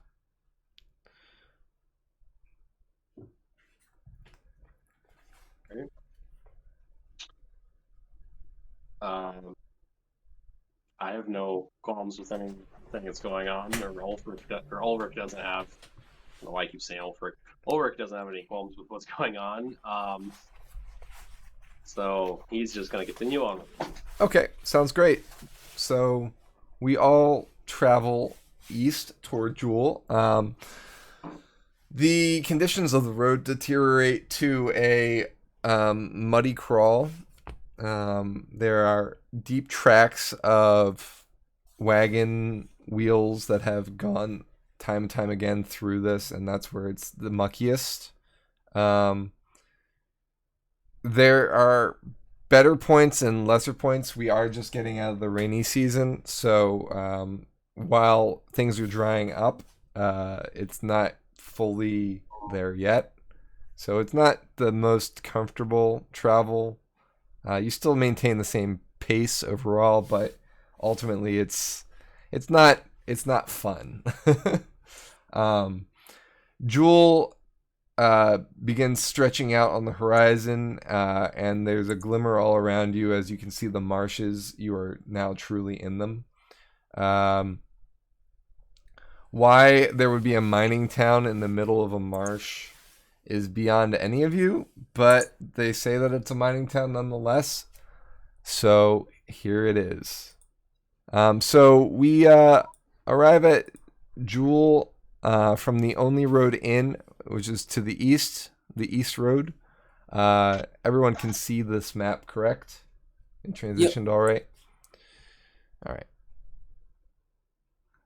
I have no qualms with anything that's going on, or Ulrich doesn't have. I don't know why I keep saying Ulrich. Ulrich doesn't have any qualms with what's going on. So he's just going to continue on. Okay, sounds great. So we all travel east toward Jewel. The conditions of the road deteriorate to a muddy crawl. There are deep tracks of wagon wheels that have gone time and time again through this, and that's where it's the muckiest. There are better points and lesser points. We are just getting out of the rainy season, so while things are drying up, it's not fully there yet. So it's not the most comfortable travel. You still maintain the same pace overall, but ultimately it's not fun. Jewel begins stretching out on the horizon, and there's a glimmer all around you as you can see the marshes. You are now truly in them. Why there would be a mining town in the middle of a marsh is beyond any of you, but they say that it's a mining town nonetheless. So here it is. So we arrive at Jewel from the only road in, which is to the east road. Everyone can see this map, correct? And transitioned. Yep. All right.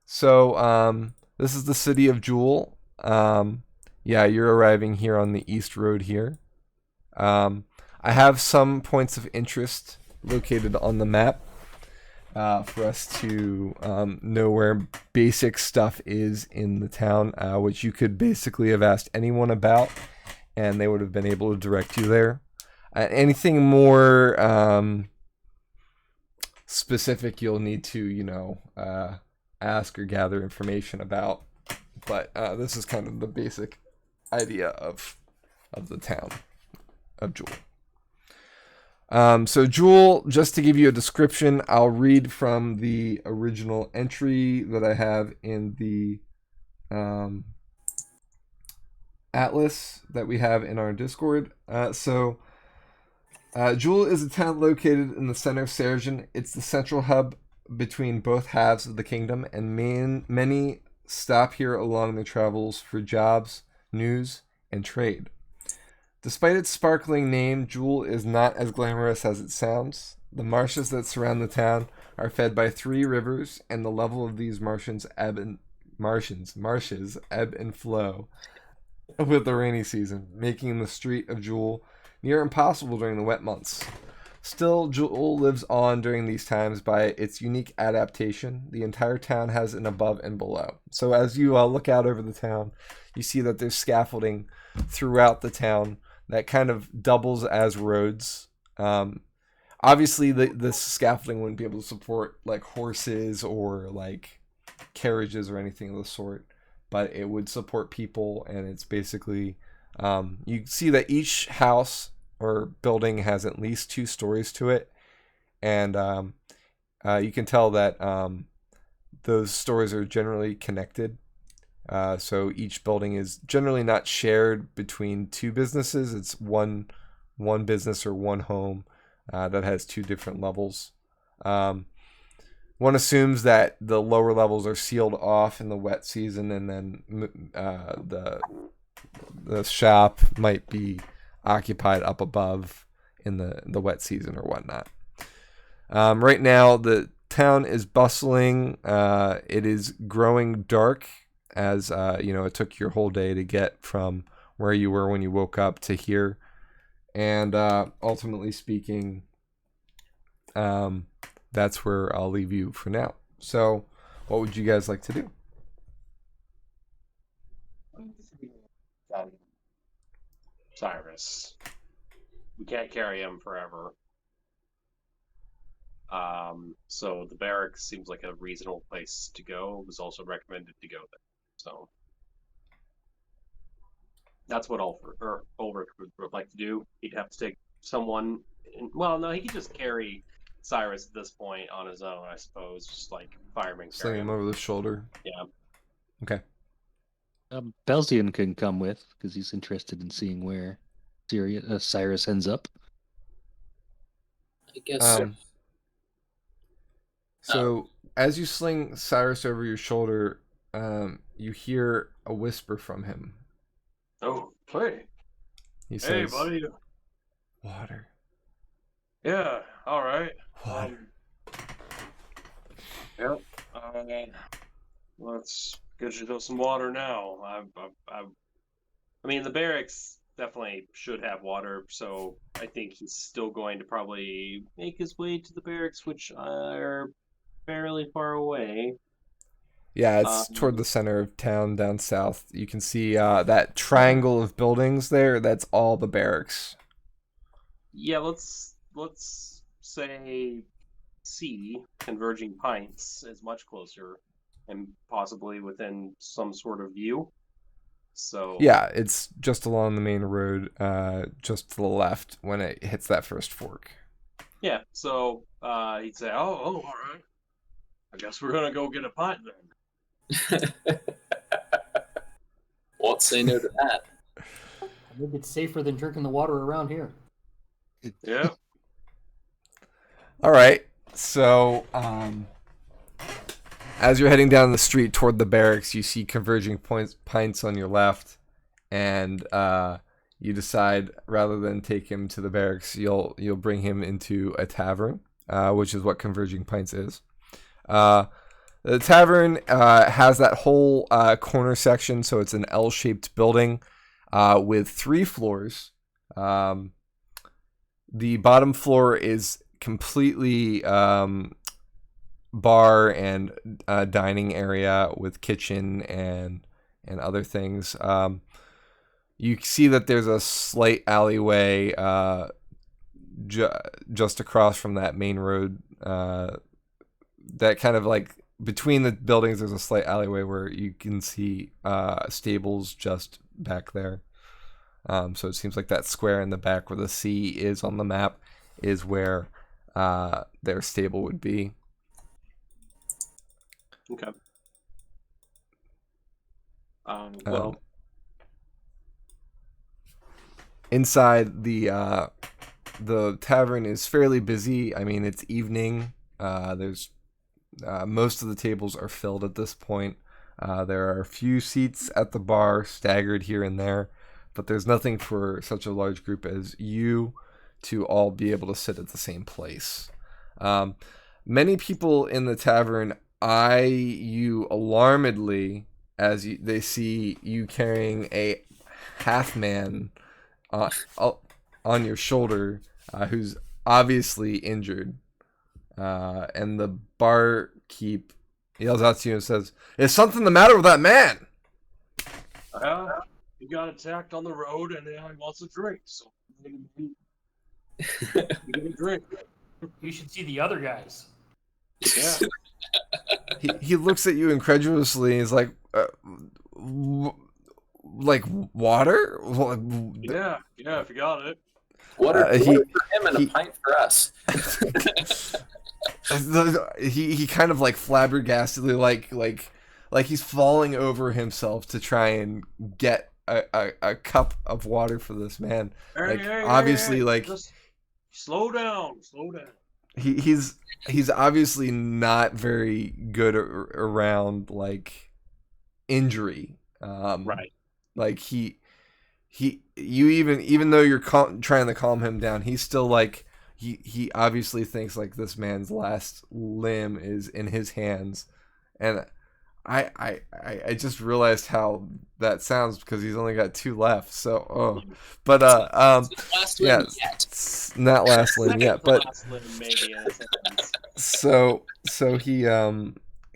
So this is the city of Jewel. Yeah, you're arriving here on the east road here. I have some points of interest located on the map for us to know where basic stuff is in the town, which you could basically have asked anyone about, and they would have been able to direct you there. Anything more specific, you'll need to, ask or gather information about. But this is kind of the basic idea of the town of Jewel. So Jewel, just to give you a description, I'll read from the original entry that I have in the atlas that we have in our Discord. Jewel is a town located in the center of Seregen. It's the central hub between both halves of the kingdom, and many stop here along their travels for jobs, news, and trade. Despite its sparkling name, Jewel is not as glamorous as it sounds. The marshes that surround the town are fed by 3 rivers, and the level of these marshes ebb and flow with the rainy season, making the street of Jewel near impossible during the wet months. Still, Jewel lives on during these times by its unique adaptation. The entire town has an above and below. So as you look out over the town, you see that there's scaffolding throughout the town that kind of doubles as roads. obviously the scaffolding wouldn't be able to support like horses or like carriages or anything of the sort, but it would support people, and it's basically you see that each house or building has at least 2 stories to it, and you can tell that those stories are generally connected. So each building is generally not shared between 2 businesses. It's one business or one home that has 2 different levels. One assumes that the lower levels are sealed off in the wet season, and then the shop might be occupied up above in the wet season or whatnot. Right now, the town is bustling. It is growing dark as it took your whole day to get from where you were when you woke up to here. And ultimately speaking, that's where I'll leave you for now. So, what would you guys like to do? Sirrus. We can't carry him forever. So the barracks seems like a reasonable place to go. It was also recommended to go there. So that's what Ulrich would like to do. He'd have to take someone. Well, no, he could just carry Sirrus at this point on his own, I suppose. Just like firemen Sling carry him over the shoulder. Yeah. Okay. Belzian can come with because he's interested in seeing where Sirrus ends up. I guess. So as you sling Sirrus over your shoulder, you hear a whisper from him. Oh, hey. He says, Hey, buddy. Water. Yeah, all right. Water. Yep. Let's get you some water now. I mean, the barracks definitely should have water, so I think he's still going to probably make his way to the barracks, which are fairly far away. Yeah, it's toward the center of town down south. You can see that triangle of buildings there. That's all the barracks. Yeah, let's say C, Converging Pints, is much closer and possibly within some sort of view. So yeah, it's just along the main road, just to the left when it hits that first fork. Yeah, so he'd say, "Oh, all right. I guess we're gonna go get a pint then." Won't say no to that. I think it's safer than drinking the water around here. Yeah. All right. So, as you're heading down the street toward the barracks, you see Converging Pints on your left, and you decide rather than take him to the barracks, you'll bring him into a tavern, which is what Converging Pints is. The tavern has that whole corner section, so it's an L-shaped building with 3 floors. The bottom floor is completely bar and dining area with kitchen and other things. You see that there's a slight alleyway just across from that main road. That kind of like between the buildings, there's a slight alleyway where you can see stables just back there. So it seems like that square in the back where the C is on the map is where their stable would be. Okay. Well, inside the tavern is fairly busy. I mean, it's evening. There's most of the tables are filled at this point. There are a few seats at the bar staggered here and there, but there's nothing for such a large group as you to all be able to sit at the same place. Many people in the tavern eye you alarmedly as they see you carrying a half-man on your shoulder who's obviously injured. And the barkeep yells out to you and says, "Is something the matter with that man?" He got attacked on the road and now he wants a drink, so give him a drink. You should see the other guys. Yeah. He looks at you incredulously. He's like, like water? Yeah, if you got it. Water for him and he- a pint for us. he kind of like flabbergastedly like he's falling over himself to try and get a cup of water for this man. Like obviously like just slow down. he's obviously not very good around like injury. Right. Like you even though you're trying to calm him down, he's still like he obviously thinks like this man's last limb is in his hands, and I just realized how that sounds because he's only got 2 left. So but Last yeah, limb yet. it's not last limb yet, but Last limb, maybe in a sentence. so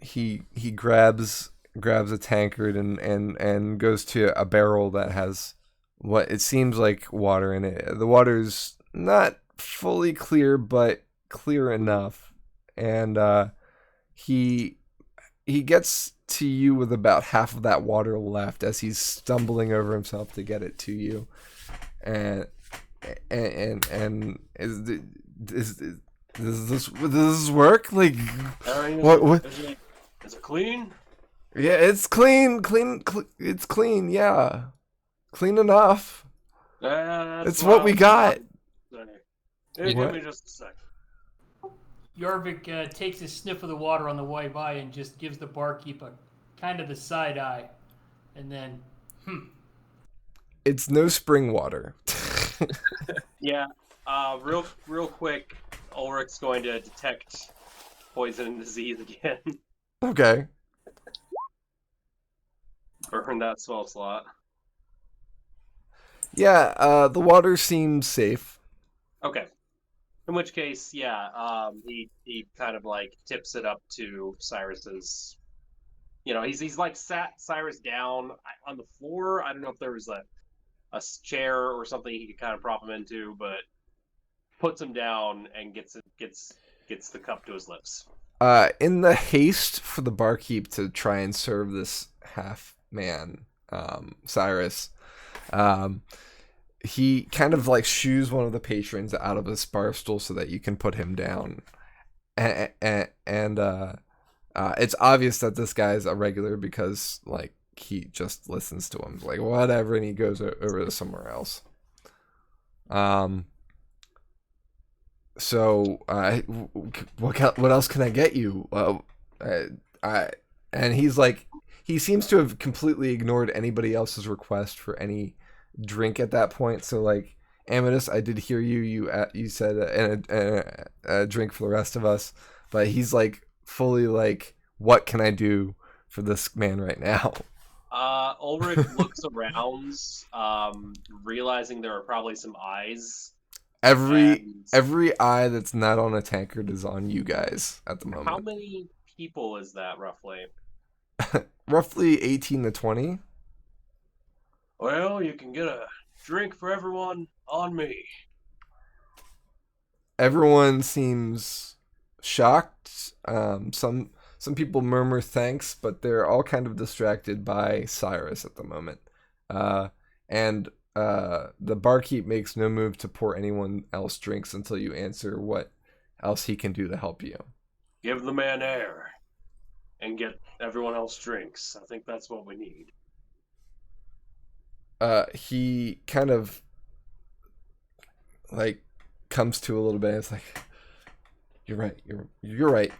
he grabs a tankard and goes to a barrel that has what it seems like water in it. The water's not fully clear, but clear enough. And he gets to you with about half of that water left as he's stumbling over himself to get it to you. And does this work? Like what? Is it clean? Yeah, it's clean. It's clean. Yeah, clean enough. It's what we got. Hey, What? give me just a sec. Jorvik takes a sniff of the water on the way by and just gives the barkeep a kind of the side eye, and then, It's no spring water. Yeah. Real quick, Ulrich's going to detect poison and disease again. Okay. Burn that spell slot. Yeah, the water seems safe. Okay. In which case, yeah, he kind of like tips it up to Cyrus's. You know, he's like sat Cyrus down on the floor. I don't know if there was a chair or something he could kind of prop him into, but puts him down and gets the cup to his lips. In the haste for the barkeep to try and serve this half man, Cyrus, he kind of like shoos one of the patrons out of his bar stool so that you can put him down, and it's obvious that this guy's a regular because like he just listens to him like whatever, and he goes over to somewhere else. So what else can I get you? And he's like, he seems to have completely ignored anybody else's request for any drink at that point. So like, Amethyst, I did hear you said a drink for the rest of us, but he's like fully like, what can I do for this man right now? Ulrich looks around, realizing there are probably some eyes. Every eye that's not on a tankard is on you guys at the moment. How many people is that roughly? Roughly 18 to 20. Well, you can get a drink for everyone on me. Everyone seems shocked. Some people murmur thanks, but they're all kind of distracted by Cyrus at the moment. And the barkeep makes no move to pour anyone else drinks until you answer what else he can do to help you. Give the man air and get everyone else drinks. I think that's what we need. He kind of like comes to a little bit. It's like, you're right. You're right.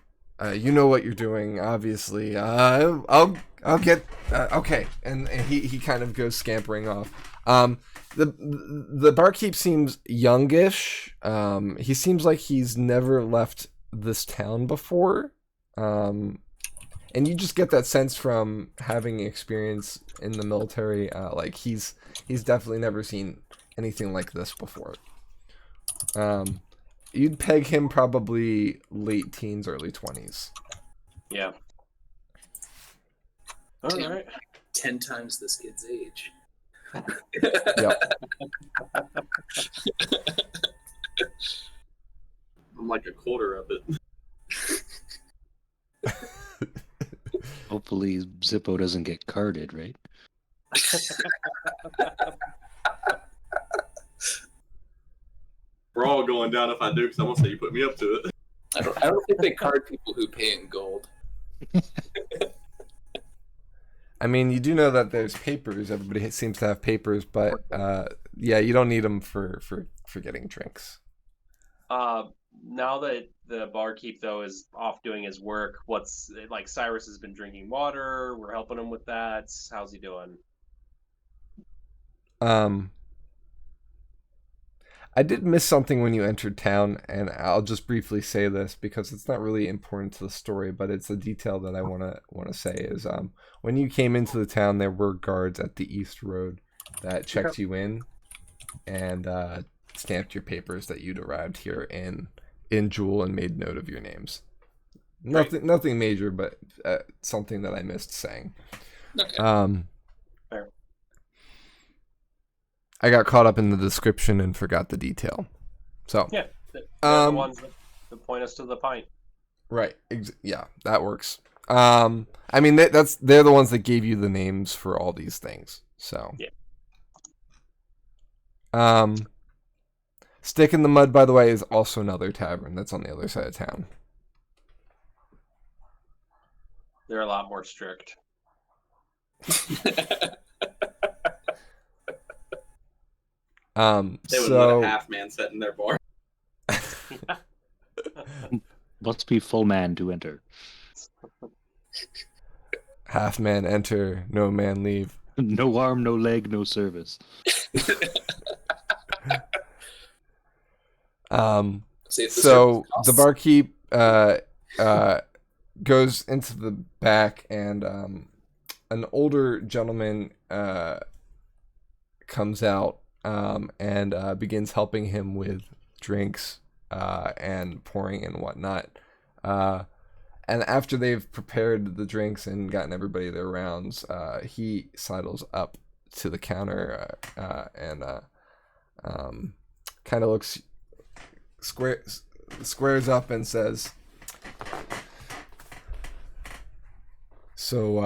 You know what you're doing, obviously. I'll get okay. And he kind of goes scampering off. The barkeep seems youngish. He seems like he's never left this town before. And you just get that sense from having experience in the military. Like he's definitely never seen anything like this before. You'd peg him probably late teens, early 20s. Yeah. All Damn. right. 10 times this kid's age. Yep. I'm like a quarter of it. Hopefully Zippo doesn't get carded, right? We're all going down if I do, because I'm gonna say you put me up to it. I don't think they card people who pay in gold. I mean, you do know that there's papers. Everybody seems to have papers, but yeah, you don't need them for getting drinks. Now that the barkeep though is off doing his work, what's like Sirrus has been drinking water. We're helping him with that. How's he doing? I did miss something when you entered town, and I'll just briefly say this because it's not really important to the story, but it's a detail that I want to say is when you came into the town, there were guards at the East Road that checked you in and stamped your papers that you'd arrived here in Jewel and made note of your names. Nothing major, but something that I missed saying. Okay. Fair. I got caught up in the description and forgot the detail. So yeah, they're the ones that point us to the pint. Right. Yeah, that works. I mean, they're the ones that gave you the names for all these things. So yeah. Stick in the Mud, by the way, is also another tavern that's on the other side of town. They're a lot more strict. They would let a half man sit in their bar. Must be full man to enter. Half man enter, no man leave. No arm, no leg, no service. So the barkeep goes into the back, and an older gentleman comes out and begins helping him with drinks and pouring and whatnot. And after they've prepared the drinks and gotten everybody their rounds, he sidles up to the counter and kind of looks squares up and says, "So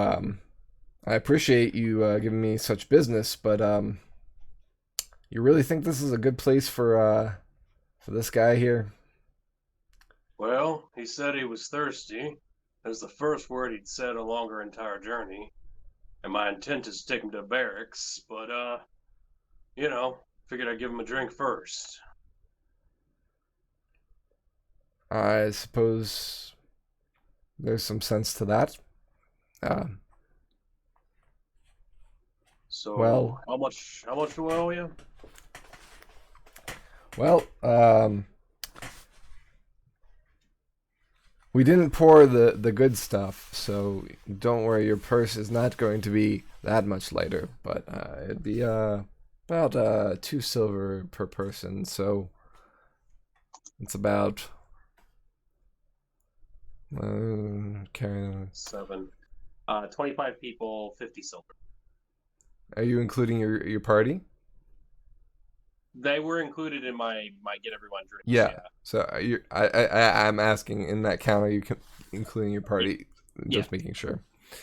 I appreciate you giving me such business, but you really think this is a good place for this guy here?" Well, he said he was thirsty. That's the first word he'd said along our entire journey. And my intent is to take him to barracks, but, figured I'd give him a drink first. I suppose there's some sense to that. So, well, how much do I owe you? Well, we didn't pour the good stuff, so don't worry, your purse is not going to be that much lighter, but it'd be about 2 silver per person, so it's about carrying 7. 25 people, 50 silver. Are you including your party? They were included in my get everyone drinks. Yeah. So I'm asking, in that count, are you including your party? Just making sure.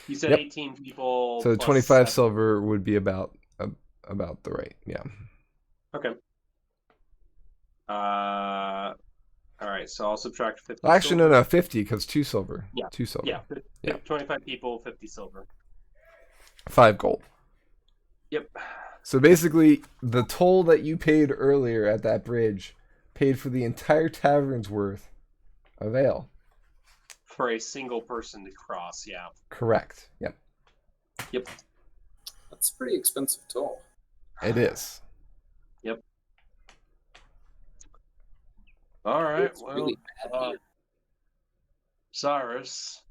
You said 18 people. So 25 silver would be about the right. Yeah. Okay. All right. So I'll subtract 50. Well, actually, silver. no, 50 because 2 silver. Yeah. 2 silver. Yeah. 25 people, 50 silver. 5 gold. Yep. So basically, the toll that you paid earlier at that bridge paid for the entire tavern's worth of ale. For a single person to cross, yeah. Correct. Yep. That's a pretty expensive toll. It is. Yep. All right. It's really bad beer. Sirrus,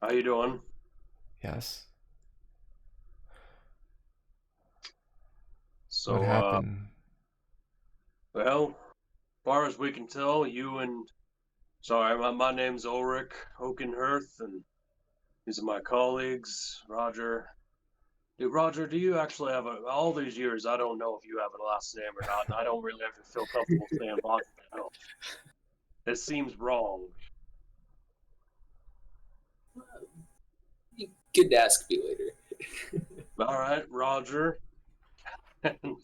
how you doing? Yes. So, what happened? Well, as far as we can tell, my name's Ulrich Oakenhurth, and these are my colleagues, Roger. Hey, Roger, do you actually have all these years? I don't know if you have a last name or not, and I don't really ever feel comfortable saying Roger. No. It seems wrong. You could ask me later. All right, Roger. and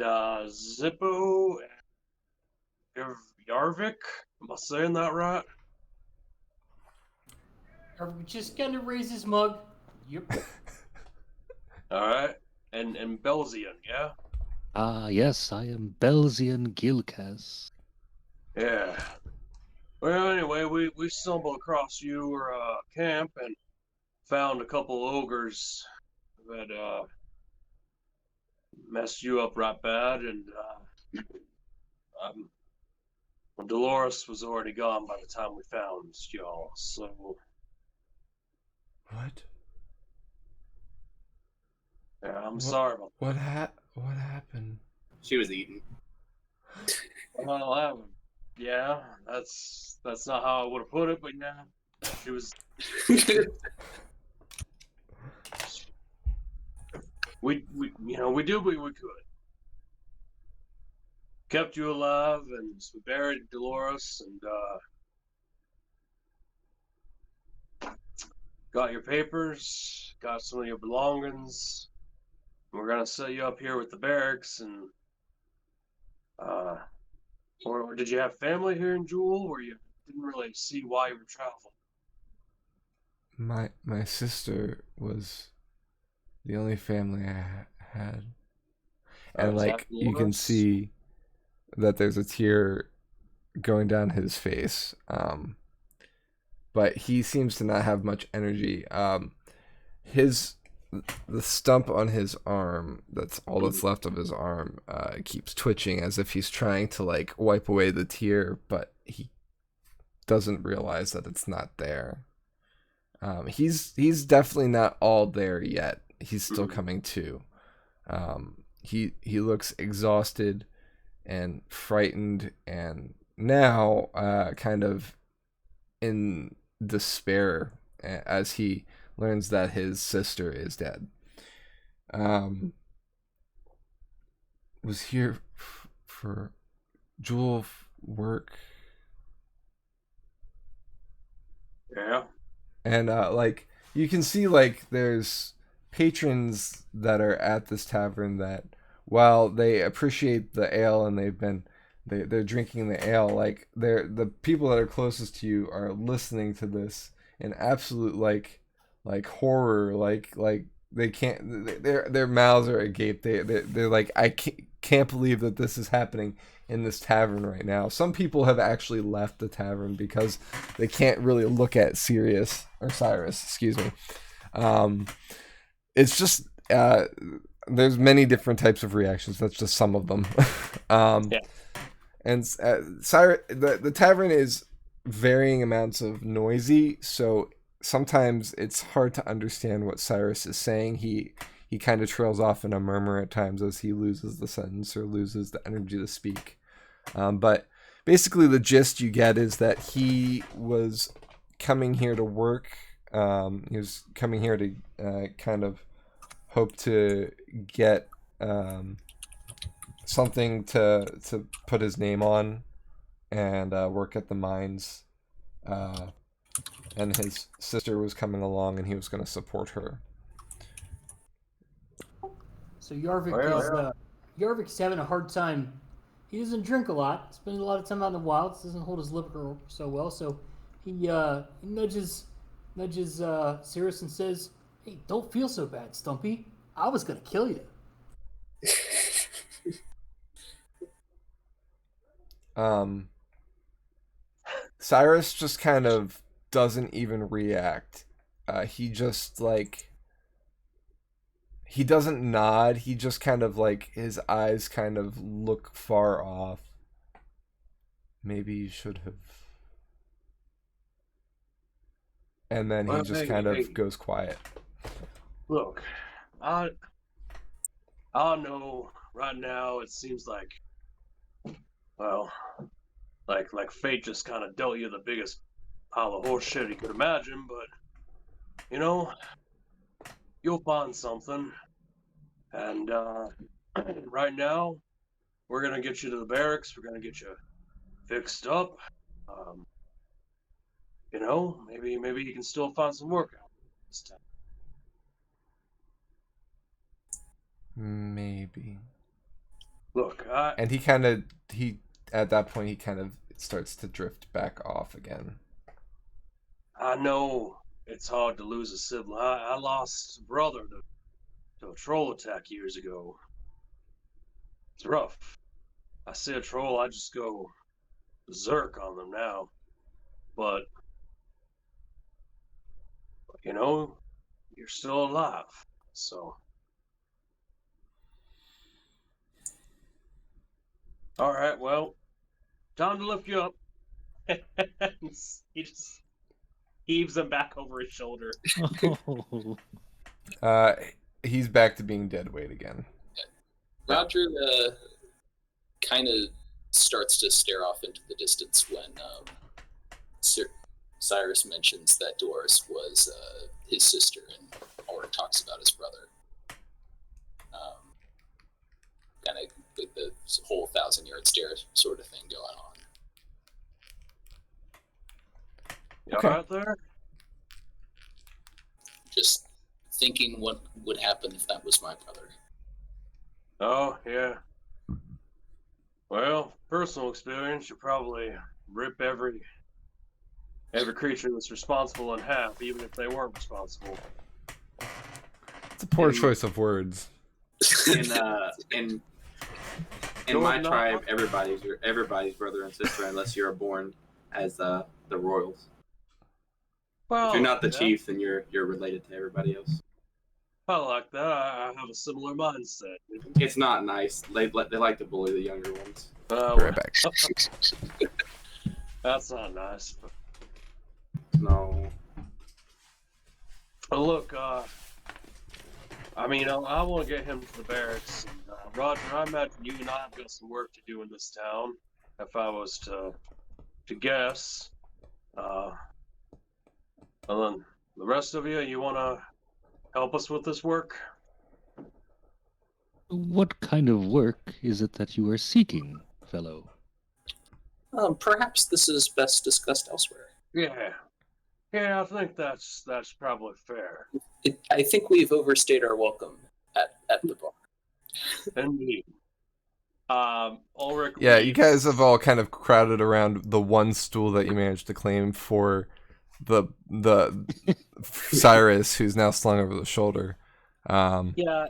Zippo Yarvik. Am I saying that right? Just gonna raise his mug. Yep. All right. And Belzian, yeah? Ah, yes, I am Belzian Gilkas. Yeah. Well, anyway, we stumbled across your camp and found a couple ogres that messed you up right bad, and Dolores was already gone by the time we found y'all, so... What? Yeah, I'm sorry about What happened? She was eaten. that. Well, yeah, that's not how I would have put it, but yeah, she was... we did what we could. Kept you alive, and we buried Dolores, and got your papers, got some of your belongings. We're gonna set you up here with the barracks, and or did you have family here in Jewel, or you didn't really see why you were traveling? My sister was the only family I had, and is that like you can Dolores? see that there's a tear going down his face. But he seems to not have much energy. The stump on his arm, that's all that's left of his arm, keeps twitching as if he's trying to like wipe away the tear, but he doesn't realize that it's not there. He's definitely not all there yet. He's still coming to. He looks exhausted and frightened, and now kind of in despair as he learns that his sister is dead. Was here for Jewel work. Yeah. And like you can see, like there's patrons that are at this tavern that, while they appreciate the ale and they're drinking the ale, like the people that are closest to you are listening to this in absolute like horror, like they can't, their mouths are agape. They're like, I can't believe that this is happening in this tavern right now. Some people have actually left the tavern because they can't really look at Sirrus, excuse me. It's just there's many different types of reactions. That's just some of them. Yeah. And Cyrus, the tavern is varying amounts of noisy, so sometimes it's hard to understand what Sirrus is saying. He kind of trails off in a murmur at times as he loses the sentence or loses the energy to speak. But basically the gist you get is that he was coming here to work. He was coming here to kind of hope to get something to put his name on and work at the mines. And his sister was coming along and he was going to support her. So Yarvik's having a hard time. He doesn't drink a lot. Spends a lot of time out in the wilds. Doesn't hold his liquor so well. So he nudges Sirrus and says, "Hey, don't feel so bad, Stumpy. I was gonna kill you." Sirrus just kind of doesn't even react. He just like, he doesn't nod. He just kind of like, his eyes kind of look far off. Maybe you should have. And then he just kind of goes quiet. Look, I know right now it seems like, well, like fate just kind of dealt you the biggest pile of horse shit you could imagine, but you know, you'll find something. And right now, we're gonna get you to the barracks. We're gonna get you fixed up. You know, maybe you can still find some work out this time. Maybe. Look, And he at that point he kind of starts to drift back off again. I know it's hard to lose a sibling. I lost a brother to a troll attack years ago. It's rough. I see a troll, I just go berserk on them now. But, you know, you're still alive. So. All right, well, time to lift you up. He just heaves him back over his shoulder. Oh. He's back to being dead weight again. Roger kind of starts to stare off into the distance when Sirrus mentions that Doris was his sister, and Ulrich talks about his brother. Kind of like the whole 1,000-yard stare sort of thing going on. You all right there? Just thinking what would happen if that was my brother. Oh, yeah. Well, personal experience, you probably rip every creature that's responsible in half, even if they weren't responsible. It's a poor choice of words. In my tribe, everybody's brother and sister, unless you're born as the royals. Well, If you're not the chief, then you're related to everybody else. I like that. I have a similar mindset. It's not nice. They like to bully the younger ones. Right back. That's not nice. But... No. But look, I mean, I want to get him to the barracks. And, Roger, I imagine you and I have got some work to do in this town. If I was to guess, and then the rest of you want to help us with this work? What kind of work is it that you are seeking, fellow? Perhaps this is best discussed elsewhere. Yeah, I think that's probably fair. I think we've overstayed our welcome at the bar. Indeed. Ulrich. Yeah, you guys have all kind of crowded around the one stool that you managed to claim for the Sirrus, who's now slung over the shoulder. Yeah,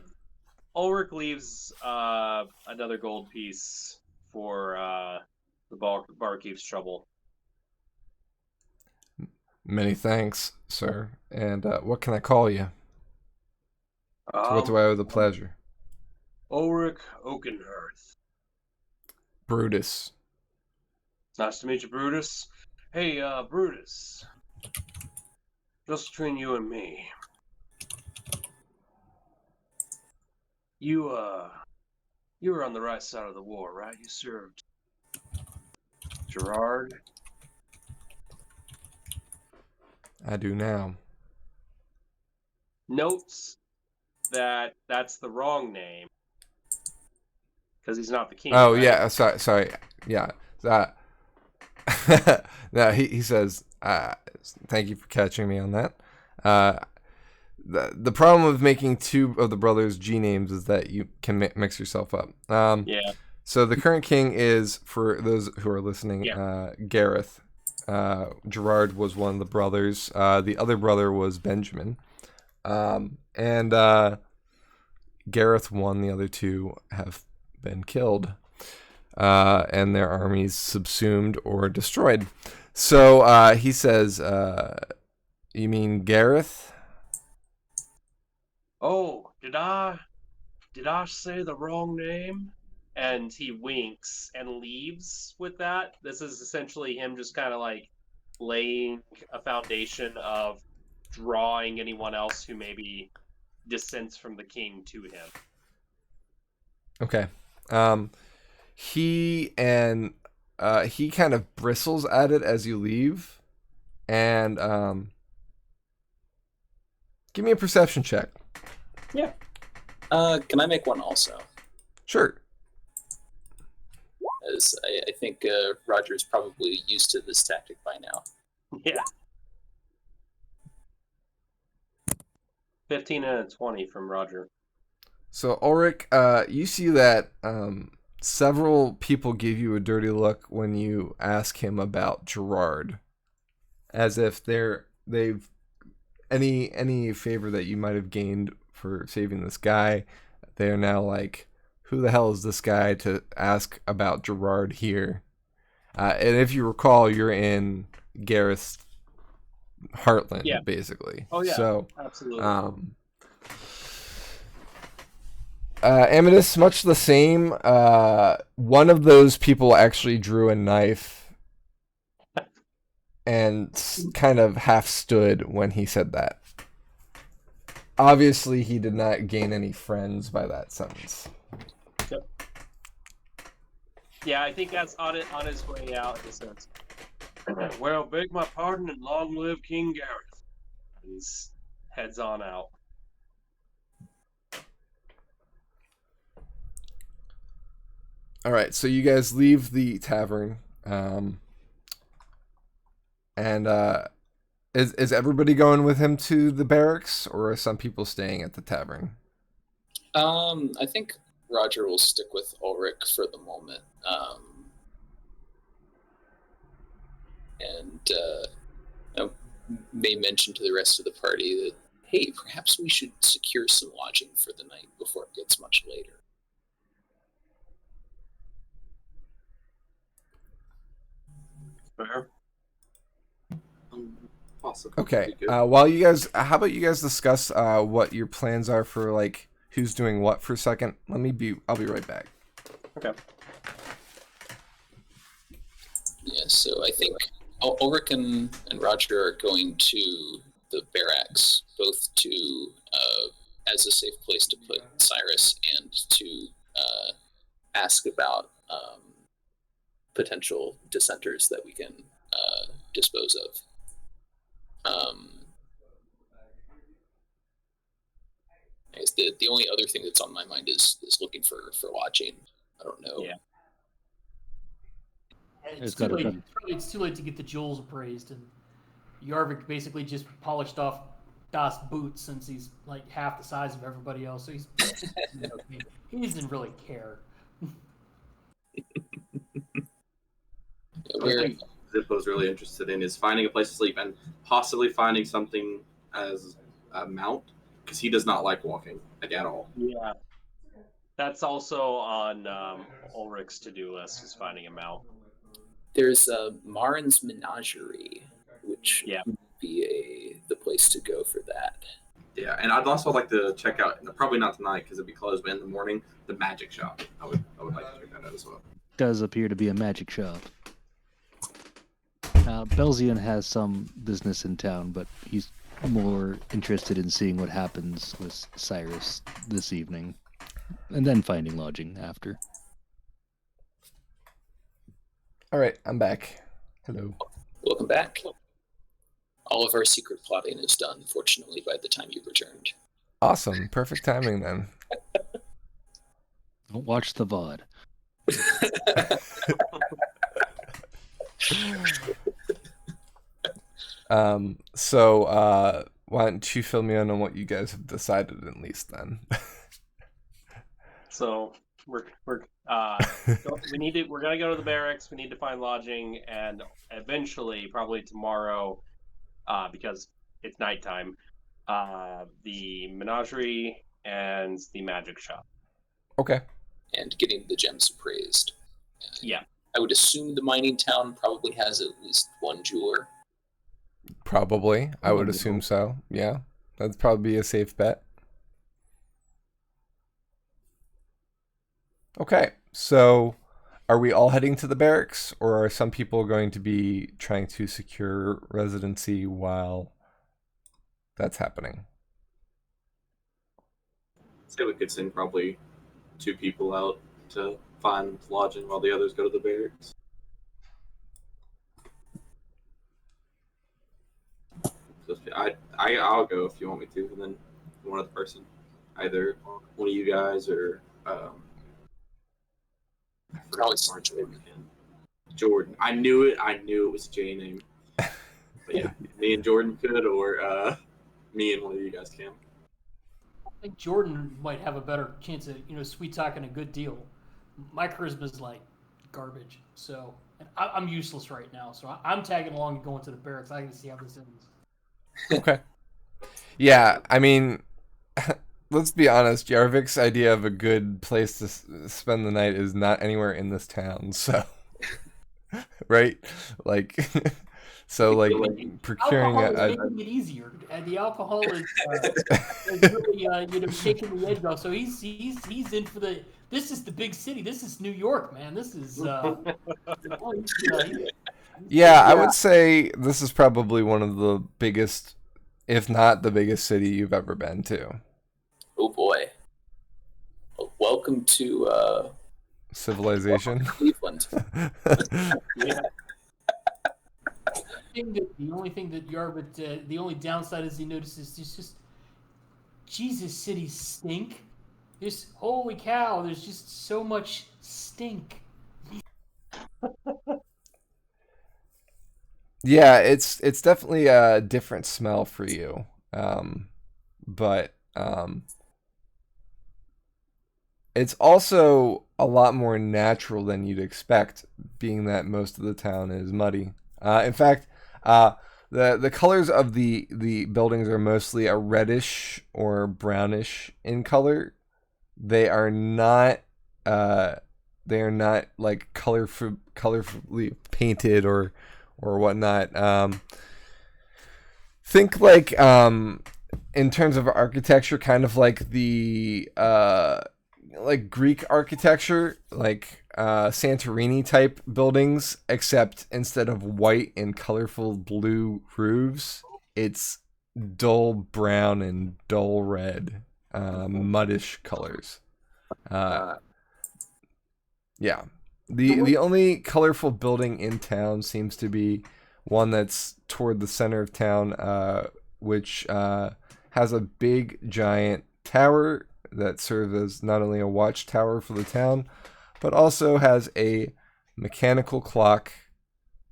Ulrich leaves another gold piece for the barkeep's trouble. Many thanks, sir. And what can I call you? To what do I owe the pleasure? Ulrich Oakenhearth. Brutus. Nice to meet you, Brutus. Hey, Brutus. Just between you and me. You were on the right side of the war, right? You served Gerard. I do now. Notes that that's the wrong name because he's not the king. Oh, right? yeah. Sorry. Yeah. No, he says, thank you for catching me on that. The problem with making two of the brothers G names is that you can mix yourself up. Yeah. So the current king is, for those who are listening, Gareth. Gerard was one of the brothers. The other brother was Benjamin. And Gareth won. The other two have been killed. And their armies subsumed or destroyed. So he says, you mean Gareth? Oh, did I say the wrong name? And he winks and leaves with that. This is essentially him just kind of like laying a foundation of drawing anyone else who maybe dissents from the king to him. Okay. He kind of bristles at it as you leave, and give me a perception check. Yeah. Can I make one also? Sure. As I think Roger is probably used to this tactic by now. Yeah. 15 and a 20 from Roger. So Ulrich, you see that several people give you a dirty look when you ask him about Gerard, as if they've any favor that you might have gained for saving this guy, they are now like, who the hell is this guy to ask about Gerard here? And if you recall, you're in Gareth's Heartland, Yeah. basically. Oh, yeah. So, Absolutely. Amethyst, much the same. One of those people actually drew a knife and kind of half stood when he said that. Obviously, he did not gain any friends by that sentence. Yep. Yeah, I think that's on his way out. He says, "Well, beg my pardon and long live King Gareth." He's heads on out. All right, so you guys leave the tavern, and is everybody going with him to the barracks, or are some people staying at the tavern? I think Roger will stick with Ulrich for the moment, and may mention to the rest of the party that, hey, perhaps we should secure some lodging for the night before it gets much later. Fair. Possibly. Okay. While you guys, how about you guys discuss what your plans are for like who's doing what for a second? I'll be right back. Okay. Yeah, so I think Ulrich and Roger are going to the barracks, both to as a safe place to put Sirrus and to ask about potential dissenters that we can dispose of. I guess the only other thing that's on my mind is looking for lodging. I don't know. Yeah. It's too late. It's too late to get the jewels appraised, and Yarvik basically just polished off Das' boots since he's like half the size of everybody else. So he doesn't really care. Zippo's really interested in is finding a place to sleep and possibly finding something as a mount, because he does not like walking like at all. Yeah. That's also on Ulrich's to-do list, is finding a mount. There's Marin's Menagerie, which would be the place to go for that. Yeah, and I'd also like to check out, probably not tonight because it'd be closed, but in the morning, the magic shop. I would like to check that out as well. Does appear to be a magic shop. Belzian has some business in town, but he's more interested in seeing what happens with Sirrus this evening, and then finding lodging after. All right, I'm back. Hello. Welcome back. All of our secret plotting is done, fortunately, by the time you returned. Awesome. Perfect timing then. Don't watch the VOD. So why don't you fill me in on what you guys have decided at least then? So we're gonna go to the barracks. We need to find lodging, and eventually, probably tomorrow, because it's nighttime, the menagerie and the magic shop. Okay. And getting the gems appraised. Yeah. I would assume the mining town probably has at least one jeweler. Probably. I would assume so. Yeah. That'd probably be a safe bet. Okay. So are we all heading to the barracks, or are some people going to be trying to secure residency while that's happening? Say we could send probably 2 people out to find lodging while the others go to the barracks. I'll go if you want me to, and then one other person. either one of you guys or I forgot Probably Mark's name again. Jordan. I knew it was a J name. But yeah, me and Jordan could, or me and one of you guys can. I think Jordan might have a better chance of, sweet talking a good deal. My charisma's like garbage, so and I'm useless right now. So I'm tagging along and going to the barracks. I can see how this ends. Okay. Yeah, I mean, let's be honest. Jarvik's idea of a good place to spend the night is not anywhere in this town. So, right? Like, so like procuring alcohol is making it easier, and the alcohol is really taking the edge off. So he's in for the. This is the big city. This is New York, man. This is. Yeah, I would say this is probably one of the biggest, if not the biggest city you've ever been to. Oh boy. Well, welcome to Civilization. Cleveland. Yeah. The only thing that Yarvik, the only downside is he notices there's just Jesus cities stink. There's holy cow, there's just so much stink. Yeah, it's definitely a different smell for you. But it's also a lot more natural than you'd expect, being that most of the town is muddy. In fact, the colors of the buildings are mostly a reddish or brownish in color. They are not like colorfully painted or whatnot. Think like in terms of architecture, kind of like the like Greek architecture, like Santorini type buildings, except instead of white and colorful blue roofs, it's dull brown and dull red, muddish colors. Yeah. The only colorful building in town seems to be one that's toward the center of town, which has a big giant tower that serves as not only a watchtower for the town, but also has a mechanical clock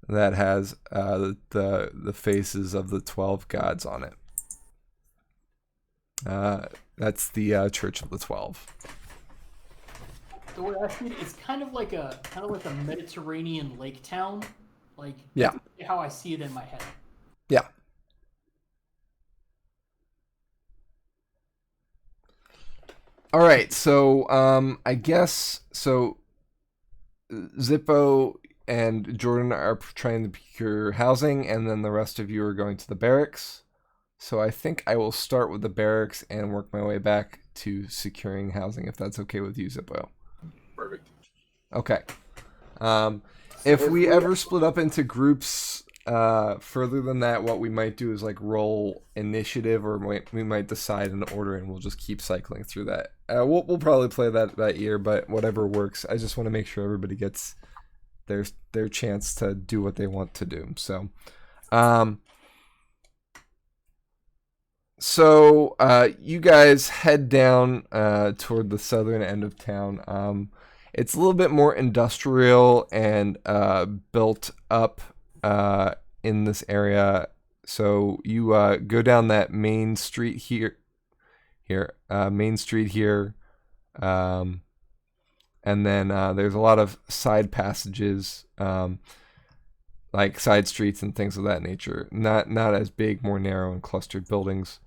that has the faces of the 12 gods on it. That's the Church of the 12. The way I see it, it's kind of like a Mediterranean lake town, like Yeah. That's how I see it in my head. Yeah. All right, so I guess so. Zippo and Jordan are trying to procure housing, and then the rest of you are going to the barracks. So I think I will start with the barracks and work my way back to securing housing, if that's okay with you, Zippo. Perfect. Okay. If we ever split up into groups further than that, what we might do is like roll initiative, or we might decide an order, and we'll just keep cycling through that. We'll probably play that year, but whatever works. I just want to make sure everybody gets their chance to do what they want to do. So, you guys head down toward the southern end of town. It's a little bit more industrial and built up in this area. So you go down that main street here, Main Street here, and then there's a lot of side passages, like side streets and things of that nature. Not as big, more narrow and clustered buildings.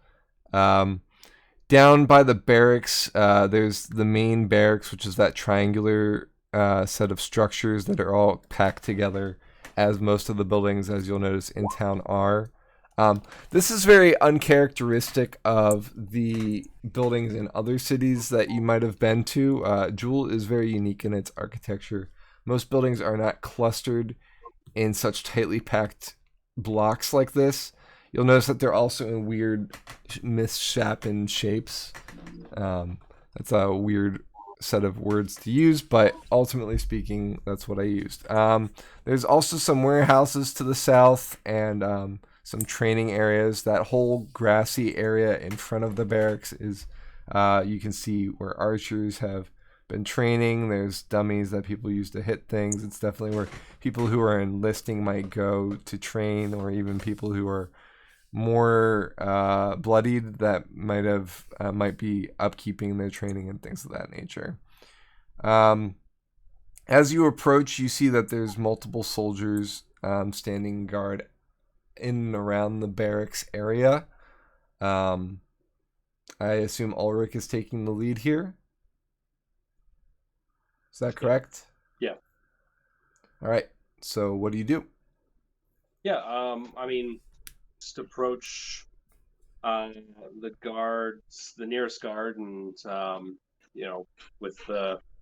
Down by the barracks, there's the main barracks, which is that triangular set of structures that are all packed together, as most of the buildings, as you'll notice, in town are. This is very uncharacteristic of the buildings in other cities that you might have been to. Jewel is very unique in its architecture. Most buildings are not clustered in such tightly packed blocks like this. You'll notice that they're also in weird misshapen shapes. That's a weird set of words to use, but ultimately speaking, that's what I used. There's also some warehouses to the south and some training areas. That whole grassy area in front of the barracks is You can see where archers have been training. There's dummies that people use to hit things. It's definitely where people who are enlisting might go to train, or even people who are more bloodied that might be upkeeping their training and things of that nature. As you approach, you see that there's multiple soldiers standing guard in and around the barracks area. I assume Ulrich is taking the lead here. Is that correct? Yeah. All right. So what do you do? Yeah, I mean, just approach the guards, the nearest guard, and with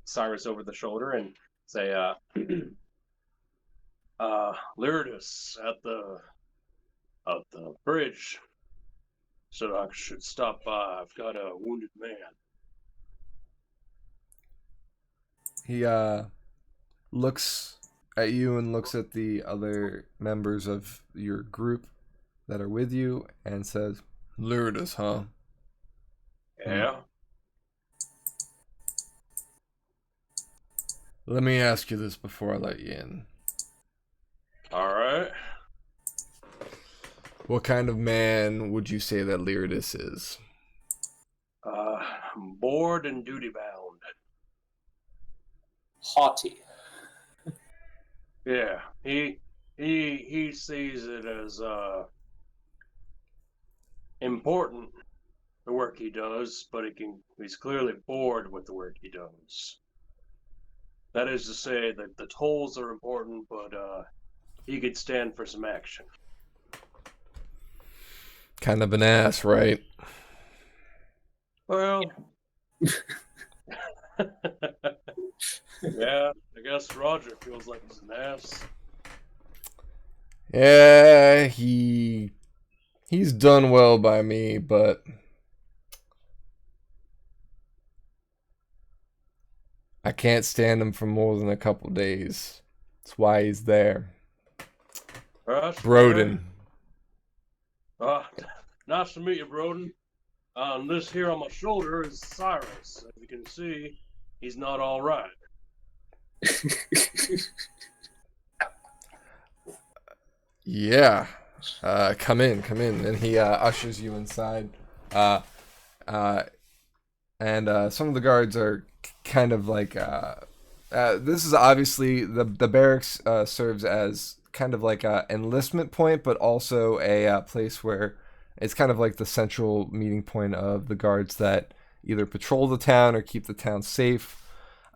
Sirrus over the shoulder, and say, Lyridus at the bridge said I should stop by. I've got a wounded man. He looks at you and looks at the other members of your group that are with you and says, Lyridus, huh? Yeah? Let me ask you this before I let you in. All right. What kind of man would you say that Lyridus is? Bored and duty-bound. Haughty. Yeah, he sees it as important, the work he does, but he's clearly bored with the work he does. That is to say that the tolls are important, but he could stand for some action. Kind of an ass, right? Well, yeah, I guess Roger feels like he's an ass. Yeah, he's done well by me, but I can't stand him for more than a couple days. That's why he's there. Broden. Nice to meet you, Broden. This here on my shoulder is Sirrus. As you can see, he's not all right. Yeah. Come in. And he ushers you inside. And some of the guards are kind of like... this is obviously... The barracks serves as kind of like an enlistment point, but also a place where it's kind of like the central meeting point of the guards that either patrol the town or keep the town safe.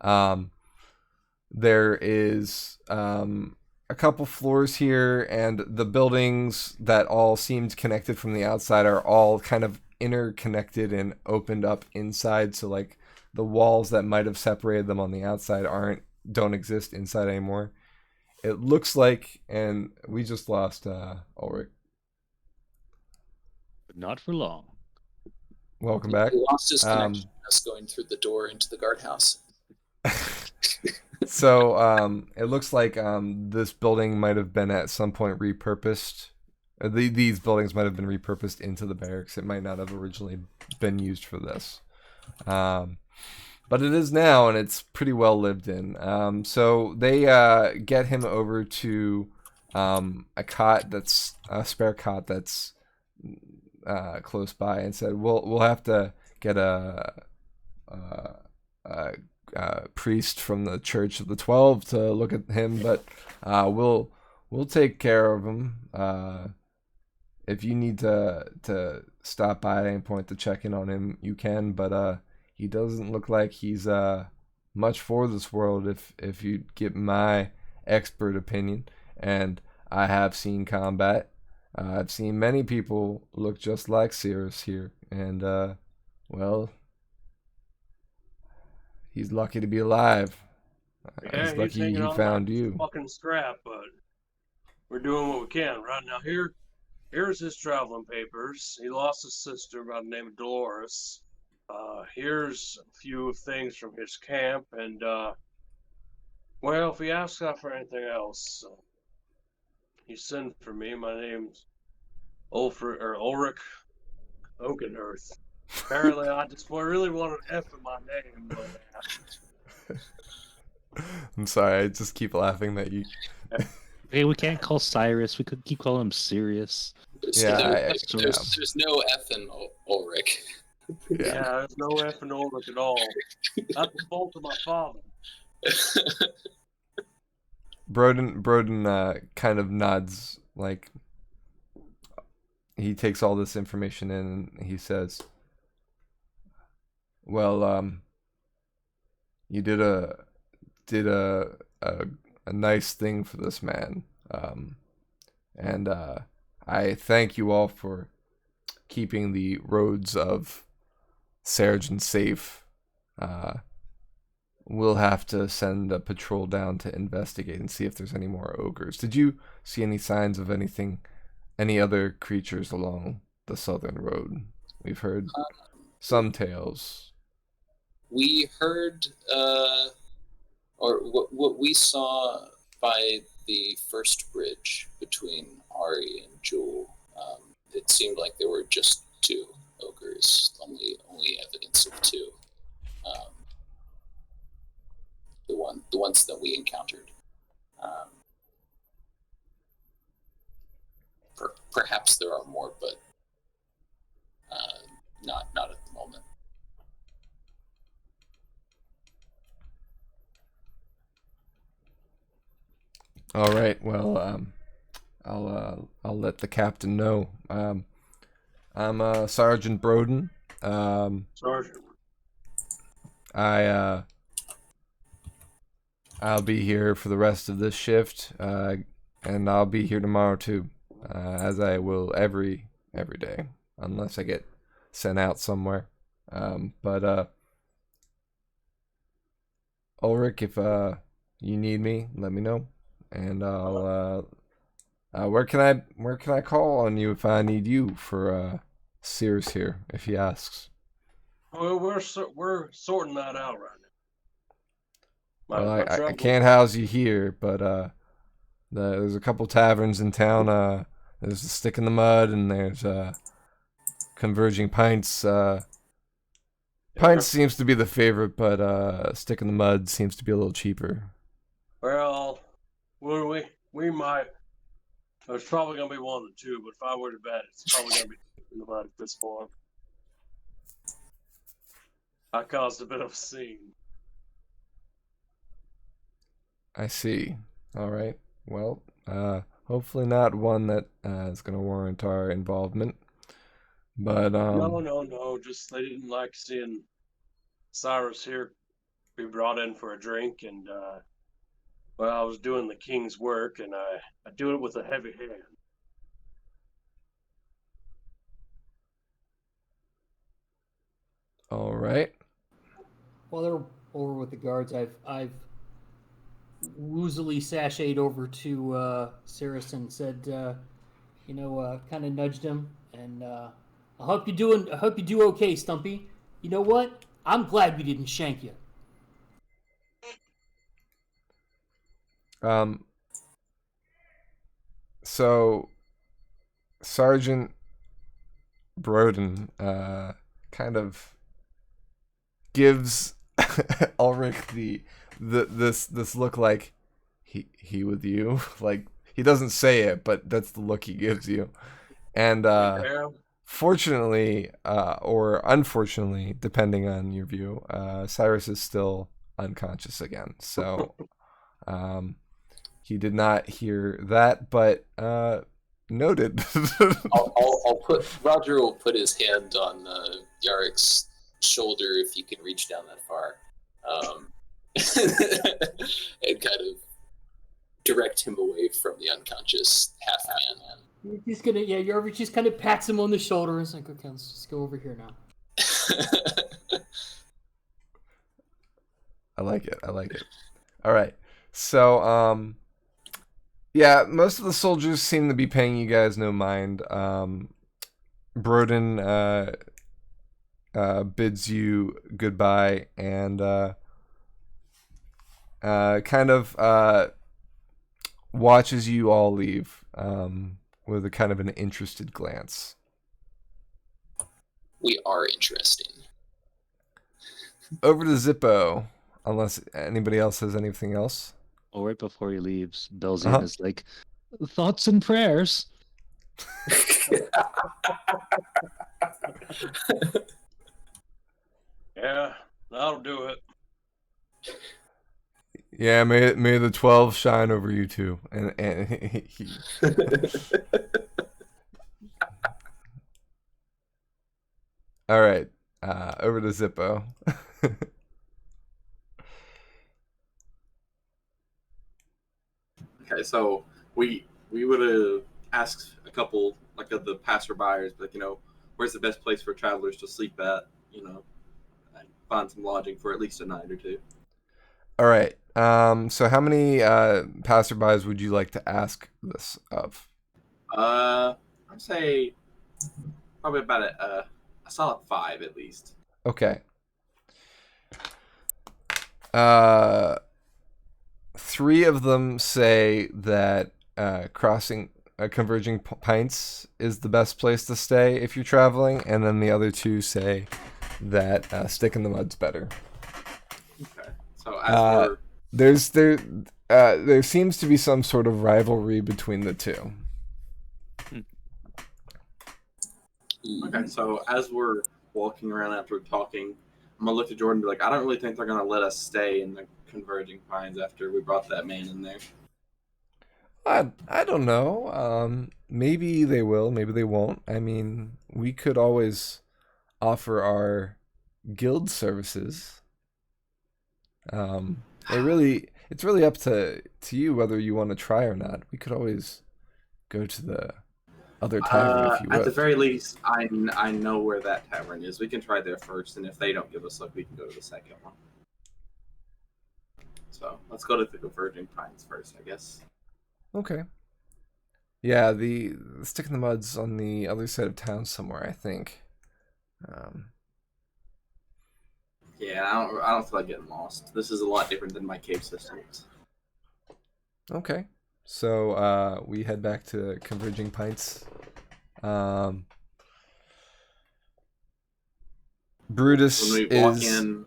There is a couple floors here, and the buildings that all seemed connected from the outside are all kind of interconnected and opened up inside. So like the walls that might have separated them on the outside don't exist inside anymore. It looks like, and we just lost Ulrich. But not for long. Welcome back. He lost his connection us going through the door into the guardhouse. So it looks like this building might have been at some point repurposed. These buildings might have been repurposed into the barracks. It might not have originally been used for this. But it is now, and it's pretty well lived in. So they get him over to a spare cot that's close by, and said, "We'll have to get a priest from the Church of the 12 to look at him, but we'll take care of him. If you need to stop by at any point to check in on him, you can, but he doesn't look like he's much for this world, if you get my expert opinion. And I have seen combat. I've seen many people look just like Sirrus here, and well, he's lucky to be alive. Yeah, he's lucky hanging he on found that you. fucking scrap, but we're doing what we can right now. Here's his traveling papers. He lost his sister by the name of Dolores. Here's a few things from his camp, and well, if he asks for anything else, you send for me. My name's Ulrich Oakenhearth. Apparently, I just really wanted F in my name. But, I'm sorry, I just keep laughing that you. Hey, we can't call Cyrus. We could keep calling him Sirius. Yeah, There's no F in Ulrich. yeah, there's no F in Ulrich at all. That's the fault of my father. Broden kind of nods, like he takes all this information in, and he says, "Well, you did a nice thing for this man, and I thank you all for keeping the roads of Seregen safe. We'll have to send a patrol down to investigate and see if there's any more ogres. Did you see any signs of any other creatures along the southern road? We've heard some tales." We heard, or what we saw by the first bridge between Ari and Jewel, it seemed like there were just two ogres, only evidence of two. The ones that we encountered. Perhaps there are more, but not at the moment. All right. Well, I'll let the captain know. I'm Sergeant Broden. Sergeant. I'll be here for the rest of this shift, and I'll be here tomorrow too, as I will every day, unless I get sent out somewhere. But Ulrich, if you need me, let me know, and I'll. Where can I call on you if I need you for Sirrus here, if he asks? Well, we're sorting that out right now. Well, I can't house you here, but there's a couple taverns in town. There's a Stick in the Mud, and there's Converging Pints. Pints seems to be the favorite, but Stick in the Mud seems to be a little cheaper. Well, we might. There's probably gonna be one of the two, but if I were to bet, it's probably gonna be Stick in the Mud at this point. I caused a bit of a scene. I see. All right. Well, hopefully not one that is going to warrant our involvement. But No. Just they didn't like seeing Sirrus here be brought in for a drink, and well, I was doing the king's work, and I do it with a heavy hand. All right. While they're over with the guards, I've woozily sashayed over to Sirrus and said, kind of nudged him, and I hope you do okay, Stumpy. You know what? I'm glad we didn't shank you. So Sergeant Broden kind of gives Ulrich this look like he with you. Like, he doesn't say it, but that's the look he gives you. And fortunately, or unfortunately, depending on your view, Sirrus is still unconscious again. So he did not hear that, but noted. Roger will put his hand on Yarick's shoulder if you can reach down that far. And kind of direct him away from the unconscious half-man. He's gonna, Yarvik just kind of pats him on the shoulder and is like, okay, let's just go over here now. I like it. All right. So, yeah, most of the soldiers seem to be paying you guys no mind. Broden bids you goodbye and kind of watches you all leave with a kind of an interested glance. we are interesting. Over to Zippo, unless anybody else has anything else. Oh, right before he leaves, Belzian Uh-huh. is like, thoughts and prayers. Yeah, that'll do it. Yeah, may the 12 shine over you too. And he, all right, over to Zippo. Okay, so we would have asked a couple of the passerbyers, like, where's the best place for travelers to sleep at, and find some lodging for at least a night or two. All right. So how many passerbys would you like to ask this of? I'd say probably about a solid 5 at least. Okay. 3 of them say that Converging Pints is the best place to stay if you're traveling, and then the other 2 say that Stick in the Mud's better. Okay. So as there seems to be some sort of rivalry between the 2. Okay, so as we're walking around after talking, I'm gonna look at Jordan and be like, I don't really think they're gonna let us stay in the Converging Pines after we brought that man in there. I don't know. Maybe they will, maybe they won't. I mean, we could always offer our guild services. It's really up to you whether you want to try or not. We could always go to the other tavern if you would. At the very least, I know where that tavern is. We can try there first, and if they don't give us luck, we can go to the second one. So let's go to the Converging Pines first, I guess. Okay. Yeah, the Stick in the Mud's on the other side of town somewhere, I think. Yeah, I don't feel like getting lost. This is a lot different than my cave systems. Okay. So we head back to Converging Pints. Brutus When we walk is in,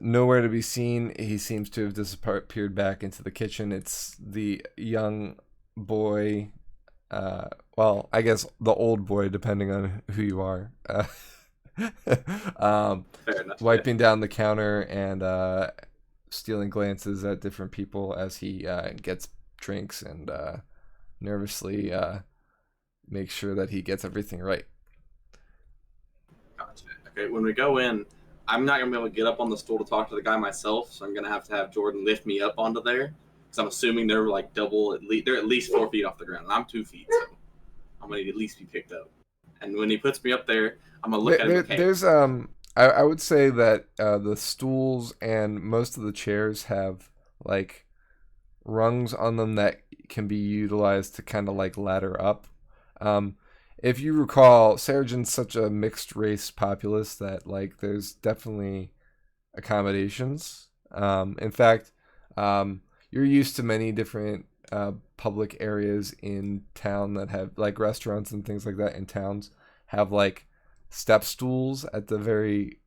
nowhere to be seen. He seems to have disappeared back into the kitchen. It's the young boy, well, I guess the old boy, depending on who you are, fair enough. wiping down the counter and stealing glances at different people as he gets drinks and nervously makes sure that he gets everything right. Gotcha. Okay, when we go in, I'm not gonna be able to get up on the stool to talk to the guy myself, so I'm gonna have to have Jordan lift me up onto there, because I'm assuming they're like double. They're at least 4 feet off the ground, and I'm 2 feet, so I'm gonna at least be picked up. And when he puts me up there, I'm gonna look at him. Okay. There's I would say that the stools and most of the chairs have like rungs on them that can be utilized to kind of like ladder up. If you recall, Seregen's such a mixed race populace that like there's definitely accommodations. In fact, you're used to many different public areas in town that have like restaurants and things like that in towns have like step stools at the very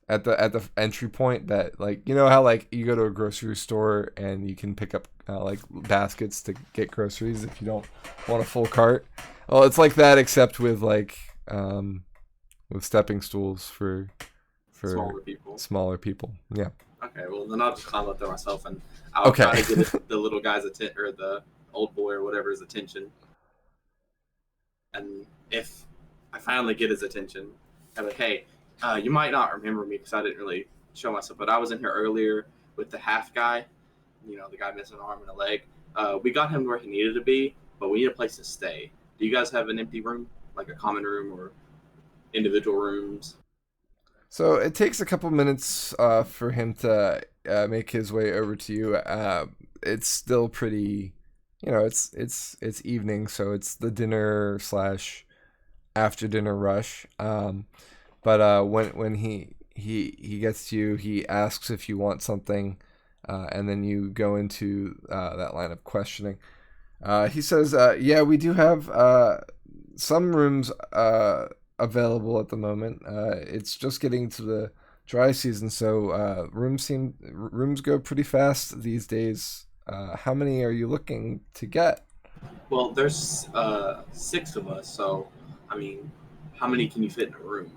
at the entry point that like, you know how like you go to a grocery store and you can pick up like baskets to get groceries if you don't want a full cart. Well, it's like that except with like with stepping stools for smaller people. Yeah. Okay, well then I'll just climb up there myself, and I'll try to get the little guy's attention, or the old boy or whatever's attention. And if I finally get his attention, I'm like, hey, you might not remember me because I didn't really show myself, but I was in here earlier with the half guy, the guy missing an arm and a leg. We got him where he needed to be, but we need a place to stay. Do you guys have an empty room, like a common room or individual rooms? So it takes a couple minutes for him to make his way over to you. It's still pretty, it's evening, so it's the dinner / after dinner rush. But when he gets to you, he asks if you want something, and then you go into that line of questioning. He says, yeah, we do have some rooms available at the moment. It's just getting to the dry season, so rooms go pretty fast these days. How many are you looking to get? Well, there's 6 of us, so I mean, how many can you fit in a room?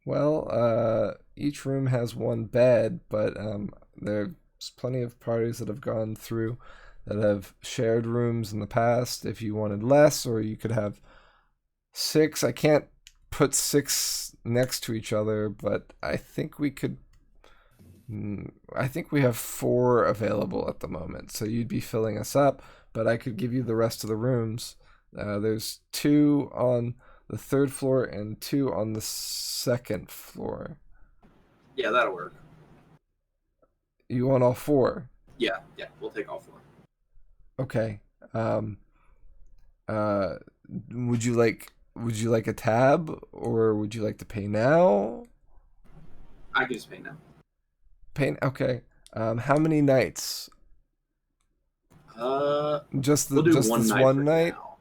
Well, each room has one bed, but there's plenty of parties that have gone through that have shared rooms in the past. If you wanted less, or you could have 6. I can't put 6 next to each other, but I think we could. I think we have 4 available at the moment, so you'd be filling us up. But I could give you the rest of the rooms. There's 2 on the 3rd floor and 2 on the 2nd floor. Yeah, that'll work. You want all 4? Yeah, we'll take all 4. Okay. Would you like a tab, or would you like to pay now? I can just pay now. Okay. How many nights? Just we'll do just one this night one for night? now.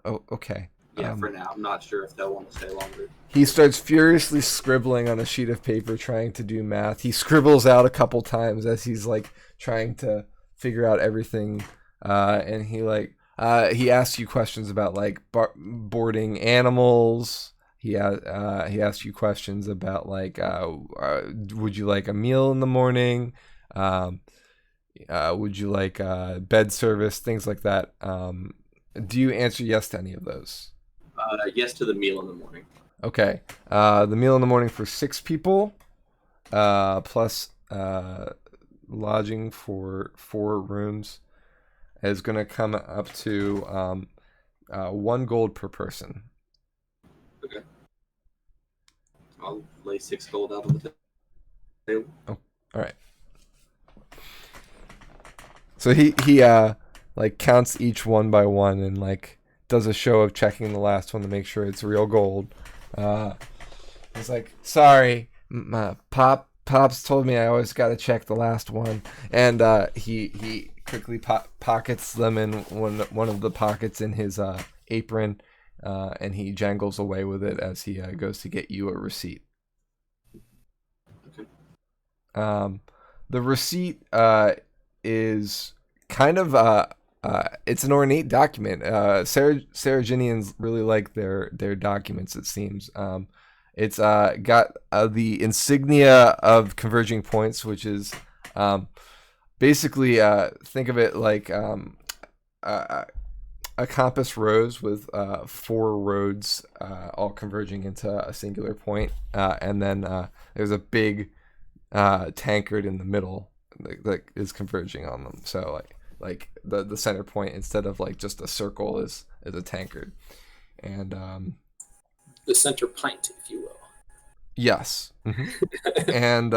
Oh, okay. Yeah, for now. I'm not sure if they'll want to stay longer. He starts furiously scribbling on a sheet of paper, trying to do math. He scribbles out a couple times as he's like trying to figure out everything, and he asks you questions about like boarding animals. He asks you questions about like, would you like a meal in the morning? Would you like bed service? Things like that. Do you answer yes to any of those? Yes to the meal in the morning. Okay. The meal in the morning for 6 people, plus lodging for 4 rooms, is going to come up to 1 gold per person. Okay. I'll lay 6 gold out on the table. Oh, all right. So he like counts each one by one and like does a show of checking the last one to make sure it's real gold. He's like, sorry, Pops told me I always got to check the last one, and he quickly pockets them in one of the pockets in his apron, and he jangles away with it as he goes to get you a receipt. Okay. The receipt is kind of it's an ornate document. Serengenians really like their documents, it seems. It's got the insignia of converging points, which is basically think of it like a compass rose with 4 roads all converging into a singular point, and then there's a big tankard in the middle that is converging on them. So like the center point, instead of like just a circle, is a tankard, and the center pint, if you will. Yes. Mm-hmm. And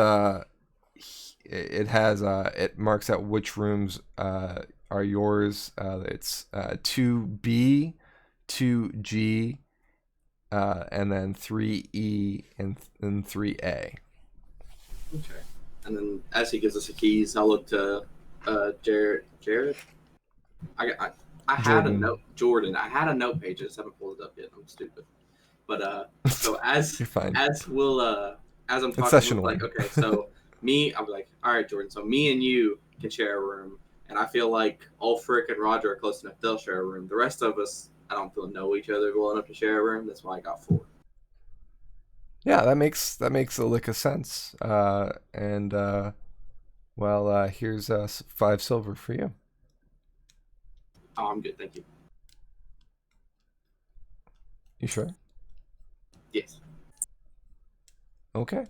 it has it marks out which rooms are yours. It's 2B, 2G, and then 3E and 3A. Okay. And then as he gives us the keys, I'll look to Jared. I had a note. Jordan. I had a note page. I just haven't pulled it up yet. I'm stupid. But so as You're fine. as I'm It's talking, like, okay, so I'm like, all right, Jordan. So me and you can share a room, and I feel like Ulfric and Roger are close enough. They'll share a room. The rest of us, I don't feel know each other well enough to share a room. That's why I got 4. Yeah, that makes a lick of sense. Here's 5 silver for you. Oh, I'm good, thank you. You sure? Yes. Okay.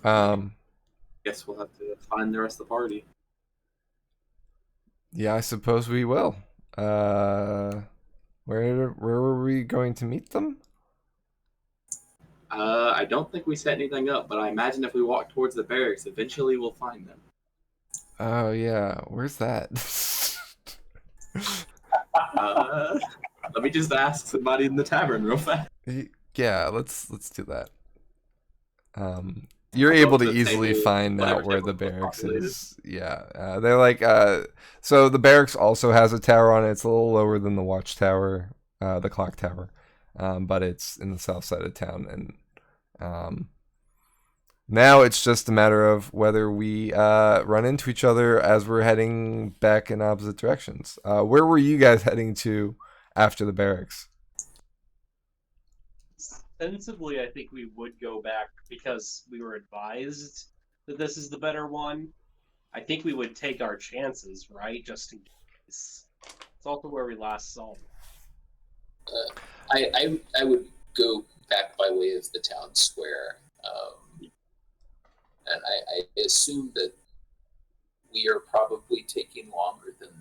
Guess we'll have to find the rest of the party. Yeah, I suppose we will. Where were we going to meet them? I don't think we set anything up, but I imagine if we walk towards the barracks, eventually we'll find them. Oh yeah, where's that? Let me just ask somebody in the tavern real fast. Yeah, let's do that. You're able to easily find out where the barracks is. Yeah, they're like so the barracks also has a tower on it. It's a little lower than the watchtower. the clock tower, but it's in the south side of town, and now it's just a matter of whether we run into each other as we're heading back in opposite directions. Where were you guys heading to after the barracks? Sensibly, I think we would go back because we were advised that this is the better one. I think we would take our chances, right? Just in case. It's also where we last saw them. I would go back by way of the town square. And I assume that we are probably taking longer than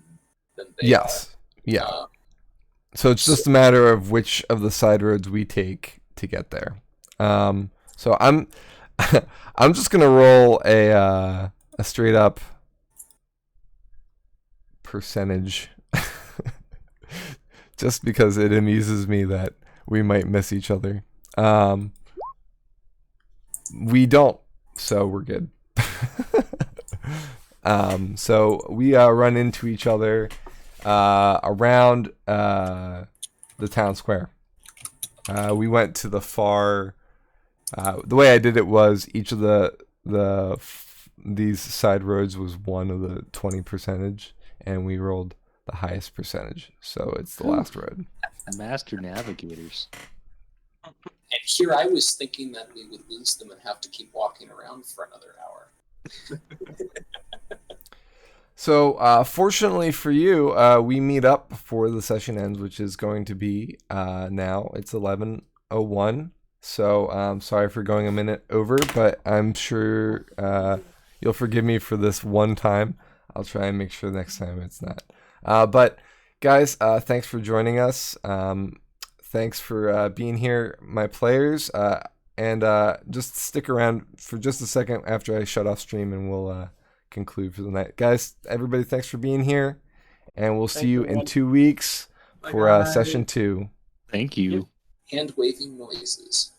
they Yes. are. Yeah. So it's just a matter of which of the side roads we take to get there. So I'm I'm just gonna roll a straight up percentage, just because it amuses me that we might miss each other. We don't, so we're good. So we run into each other around the town square. We went to the far. The way I did it was each of these side roads was one of the 20 percentage, and we rolled the highest percentage. So it's the last road. Master navigators. And here I was thinking that we would lose them and have to keep walking around for another hour. So fortunately for you, we meet up before the session ends, which is going to be now. It's 11:01. So sorry for going a minute over, but I'm sure you'll forgive me for this one time. I'll try and make sure next time it's not. But guys, thanks for joining us. Thanks for being here, my players. And just stick around for just a second after I shut off stream, and we'll conclude for the night. Guys, everybody, thanks for being here. And we'll see you in 2 weeks for session 2. Thank you. Hand waving noises.